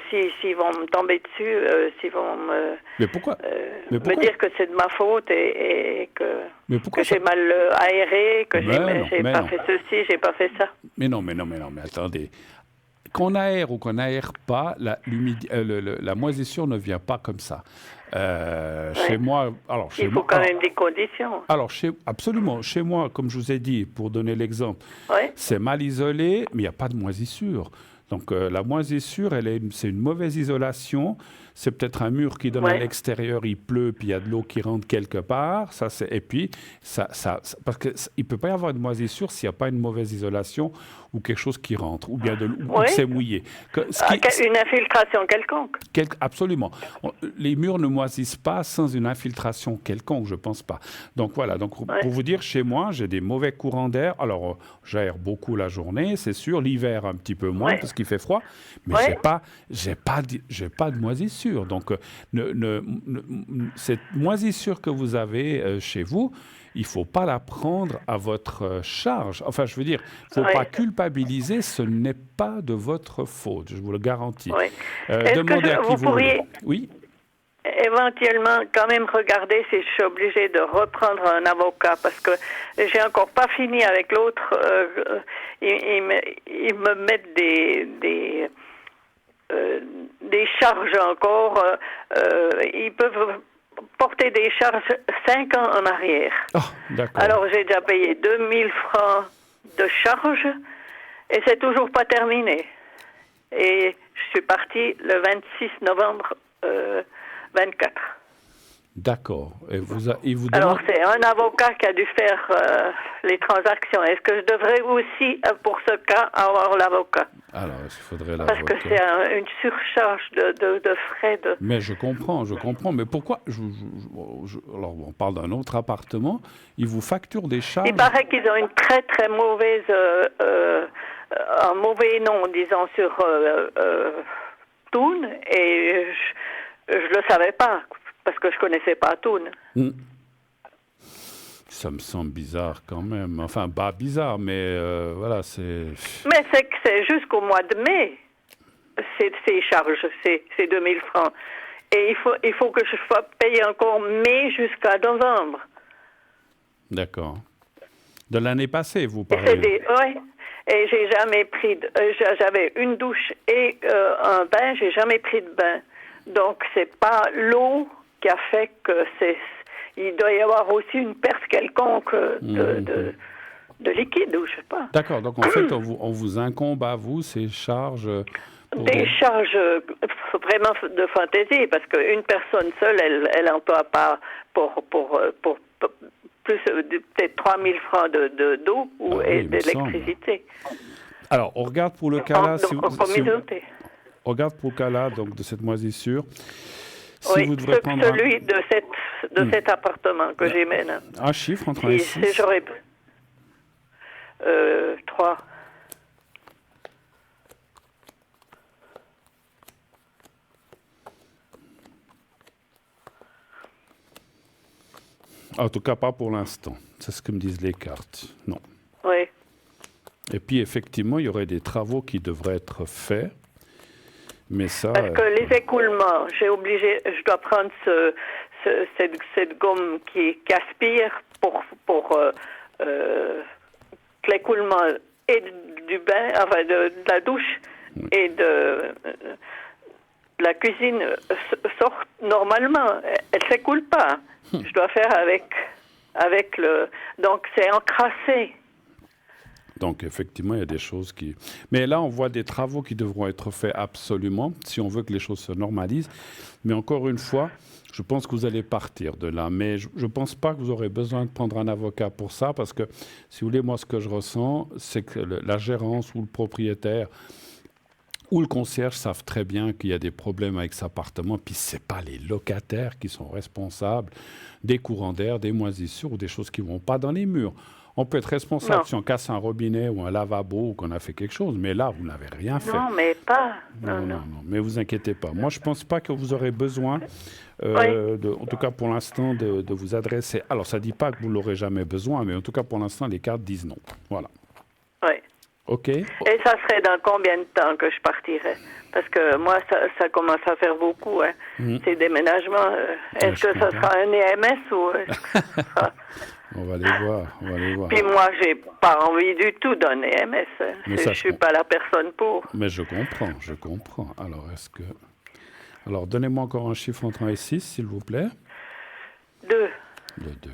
Speaker 4: S'ils vont me tomber dessus, s'ils vont
Speaker 1: Mais pourquoi
Speaker 4: me dire que c'est de ma faute et
Speaker 1: Mais pourquoi
Speaker 4: que j'ai mal aéré, que j'ai
Speaker 1: mais
Speaker 4: pas
Speaker 1: non.
Speaker 4: fait ceci, j'ai pas fait ça.
Speaker 1: Mais mais attendez. Qu'on aère ou qu'on n'aère pas, la moisissure ne vient pas comme ça. Chez moi,
Speaker 4: Il faut quand même des conditions.
Speaker 1: Alors, absolument. Chez moi, comme je vous ai dit, pour donner l'exemple,
Speaker 4: Oui.
Speaker 1: c'est mal isolé, mais il n'y a pas de moisissure. Donc, la moisissure, c'est une mauvaise isolation. C'est peut-être un mur qui donne à l'extérieur, il pleut, puis il y a de l'eau qui rentre quelque part. Et puis, parce qu'il ne peut pas y avoir de moisissure s'il n'y a pas une mauvaise isolation ou quelque chose qui rentre, ou bien ou que c'est mouillé.
Speaker 4: Une infiltration quelconque.
Speaker 1: Absolument. Les murs ne moisissent pas sans une infiltration quelconque, je ne pense pas. Donc voilà, pour vous dire, chez moi, j'ai des mauvais courants d'air. Alors, j'aère beaucoup la journée, c'est sûr. L'hiver, un petit peu moins, parce qu'il fait froid. Mais j'ai pas de moisissure. Donc, cette moisissure que vous avez chez vous, il ne faut pas la prendre à votre charge. Enfin, je veux dire, il ne faut pas culpabiliser, ce n'est pas de votre faute, je vous le garantis. Demandez à qui vous voulez. Oui.
Speaker 4: Éventuellement, quand même regarder si je suis obligée de reprendre un avocat, parce que j'ai encore pas fini avec l'autre. Ils me mettent des charges encore. Ils peuvent porter des charges 5 ans en arrière.
Speaker 1: Oh, d'accord.
Speaker 4: Alors, j'ai déjà payé 2000 francs de charges et c'est toujours pas terminé. Et je suis partie le 26 novembre 24.
Speaker 1: D'accord. Et il vous
Speaker 4: Alors, c'est un avocat qui a dû faire les transactions. Est-ce que je devrais aussi, pour ce cas, avoir l'avocat?
Speaker 1: Alors, il faudrait l'avocat.
Speaker 4: Parce que c'est une surcharge de frais.
Speaker 1: Mais je comprends. Mais pourquoi alors, on parle d'un autre appartement. Ils vous facturent des charges.
Speaker 4: Il paraît qu'ils ont une très, très mauvaise... un mauvais nom, disons, sur Thun. Et je le savais pas, parce que je connaissais pas Thun.
Speaker 1: Ça me semble bizarre quand même. Enfin, pas bizarre, mais voilà, c'est...
Speaker 4: Mais c'est jusqu'au mois de mai, ces charges, ces 2000 francs. Et il faut que je paye encore mai jusqu'à novembre.
Speaker 1: D'accord. De l'année passée, vous parlez?
Speaker 4: Oui. Et j'ai jamais pris... j'avais une douche et un bain, j'ai jamais pris de bain. Donc, c'est pas l'eau qui a fait que il doit y avoir aussi une perte quelconque de liquide, ou je sais pas.
Speaker 1: D'accord, donc en fait, on vous incombe à vous ces charges...
Speaker 4: Des charges vraiment de fantaisie, parce qu'une personne seule, elle n'emploie pas pour plus peut-être 3000 francs d'eau ou d'électricité.
Speaker 1: Alors, on regarde pour le cas là... regarde pour le cas là, donc de cette moisissure. Si
Speaker 4: Oui,
Speaker 1: vous devrez prendre
Speaker 4: celui de cet appartement que j'ai maintenant.
Speaker 1: un chiffre entre 1 et 6.
Speaker 4: J'aurais 3.
Speaker 1: En tout cas, pas pour l'instant. C'est ce que me disent les cartes. Non.
Speaker 4: Oui.
Speaker 1: Et puis, effectivement, il y aurait des travaux qui devraient être faits. Mais ça...
Speaker 4: Parce que les écoulements, je dois prendre cette gomme qui aspire pour que l'écoulement et du bain, enfin de la douche et de la cuisine sortent normalement. Elle ne s'écoule pas. Je dois faire avec le... Donc c'est encrassé.
Speaker 1: Donc, effectivement, il y a des choses qui... Mais là, on voit des travaux qui devront être faits absolument, si on veut que les choses se normalisent. Mais encore une fois, je pense que vous allez partir de là. Mais je ne pense pas que vous aurez besoin de prendre un avocat pour ça, parce que, si vous voulez, moi, ce que je ressens, c'est que la gérance ou le propriétaire ou le concierge savent très bien qu'il y a des problèmes avec cet appartement, puis ce n'est pas les locataires qui sont responsables des courants d'air, des moisissures ou des choses qui ne vont pas dans les murs. On peut être responsable si on casse un robinet ou un lavabo ou qu'on a fait quelque chose, mais là, vous n'avez rien fait.
Speaker 4: Non, mais pas.
Speaker 1: Non. Mais vous inquiétez pas. Moi, je ne pense pas que vous aurez besoin, en tout cas pour l'instant, de vous adresser. Alors, ça ne dit pas que vous ne l'aurez jamais besoin, mais en tout cas pour l'instant, les cartes disent non. Voilà.
Speaker 4: Oui.
Speaker 1: OK.
Speaker 4: Et ça serait dans combien de temps que je partirais? Parce que moi, ça commence à faire beaucoup, hein. Ces déménagements. Est-ce que ça sera un EMS ou...
Speaker 1: On va les voir.
Speaker 4: Puis moi, j'ai pas envie du tout d'un EMS. Je suis pas la personne pour.
Speaker 1: Mais je comprends. Alors, donnez-moi encore un chiffre entre 1 et 6, s'il vous plaît.
Speaker 4: 2.
Speaker 1: Le 2.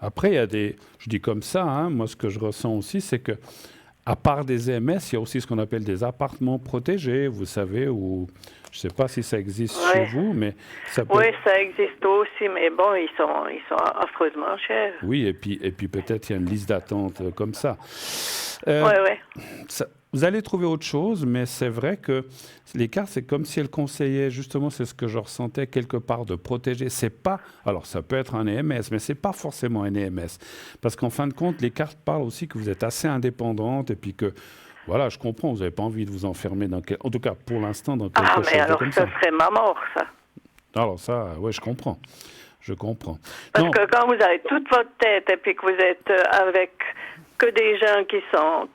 Speaker 1: Après, il y a des... Je dis comme ça, hein, moi, ce que je ressens aussi, c'est que, à part des EMS, il y a aussi ce qu'on appelle des appartements protégés, vous savez, où... Je ne sais pas si ça existe chez vous, mais ça peut...
Speaker 4: Oui, ça existe aussi, mais bon, ils sont affreusement chers.
Speaker 1: Oui, et puis peut-être il y a une liste d'attente comme ça.
Speaker 4: Oui.
Speaker 1: Vous allez trouver autre chose, mais c'est vrai que les cartes, c'est comme si elles conseillaient, justement, c'est ce que je ressentais quelque part, de protéger. C'est pas, alors ça peut être un EMS, mais c'est pas forcément un EMS. Parce qu'en fin de compte, les cartes parlent aussi que vous êtes assez indépendante et puis que, voilà, je comprends, vous n'avez pas envie de vous enfermer dans en tout cas, pour l'instant, dans quelque chose
Speaker 4: mais alors
Speaker 1: comme ça.
Speaker 4: Ça serait ma mort, ça.
Speaker 1: Alors ça, oui, je comprends.
Speaker 4: Parce que quand vous avez toute votre tête et puis que vous êtes avec que des gens qui sont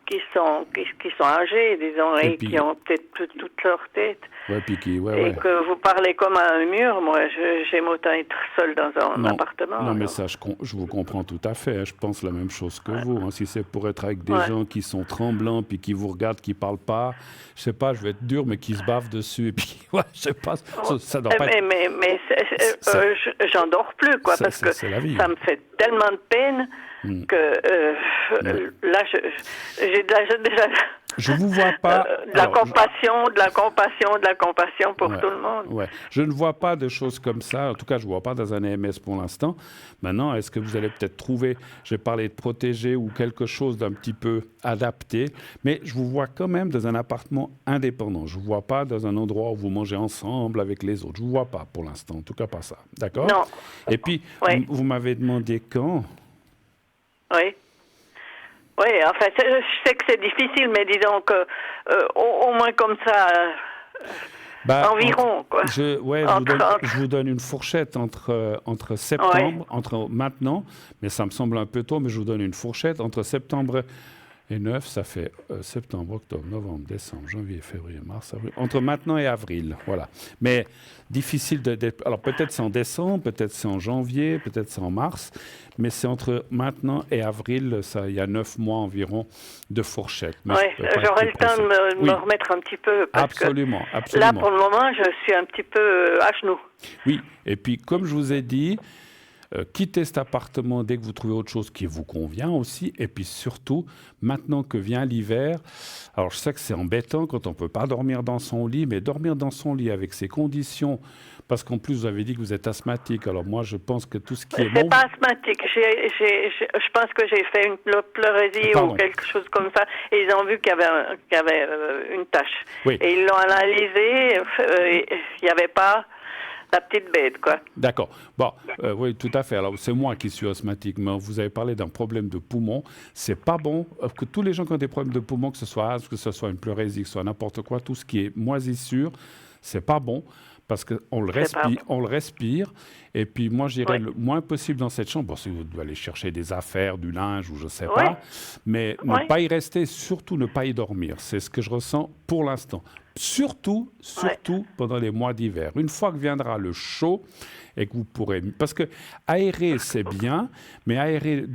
Speaker 4: âgés, disons, et qui ont peut-être toute leur tête.
Speaker 1: Ouais, puis
Speaker 4: que vous parlez comme à un mur, moi, j'aime autant être seul dans un appartement.
Speaker 1: Non, mais ça, je vous comprends tout à fait. Hein. Je pense la même chose que vous. Hein. Si c'est pour être avec des gens qui sont tremblants, puis qui vous regardent, qui ne parlent pas, je sais pas, je vais être dur, mais qui se bavent dessus, et puis, je sais pas, ça doit pas être...
Speaker 4: Mais j'en dors plus, quoi, parce que
Speaker 1: la vie,
Speaker 4: ça me fait tellement de peine que là, j'ai déjà...
Speaker 1: Je vous vois pas...
Speaker 4: de la compassion pour tout le monde.
Speaker 1: Ouais. Je ne vois pas de choses comme ça. En tout cas, je ne vois pas dans un EMS pour l'instant. Maintenant, est-ce que vous allez peut-être trouver, j'ai parlé de protéger ou quelque chose d'un petit peu adapté, mais je vous vois quand même dans un appartement indépendant. Je ne vous vois pas dans un endroit où vous mangez ensemble avec les autres. Je ne vous vois pas pour l'instant, en tout cas pas ça. D'accord?
Speaker 4: Non.
Speaker 1: Et puis, vous m'avez demandé quand?
Speaker 4: Oui. Oui, enfin, je sais que c'est difficile, mais disons que au moins comme ça, environ, quoi.
Speaker 1: Je vous donne une fourchette entre septembre, entre maintenant, mais ça me semble un peu tôt, mais je vous donne une fourchette entre septembre et 9, ça fait septembre, octobre, novembre, décembre, janvier, février, mars, avril, entre maintenant et avril, voilà. Mais difficile alors peut-être c'est en décembre, peut-être c'est en janvier, peut-être c'est en mars, mais c'est entre maintenant et avril, il y a 9 mois environ de fourchette.
Speaker 4: Oui, j'aurai le temps de me remettre un petit peu.
Speaker 1: Absolument.
Speaker 4: Là, pour le moment, je suis un petit peu à genoux.
Speaker 1: Oui, et puis comme je vous ai dit, quittez cet appartement dès que vous trouvez autre chose qui vous convient aussi. Et puis surtout, maintenant que vient l'hiver, alors je sais que c'est embêtant quand on ne peut pas dormir dans son lit, mais dormir dans son lit avec ces conditions, parce qu'en plus vous avez dit que vous êtes asthmatique, alors moi je pense que tout ce qui est...
Speaker 4: C'est pas asthmatique, je pense que j'ai fait une pleurésie ou quelque chose comme ça, et ils ont vu qu'il y avait une tache.
Speaker 1: Oui.
Speaker 4: Et ils l'ont analysé, il n'y avait pas... la petite bête, quoi.
Speaker 1: D'accord. Bon, oui, tout à fait. Alors, c'est moi qui suis asthmatique, mais vous avez parlé d'un problème de poumon. C'est pas bon que tous les gens qui ont des problèmes de poumon, que ce soit asthme, que ce soit une pleurésie, que ce soit n'importe quoi, tout ce qui est moisissure, c'est pas bon parce qu'on le respire. Et puis, moi, j'irai le moins possible dans cette chambre. Bon, si vous devez aller chercher des affaires, du linge ou je sais pas, mais ne pas y rester, surtout ne pas y dormir. C'est ce que je ressens pour l'instant. Surtout pendant les mois d'hiver. Une fois que viendra le chaud et que vous pourrez... Parce que aérer, c'est bien, mais aérer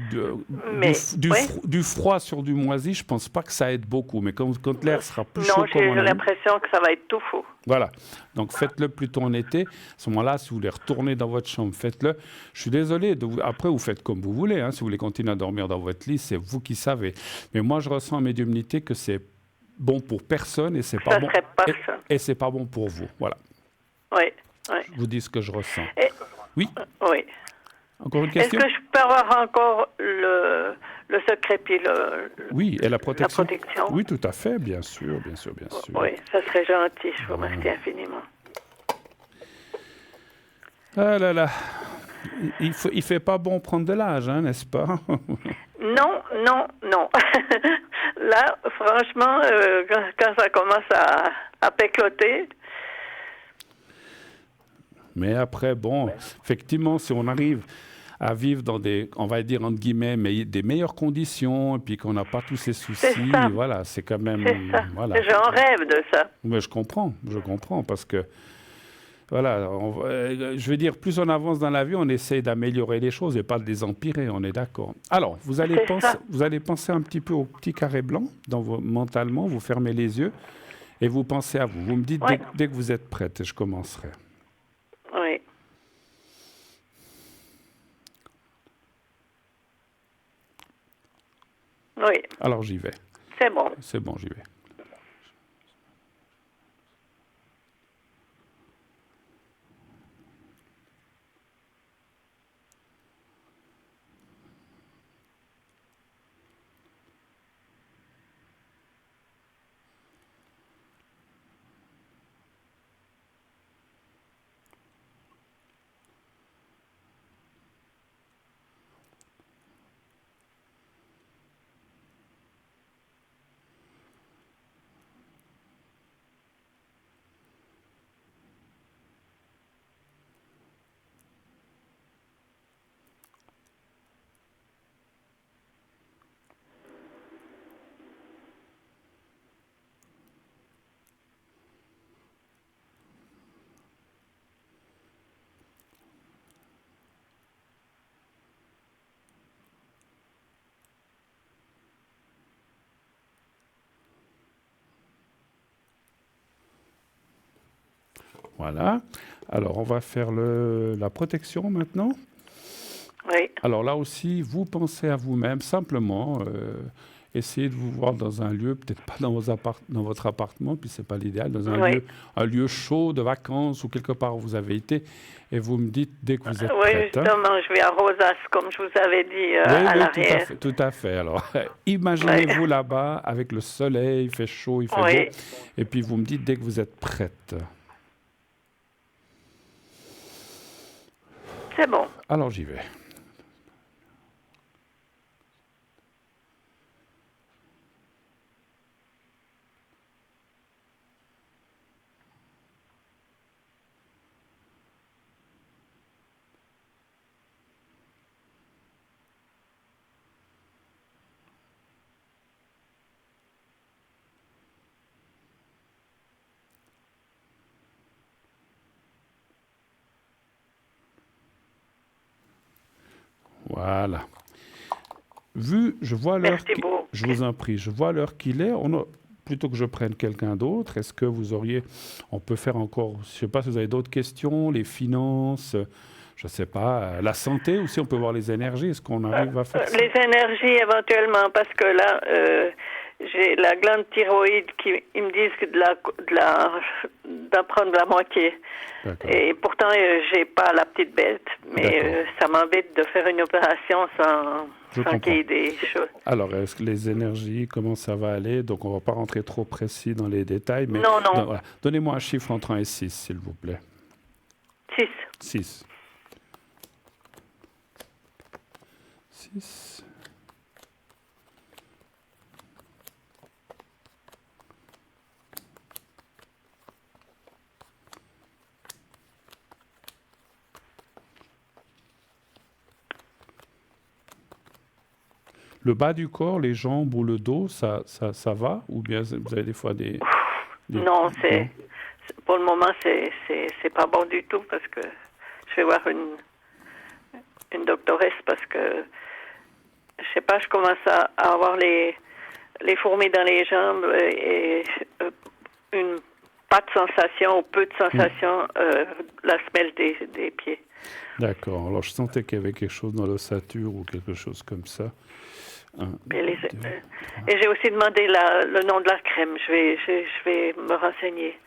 Speaker 1: du froid sur du moisi, je ne pense pas que ça aide beaucoup. Mais quand l'air sera plus chaud...
Speaker 4: Non, j'ai l'impression que ça va être tout fou.
Speaker 1: Voilà. Donc, faites-le plutôt en été. À ce moment-là, si vous voulez retourner dans votre chambre, faites-le. Je suis désolé. Après, vous faites comme vous voulez. Hein. Si vous voulez continuer à dormir dans votre lit, c'est vous qui savez. Mais moi, je ressens en médiumnité que c'est bon pour personne et c'est pas bon. Et c'est pas bon pour vous. Voilà.
Speaker 4: Oui.
Speaker 1: Je vous dis ce que je ressens. Oui.
Speaker 4: Oui.
Speaker 1: Encore une question?
Speaker 4: Est-ce que je peux avoir encore le secret puis
Speaker 1: oui, et la protection.
Speaker 4: La protection.
Speaker 1: Oui, tout à fait, bien sûr.
Speaker 4: Oui, ça serait gentil. Je vous remercie infiniment.
Speaker 1: Ah là là. Il fait pas bon prendre de l'âge, hein, n'est-ce pas?
Speaker 4: Non. Là, franchement, quand ça commence à pécloter...
Speaker 1: Mais après, bon, effectivement, si on arrive à vivre dans des, on va dire entre guillemets, mais des meilleures conditions, et puis qu'on n'a pas tous ces soucis, voilà, c'est quand même...
Speaker 4: C'est ça.
Speaker 1: Voilà.
Speaker 4: J'en rêve de ça.
Speaker 1: Mais je comprends, parce que, voilà, je veux dire, plus on avance dans la vie, on essaie d'améliorer les choses et pas de les empirer, on est d'accord. Alors, vous allez penser un petit peu au petit carré blanc, mentalement, vous fermez les yeux, et vous pensez à vous. Vous me dites dès que vous êtes prête, et je commencerai.
Speaker 4: Oui. Oui.
Speaker 1: Alors j'y vais.
Speaker 4: C'est bon.
Speaker 1: C'est bon, j'y vais. Voilà. Alors, on va faire la protection maintenant.
Speaker 4: Oui.
Speaker 1: Alors là aussi, vous pensez à vous-même, simplement. Essayez de vous voir dans un lieu, peut-être pas dans votre appartement, puis c'est pas l'idéal, dans un lieu chaud, de vacances, ou quelque part où vous avez été, et vous me dites dès que vous êtes prête.
Speaker 4: Oui, justement, je vais à Rosas, comme je vous avais dit à l'arrière.
Speaker 1: Tout à fait. Alors, imaginez-vous là-bas, avec le soleil, il fait chaud, il fait beau, et puis vous me dites dès que vous êtes prête.
Speaker 4: C'est bon.
Speaker 1: Alors, j'y vais. Voilà. Je vois l'heure. Je vous en prie, je vois l'heure qu'il est. Plutôt que je prenne quelqu'un d'autre, est-ce que vous auriez... On peut faire encore... Je ne sais pas si vous avez d'autres questions, les finances, je ne sais pas, la santé aussi, on peut voir les énergies. Est-ce qu'on arrive à faire ça?
Speaker 4: Les énergies éventuellement, parce que là, j'ai la glande thyroïde qui ils me disent que d'en prendre la moitié.
Speaker 1: D'accord.
Speaker 4: Et pourtant, j'ai pas la petite bête, mais ça m'embête de faire une opération sans qu'il y ait des choses.
Speaker 1: Alors, est-ce que les énergies, comment ça va aller? Donc, on ne va pas rentrer trop précis dans les détails. Mais
Speaker 4: Non.
Speaker 1: voilà. Donnez-moi un chiffre entre 1 et 6, s'il vous plaît.
Speaker 4: 6.
Speaker 1: 6. 6. Le bas du corps, les jambes ou le dos, ça va? Ou bien vous avez des fois des
Speaker 4: Non, pour le moment, c'est pas bon du tout parce que je vais voir une doctoresse parce que je sais pas, je commence à avoir les fourmis dans les jambes et pas de sensation ou peu de sensation la semelle des pieds.
Speaker 1: D'accord. Alors, je sentais qu'il y avait quelque chose dans l'ossature ou quelque chose comme ça.
Speaker 4: Et j'ai aussi demandé le nom de la crème. Je vais me renseigner.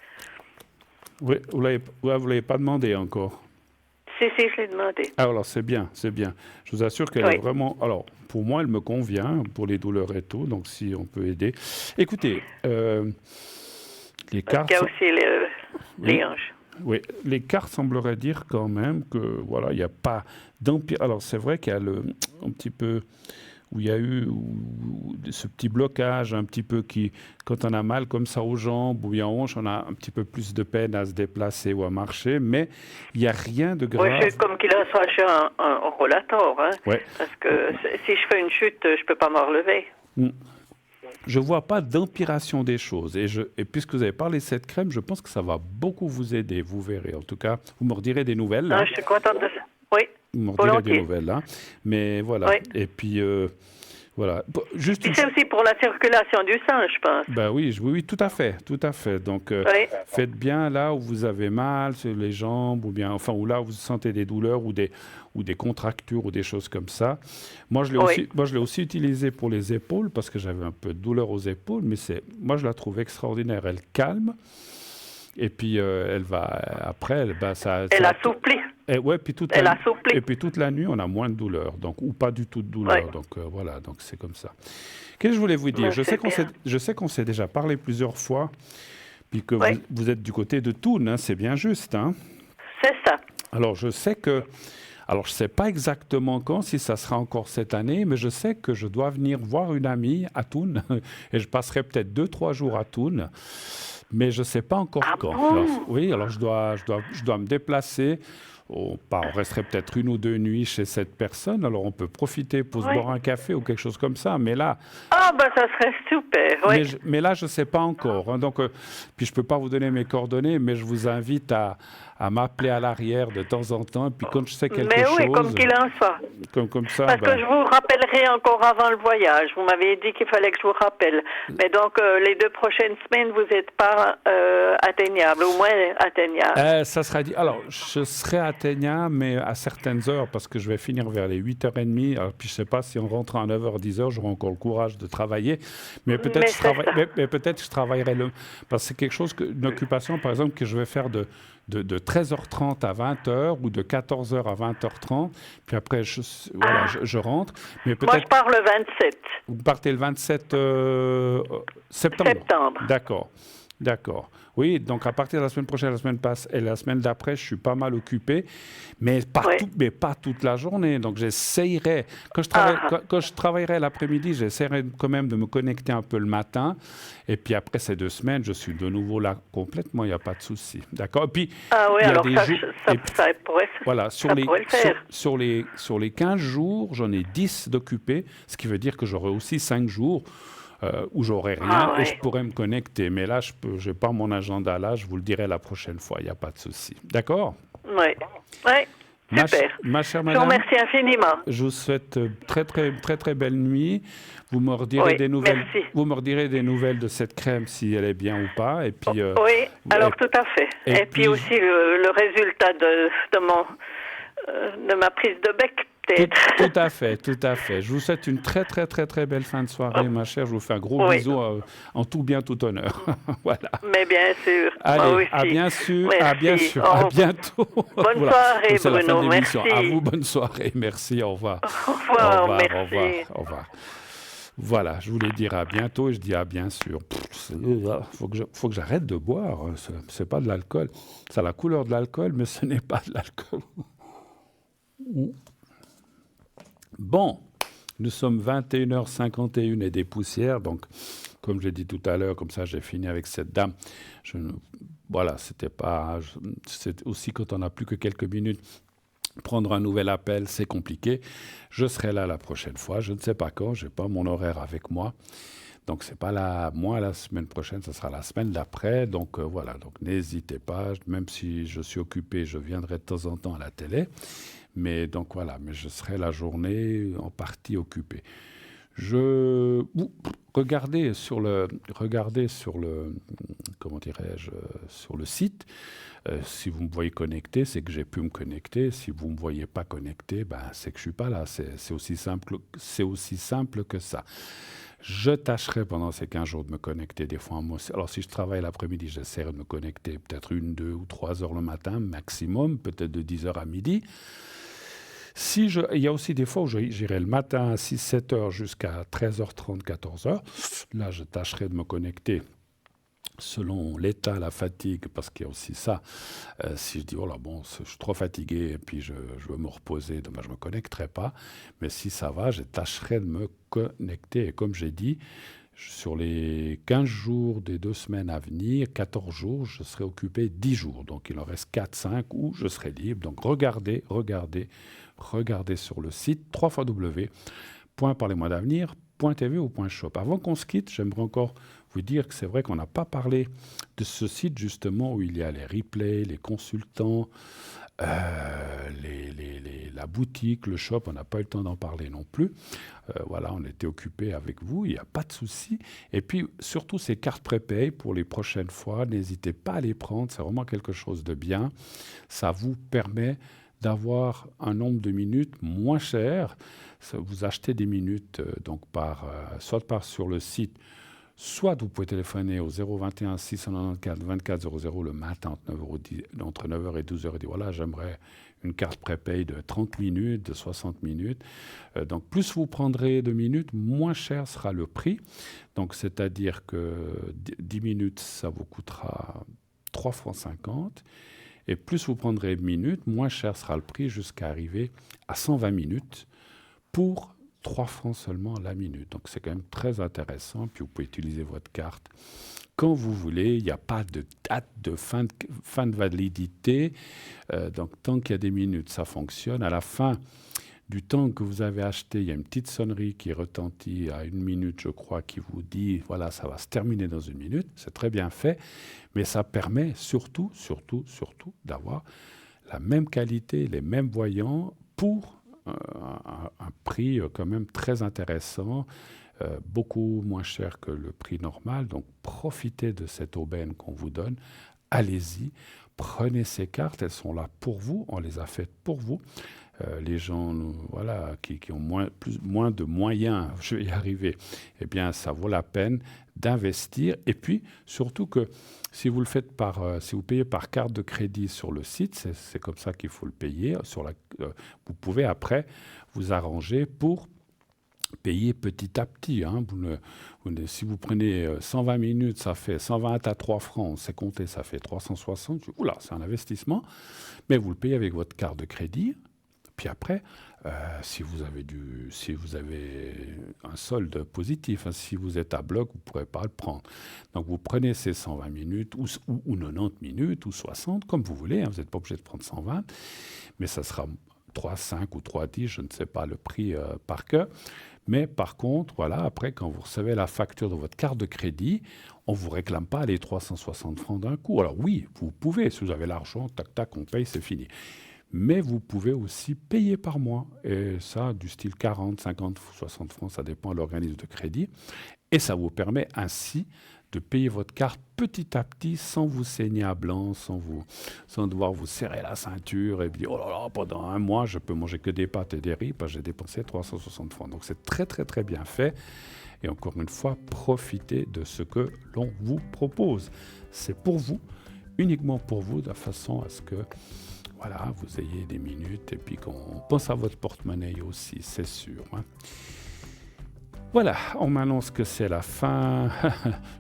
Speaker 1: Oui, vous l'avez pas demandé encore.
Speaker 4: Si, je l'ai demandé.
Speaker 1: Ah, alors c'est bien. Je vous assure qu'elle est vraiment... Alors, pour moi, elle me convient, pour les douleurs et tout, donc si on peut aider. Écoutez, les cartes...
Speaker 4: Il y a aussi les hanches.
Speaker 1: Oui, les cartes sembleraient dire quand même que, voilà, il n'y a pas d'empire... Alors, c'est vrai qu'il y a un petit peu... où il y a eu ce petit blocage un petit peu qui, quand on a mal comme ça aux jambes ou bien aux hanches, on a un petit peu plus de peine à se déplacer ou à marcher, mais il n'y a rien de grave.
Speaker 4: Oui, c'est comme qu'il a soit un rollator, hein, parce que si je fais une chute, je ne peux pas me relever.
Speaker 1: Je ne vois pas d'empiration des choses. Et puisque vous avez parlé de cette crème, je pense que ça va beaucoup vous aider, vous verrez. En tout cas, vous me redirez des nouvelles.
Speaker 4: Je suis contente de ça. Oui.
Speaker 1: Vous me redirez des nouvelles, hein. Mais voilà.
Speaker 4: Oui.
Speaker 1: Et puis, voilà. Juste
Speaker 4: c'est aussi pour la circulation du sang, je pense.
Speaker 1: Ben oui, tout à fait. Donc, faites bien là où vous avez mal, sur les jambes, ou bien, enfin, où là où vous sentez des douleurs ou des contractures ou des choses comme ça. Moi, je l'ai aussi utilisé pour les épaules parce que j'avais un peu de douleur aux épaules, mais moi, je la trouve extraordinaire. Elle calme. Et puis, elle va, après,
Speaker 4: elle assouplit.
Speaker 1: Et puis toute la nuit, on a moins de douleur, donc, ou pas du tout de douleur. Ouais. Donc voilà, donc c'est comme ça. Qu'est-ce que je voulais vous dire? Je sais qu'on s'est déjà parlé plusieurs fois, puis que vous êtes du côté de Thun, hein, c'est bien juste. Hein?
Speaker 4: C'est ça.
Speaker 1: Alors je sais alors je ne sais pas exactement quand, si ça sera encore cette année, mais je sais que je dois venir voir une amie à Thun, et je passerai peut-être 2-3 jours à Thun. Mais je ne sais pas encore quand.
Speaker 4: Bon?
Speaker 1: Alors je dois me déplacer. On resterait peut-être 1 ou 2 nuits chez cette personne. Alors on peut profiter pour se boire un café ou quelque chose comme ça. Mais là...
Speaker 4: Ah, ça serait super, oui.
Speaker 1: Mais là, je ne sais pas encore. Hein. Donc, puis je ne peux pas vous donner mes coordonnées, mais je vous invite à m'appeler à l'arrière de temps en temps. Et puis quand je sais quelque chose...
Speaker 4: Mais oui, comme qu'il en soit.
Speaker 1: Comme ça,
Speaker 4: parce que je vous rappellerai encore avant le voyage. Vous m'avez dit qu'il fallait que je vous rappelle. Mais donc, les 2 prochaines semaines, vous n'êtes pas atteignable, au moins atteignable.
Speaker 1: Ça sera dit. Alors, je serai atteignable, mais à certaines heures, parce que je vais finir vers les 8h30. Alors, puis je ne sais pas si on rentre à 9h, 10h, j'aurai encore le courage de travailler. Mais peut-être je travaillerai parce que c'est quelque chose, une occupation, par exemple, que je vais faire de 13h30 à 20h ou de 14h à 20h30. Puis après, je rentre. Mais
Speaker 4: moi, je pars le 27.
Speaker 1: Vous partez le 27 septembre. D'accord. Oui, donc à partir de la semaine prochaine, et la semaine d'après, je suis pas mal occupé, mais pas toute la journée. Donc j'essayerai, quand je travaillerai l'après-midi, j'essaierai quand même de me connecter un peu le matin. Et puis après ces 2 semaines, je suis de nouveau là complètement, il n'y a pas de souci. D'accord. Et puis,
Speaker 4: alors ça pourrait
Speaker 1: voilà, sur les 15 jours, j'en ai 10 d'occupés, ce qui veut dire que j'aurai aussi 5 jours où j'aurai rien et je pourrais me connecter. Mais là, je n'ai pas mon agenda là, je vous le dirai la prochaine fois, il n'y a pas de souci. D'accord?
Speaker 4: Oui. Super.
Speaker 1: Ma chère madame,
Speaker 4: je vous remercie infiniment.
Speaker 1: Je vous souhaite très belle nuit. Vous me redirez des nouvelles.
Speaker 4: Merci.
Speaker 1: Vous me redirez des nouvelles de cette crème si elle est bien ou pas. Et puis,
Speaker 4: oui, alors tout à fait. Et puis aussi le résultat de de ma prise de bec, peut-être.
Speaker 1: Tout à fait, tout à fait. Je vous souhaite une très, très, très, très belle fin de soirée, ma chère. Je vous fais un gros
Speaker 4: Oui.
Speaker 1: bisou en tout bien, tout honneur. Voilà.
Speaker 4: Mais bien sûr. Moi
Speaker 1: Allez,
Speaker 4: aussi.
Speaker 1: à bien sûr,
Speaker 4: Merci.
Speaker 1: à bien sûr,
Speaker 4: Au
Speaker 1: à
Speaker 4: revoir.
Speaker 1: bientôt.
Speaker 4: Bonne
Speaker 1: Voilà.
Speaker 4: soirée,
Speaker 1: C'est la fin de
Speaker 4: Bruno.
Speaker 1: l'émission.
Speaker 4: Merci.
Speaker 1: À vous, bonne soirée. Merci, au revoir.
Speaker 4: Au revoir,
Speaker 1: Au revoir,
Speaker 4: merci.
Speaker 1: au revoir, au revoir. Voilà, je voulais dire à bientôt et je dis à bien sûr. Faut que j'arrête de boire. C'est pas de l'alcool. Ça a la couleur de l'alcool, mais ce n'est pas de l'alcool. Bon, nous sommes 21h51 et des poussières. Donc, comme j'ai dit tout à l'heure, comme ça j'ai fini avec cette dame. Voilà, c'était pas. C'est aussi quand on n'a plus que quelques minutes. Prendre un nouvel appel, c'est compliqué. Je serai là la prochaine fois. Je ne sais pas quand. Je n'ai pas mon horaire avec moi. Donc, ce n'est pas moi la semaine prochaine. Ce sera la semaine d'après. Donc, voilà. Donc, n'hésitez pas. Même si je suis occupé, je viendrai de temps en temps à la télé. Mais donc, voilà. Mais je serai la journée en partie occupé. Regardez sur le comment dirais-je, sur le site. Si vous me voyez connecté, c'est que j'ai pu me connecter. Si vous me voyez pas connecté, c'est que je suis pas là. C'est aussi simple que ça. Je tâcherai pendant ces 15 jours de me connecter des fois. Alors si je travaille l'après-midi, j'essaierai de me connecter peut-être 1, 2 ou 3 heures le matin maximum, peut-être de 10 heures à midi. Il y a aussi des fois où j'irai le matin à 6-7 heures jusqu'à 13h30, 14h. Là, je tâcherai de me connecter selon l'état, la fatigue, parce qu'il y a aussi ça. Si je dis, oh là, bon, je suis trop fatigué et puis je veux me reposer, donc je ne me connecterai pas. Mais si ça va, je tâcherai de me connecter. Et comme j'ai dit, sur les 15 jours des 2 semaines à venir, 14 jours, je serai occupé 10 jours. Donc il en reste 4-5 où je serai libre. Donc regardez sur le site www.parlez-moi-d'avenir.tv ou .shop. Avant qu'on se quitte, j'aimerais encore vous dire que c'est vrai qu'on n'a pas parlé de ce site justement où il y a les replays, les consultants, la boutique, le shop. On n'a pas eu le temps d'en parler non plus. Voilà, on était occupés avec vous, il n'y a pas de souci. Et puis surtout ces cartes prépay pour les prochaines fois, n'hésitez pas à les prendre, c'est vraiment quelque chose de bien. Ça vous permet d'avoir un nombre de minutes moins cher. Vous achetez des minutes soit sur le site, soit vous pouvez téléphoner au 021 694 24 00 le matin entre 9h et 12h et dire voilà, j'aimerais une carte prépay de 30 minutes, de 60 minutes. Donc plus vous prendrez de minutes, moins cher sera le prix. Donc c'est-à-dire que 10 minutes, ça vous coûtera 3,50 francs. Et plus vous prendrez de minutes, moins cher sera le prix jusqu'à arriver à 120 minutes pour 3 francs seulement la minute. Donc c'est quand même très intéressant. Puis vous pouvez utiliser votre carte quand vous voulez. Il n'y a pas de date de fin de validité. Donc tant qu'il y a des minutes, ça fonctionne. À la fin du temps que vous avez acheté, il y a une petite sonnerie qui retentit à 1 minute, je crois, qui vous dit, voilà, ça va se terminer dans 1 minute. C'est très bien fait, mais ça permet surtout d'avoir la même qualité, les mêmes voyants pour un prix quand même très intéressant, beaucoup moins cher que le prix normal. Donc profitez de cette aubaine qu'on vous donne. Allez-y, prenez ces cartes, elles sont là pour vous, on les a faites pour vous. Les gens qui ont moins de moyens, je vais y arriver, eh bien ça vaut la peine d'investir. Et puis surtout que si vous payez par carte de crédit sur le site, c'est comme ça qu'il faut le payer. Vous pouvez après vous arranger pour payer petit à petit. Si vous prenez 120 minutes, ça fait 120 à 3 francs, c'est compté, ça fait 360. Oula, c'est un investissement. Mais vous le payez avec votre carte de crédit. Puis après, si vous avez un solde positif, si vous êtes à bloc, vous ne pourrez pas le prendre. Donc vous prenez ces 120 minutes ou 90 minutes ou 60, comme vous voulez. Vous n'êtes pas obligé de prendre 120, mais ça sera 3,5 ou 3,10, je ne sais pas le prix par cœur. Mais par contre, après, quand vous recevez la facture de votre carte de crédit, on ne vous réclame pas les 360 francs d'un coup. Alors oui, vous pouvez, si vous avez l'argent, tac, on paye, c'est fini. Mais vous pouvez aussi payer par mois. Et ça, du style 40, 50, 60 francs, ça dépend de l'organisme de crédit. Et ça vous permet ainsi de payer votre carte petit à petit sans vous saigner à blanc, sans devoir vous serrer la ceinture et dire oh là là, pendant un mois je peux manger que des pâtes et des riz parce que j'ai dépensé 360 francs. Donc c'est très très très bien fait. Et encore une fois, profitez de ce que l'on vous propose. C'est pour vous, uniquement pour vous, de façon à ce que voilà, vous ayez des minutes et puis qu'on pense à votre porte-monnaie aussi, c'est sûr. Hein. Voilà, on m'annonce que c'est la fin,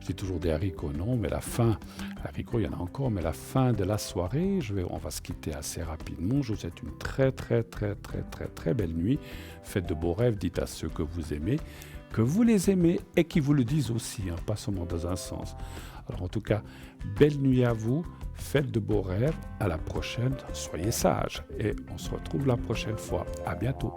Speaker 1: je dis toujours des haricots, non, mais la fin, haricots il y en a encore, mais la fin de la soirée, on va se quitter assez rapidement, je vous souhaite une très très très très très très belle nuit, faites de beaux rêves, dites à ceux que vous aimez, que vous les aimez et qui vous le disent aussi, hein, pas seulement dans un sens. Alors en tout cas, belle nuit à vous, faites de beaux rêves, à la prochaine, soyez sages et on se retrouve la prochaine fois. À bientôt.